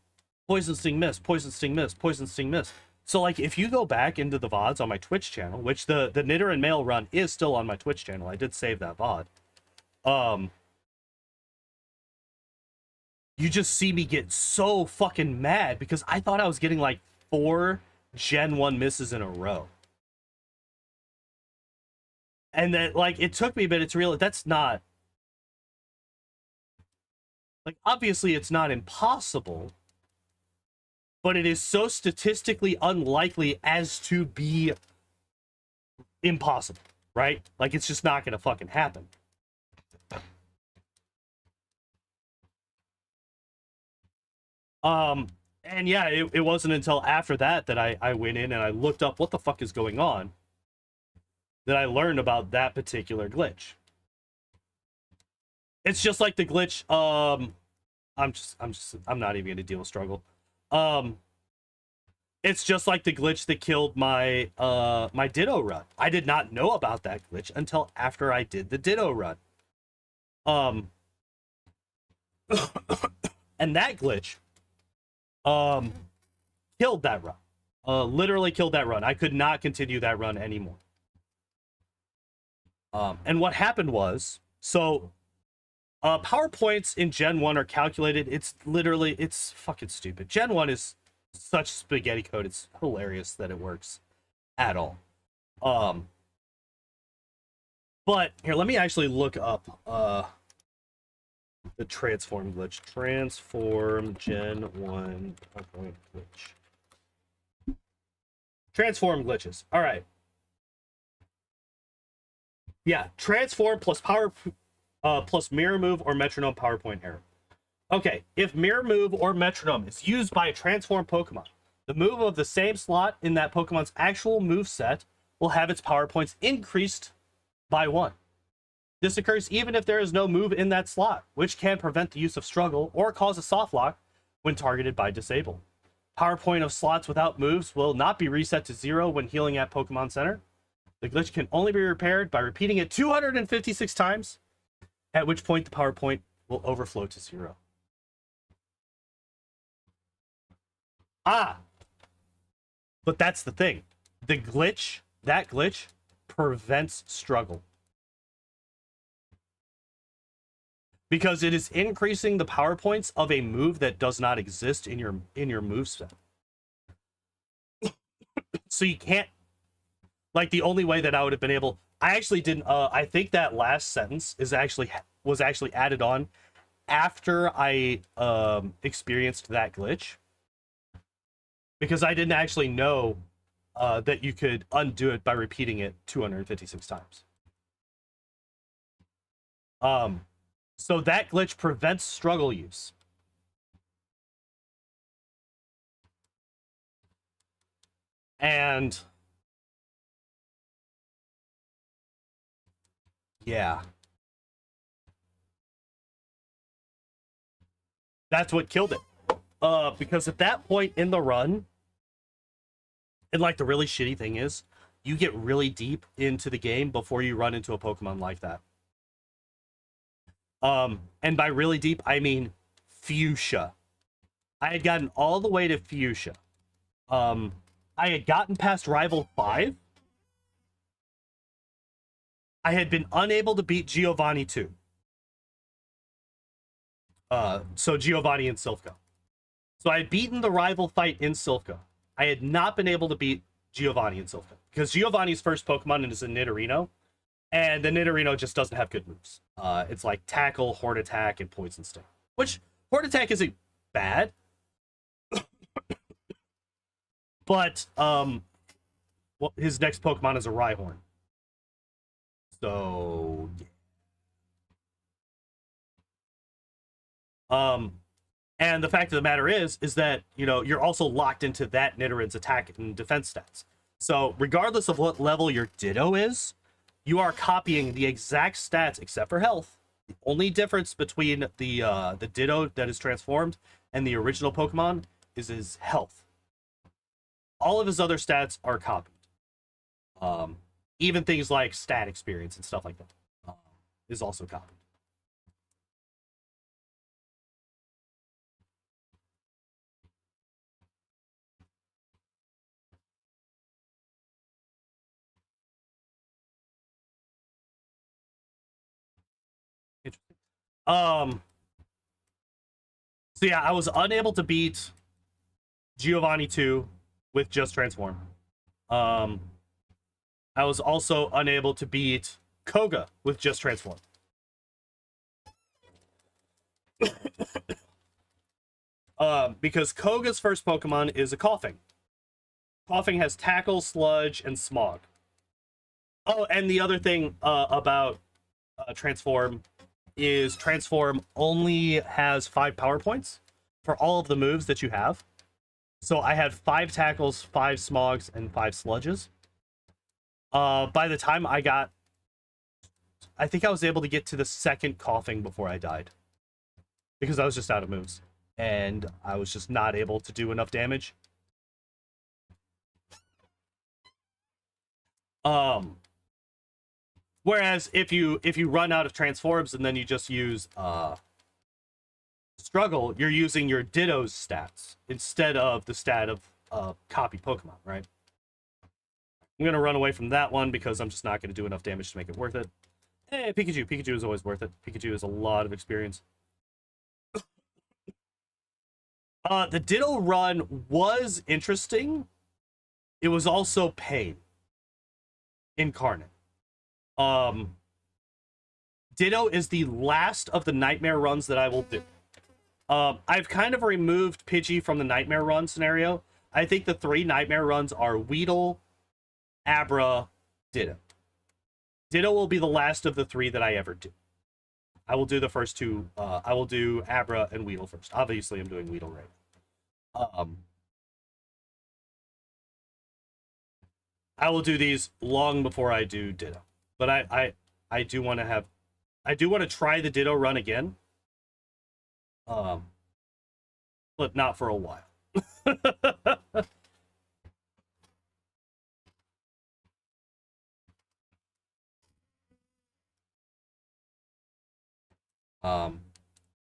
Poison Sting miss, Poison Sting miss, Poison Sting miss. So, like, if you go back into the VODs on my Twitch channel, which the Nidoking male run is still on my Twitch channel. I did save that VOD. You just see me get so fucking mad because I thought I was getting, like, 4 Gen 1 misses in a row. And then, like, it took me a bit to realize that's not... Like, obviously, it's not impossible, but it is so statistically unlikely as to be impossible, right? Like, it's just not gonna fucking happen. And yeah, it wasn't until after that that I went in and I looked up what the fuck is going on, that I learned about that particular glitch. It's just like the glitch, I'm not even gonna deal with struggle. It's just like the glitch that killed my my Ditto run. I did not know about that glitch until after I did the Ditto run. And that glitch killed that run. Literally killed that run. I could not continue that run anymore. And what happened was, so PowerPoints in Gen 1 are calculated. It's fucking stupid. Gen 1 is such spaghetti code. It's hilarious that it works at all. But here, let me actually look up the transform glitch. Transform Gen 1 PowerPoint glitch. Transform glitches. All right. Yeah, transform plus plus mirror move or metronome PowerPoint error. Okay, if mirror move or metronome is used by a transformed Pokemon, the move of the same slot in that Pokemon's actual move set will have its power points increased by 1. This occurs even if there is no move in that slot, which can prevent the use of struggle or cause a soft lock when targeted by disable. Power point of slots without moves will not be reset to 0 when healing at Pokemon Center. The glitch can only be repaired by repeating it 256 times, at which point the power point will overflow to 0. Ah! But that's the thing. The glitch, that glitch, prevents struggle. Because it is increasing the power points of a move that does not exist in your moveset. So you can't, like, the only way that I would have been able, I actually didn't, I think that last sentence was actually added on after I experienced that glitch, because I didn't actually know that you could undo it by repeating it 256 times. So that glitch prevents struggle use. And yeah, that's what killed it. Because at that point in the run, and like the really shitty thing is, you get really deep into the game before you run into a Pokemon like that. And by really deep, I mean Fuchsia. I had gotten all the way to Fuchsia. I had gotten past Rival 5. I had been unable to beat Giovanni 2. So Giovanni and Silph. So I had beaten the rival fight in Silph. I had not been able to beat Giovanni and Silph, because Giovanni's first Pokemon is a Nidorino, and the Nidorino just doesn't have good moves. It's like Tackle, Horn Attack, and Poison Sting. Which, Horn Attack isn't bad. But, well, his next Pokemon is a Rhyhorn. So, yeah. And the fact of the matter is that, you know, you're also locked into that Nidorino's attack and defense stats. So, regardless of what level your Ditto is, you are copying the exact stats except for health. The only difference between the Ditto that is transformed and the original Pokemon is his health. All of his other stats are copied. Even things like stat experience and stuff like that is also copied. Interesting. So yeah, I was unable to beat Giovanni 2 with just transform. I was also unable to beat Koga with just transform. Because Koga's first Pokemon is a Coughing. Coughing has Tackle, Sludge, and Smog. Oh, and the other thing about Transform is Transform only has 5 power points for all of the moves that you have. So I had 5 Tackles, 5 Smogs, and 5 Sludges. By the time I think I was able to get to the second Coughing before I died. Because I was just out of moves. And I was just not able to do enough damage. Whereas if you run out of transforms and then you just use Struggle, you're using your Ditto's stats instead of the stat of copy Pokemon, right? I'm gonna run away from that one because I'm just not gonna do enough damage to make it worth it. Hey, Pikachu. Pikachu is always worth it. Pikachu has a lot of experience. The Ditto run was interesting. It was also pain incarnate. Ditto is the last of the Nightmare runs that I will do. I've kind of removed Pidgey from the Nightmare run scenario. I think the 3 Nightmare runs are Weedle, Abra, Ditto. Ditto will be the last of the 3 that I ever do. I will do the first 2. I will do Abra and Weedle first. Obviously, I'm doing Weedle right now. I will do these long before I do Ditto. But I do want to have... I do want to try the Ditto run again. but not for a while.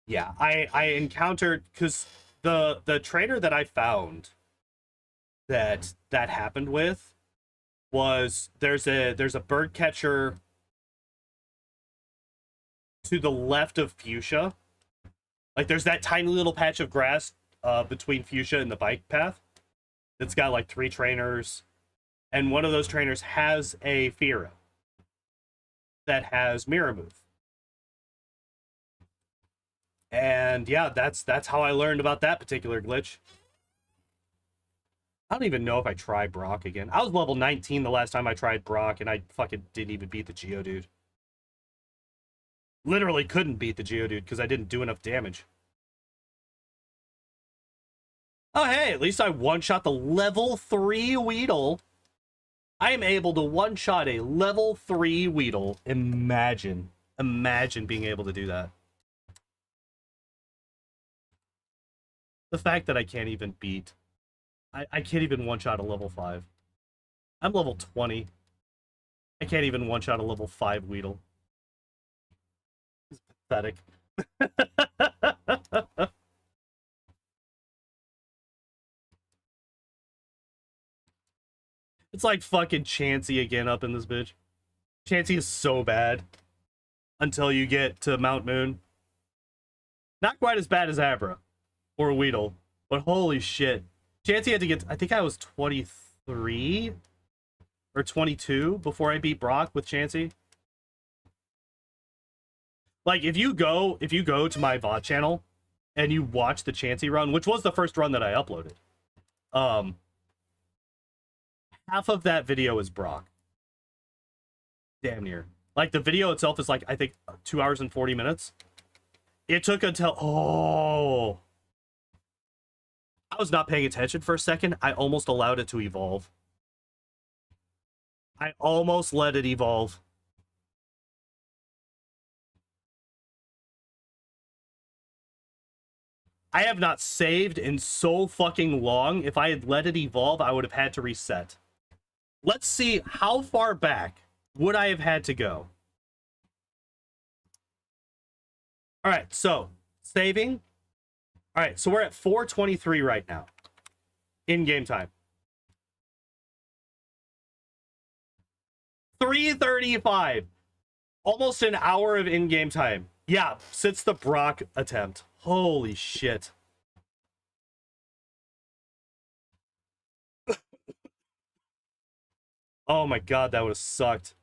Yeah, I encountered, because the trainer that I found that happened with was there's a bird catcher to the left of Fuchsia. Like, there's that tiny little patch of grass between Fuchsia and the bike path that's got like 3 trainers, and one of those trainers has a Fearow that has Mirror Move. And yeah, that's how I learned about that particular glitch. I don't even know if I tried Brock again. I was level 19 the last time I tried Brock, and I fucking didn't even beat the Geodude. Literally couldn't beat the Geodude because I didn't do enough damage. Oh, hey, at least I one-shot the level 3 Weedle. I am able to one-shot a level 3 Weedle. Imagine being able to do that. The fact that I can't even beat... I can't even one-shot a level 5. I'm level 20. I can't even one-shot a level 5 Weedle. It's pathetic. It's like fucking Chansey again up in this bitch. Chansey is so bad until you get to Mount Moon. Not quite as bad as Abra or Weedle, but holy shit. Chansey had to get, I think I was 23 or 22 before I beat Brock with Chansey. Like, if you go to my VOD channel and you watch the Chansey run, which was the first run that I uploaded, half of that video is Brock. Damn near. Like, the video itself is like, I think 2 hours and 40 minutes. It took until, oh, I was not paying attention for a second. I almost allowed it to evolve. I almost let it evolve. I have not saved in so fucking long. If I had let it evolve, I would have had to reset. Let's see how far back would I have had to go. All right, so saving. All right, so we're at 4:23 right now in game time. 3:35, almost an hour of in-game time. Yeah, since the Brock attempt. Holy shit. Oh my god, that would have sucked.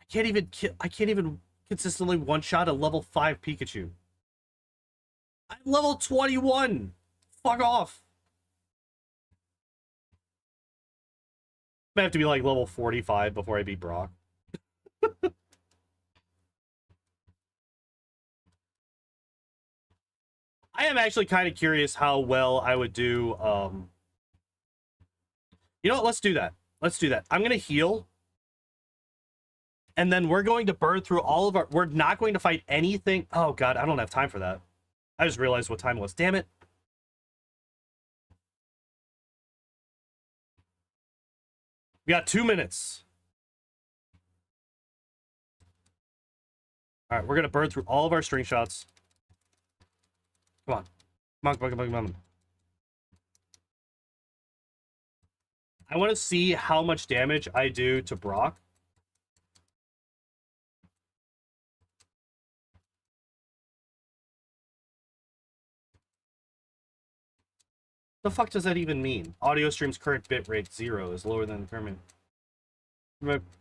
I can't even consistently one-shot a level 5 Pikachu. I'm level 21. Fuck off. I have to be like level 45 before I beat Brock. I am actually kind of curious how well I would do. You know what? Let's do that. Let's do that. I'm going to heal. And then we're going to burn through all of our... We're not going to fight anything. Oh, God. I don't have time for that. I just realized what time it was. Damn it. We got 2 minutes. All right. We're going to burn through all of our string shots. Come on. Come on. I want to see how much damage I do to Brock. The fuck does that even mean? Audio stream's current bitrate 0 is lower than the current.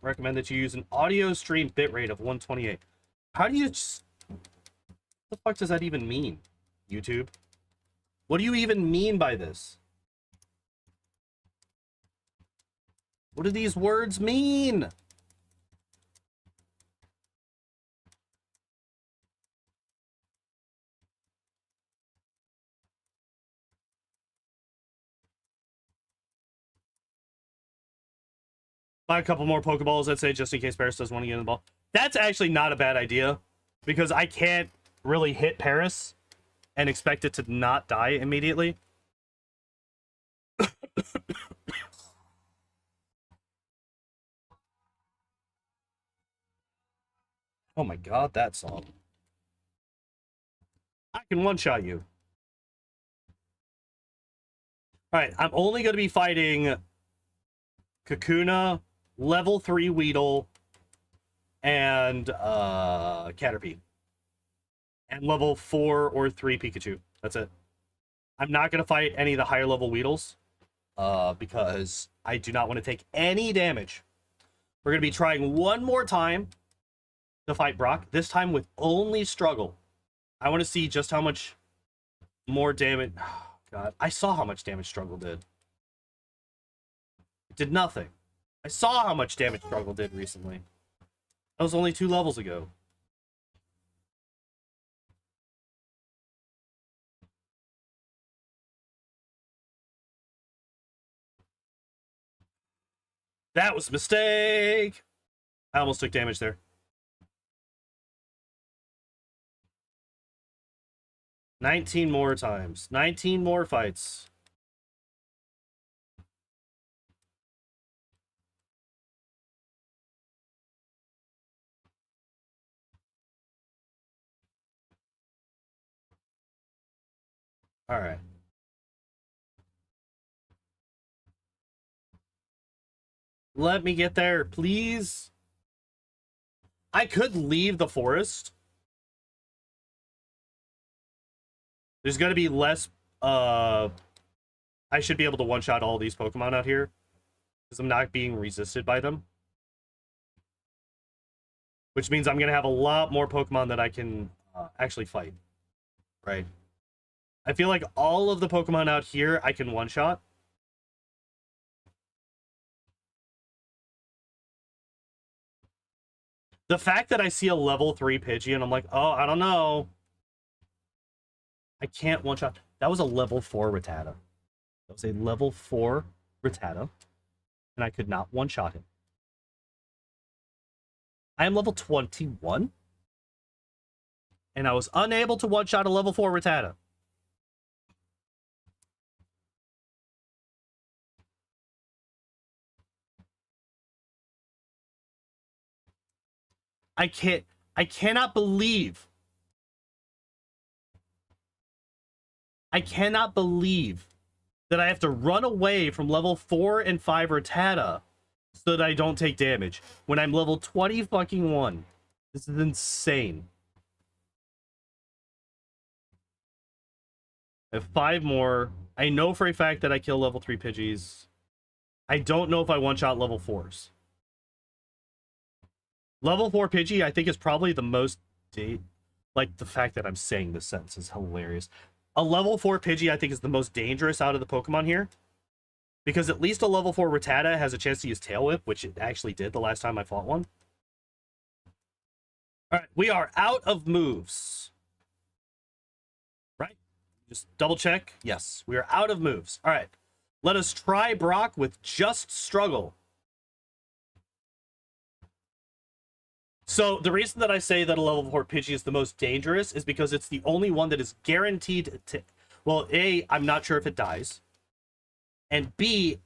Recommend that you use an audio stream bitrate of 128. How do you just... What the fuck does that even mean, YouTube? What do you even mean by this? What do these words mean? Buy a couple more Pokeballs, I'd say, just in case Paris doesn't want to get in the ball. That's actually not a bad idea, because I can't really hit Paris and expect it to not die immediately. Oh my god, that song. I can one-shot you. Alright, I'm only going to be fighting Kakuna, level 3 Weedle, and Caterpie. And level 4 or 3 Pikachu. That's it. I'm not going to fight any of the higher level Weedles, because I do not want to take any damage. We're going to be trying one more time to fight Brock, this time with only struggle. I want to see just how much more damage... Oh, God, I saw how much damage struggle did. It did nothing. I saw how much damage struggle did recently. That was only 2 levels ago. That was a mistake. I almost took damage there. $19 more times. 19 more fights. All right. Let me get there, please. I could leave the forest. There's going to be less... I should be able to one-shot all these Pokemon out here, because I'm not being resisted by them. Which means I'm going to have a lot more Pokemon that I can actually fight. Right? I feel like all of the Pokemon out here I can one-shot. The fact that I see a level 3 Pidgey and I'm like, oh, I don't know. I can't one-shot. That was a level 4 Rattata. That was a level 4 Rattata. And I could not one-shot him. I am level 21. And I was unable to one-shot a level 4 Rattata. I cannot believe. I cannot believe that I have to run away from level 4 and 5 Rattata so that I don't take damage when I'm level 20 fucking 1. This is insane. I have 5 more. I know for a fact that I kill level 3 Pidgeys. I don't know if I one-shot level 4s. Level 4 Pidgey, I think, is probably the most... Like, the fact that I'm saying this sentence is hilarious. A level 4 Pidgey, I think, is the most dangerous out of the Pokemon here. Because at least a level 4 Rattata has a chance to use Tail Whip, which it actually did the last time I fought one. Alright, we are out of moves. Right? Just double check. Yes, we are out of moves. Alright, let us try Brock with just struggle. So, the reason that I say that a level 4 Pidgey is the most dangerous is because it's the only one that is guaranteed to... Well, A, I'm not sure if it dies. And B,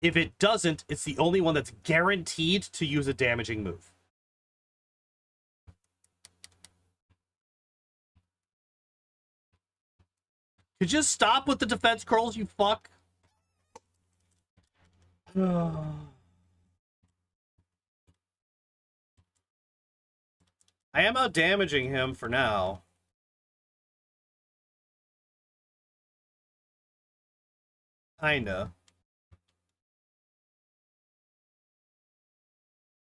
if it doesn't, it's the only one that's guaranteed to use a damaging move. Could you just stop with the defense curls, you fuck? I am out damaging him for now. Kinda.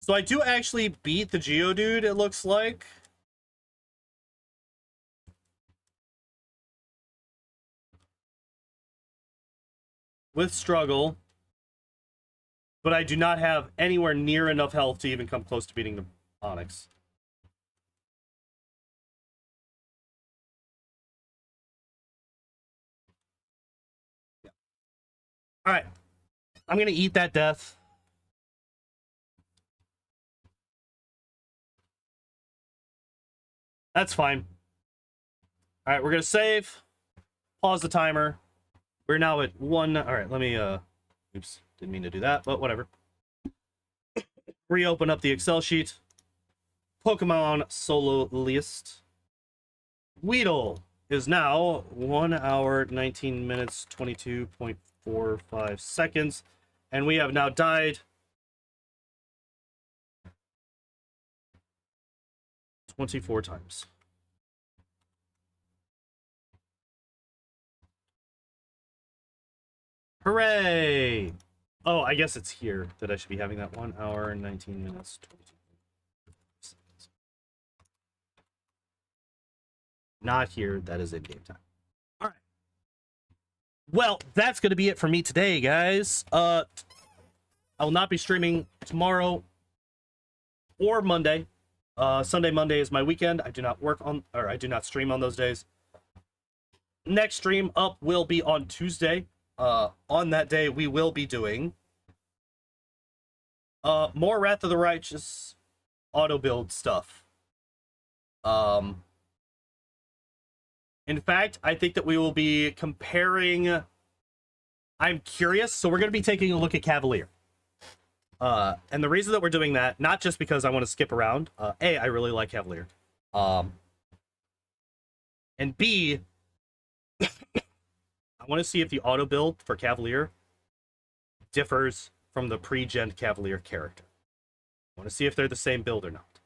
So I do actually beat the Geodude, it looks like. With struggle. But I do not have anywhere near enough health to even come close to beating the Onix. Alright. I'm gonna eat that death. That's fine. All right, we're gonna save. Pause the timer. We're now at 1. All right, let me oops, didn't mean to do that, but whatever. Reopen up the Excel sheet. Pokemon solo list. Weedle is now 1 hour 19 minutes 22.45 seconds, and we have now died 24 times. Hooray! Oh, I guess it's here that I should be having that 1 hour and 19 minutes 22 seconds. Not here, that is in game time. All right. Well, that's going to be it for me today, guys. I will not be streaming tomorrow or Monday. Sunday, Monday is my weekend. I do not work on, or I do not stream on those days. Next stream up will be on Tuesday. On that day, we will be doing more Wrath of the Righteous auto build stuff. In fact, I think that we will be comparing. I'm curious, so we're going to be taking a look at Cavalier. And the reason that we're doing that, not just because I want to skip around. A, I really like Cavalier. And B, I want to see if the auto build for Cavalier differs from the pre-gen Cavalier character. I want to see if they're the same build or not.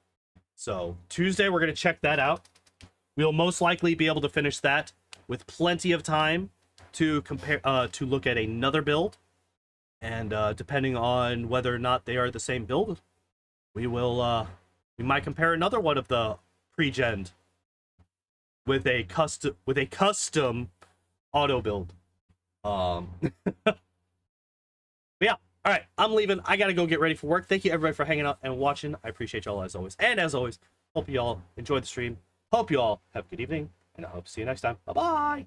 So Tuesday, we're going to check that out. We'll most likely be able to finish that with plenty of time to compare, to look at another build. And depending on whether or not they are the same build, we will, we might compare another one of the pre-gen with a custom auto build. But yeah, all right, I'm leaving. I gotta go get ready for work. Thank you everybody for hanging out and watching. I appreciate y'all as always. And as always, hope you all enjoyed the stream. Hope you all have a good evening, and I hope to see you next time. Bye bye.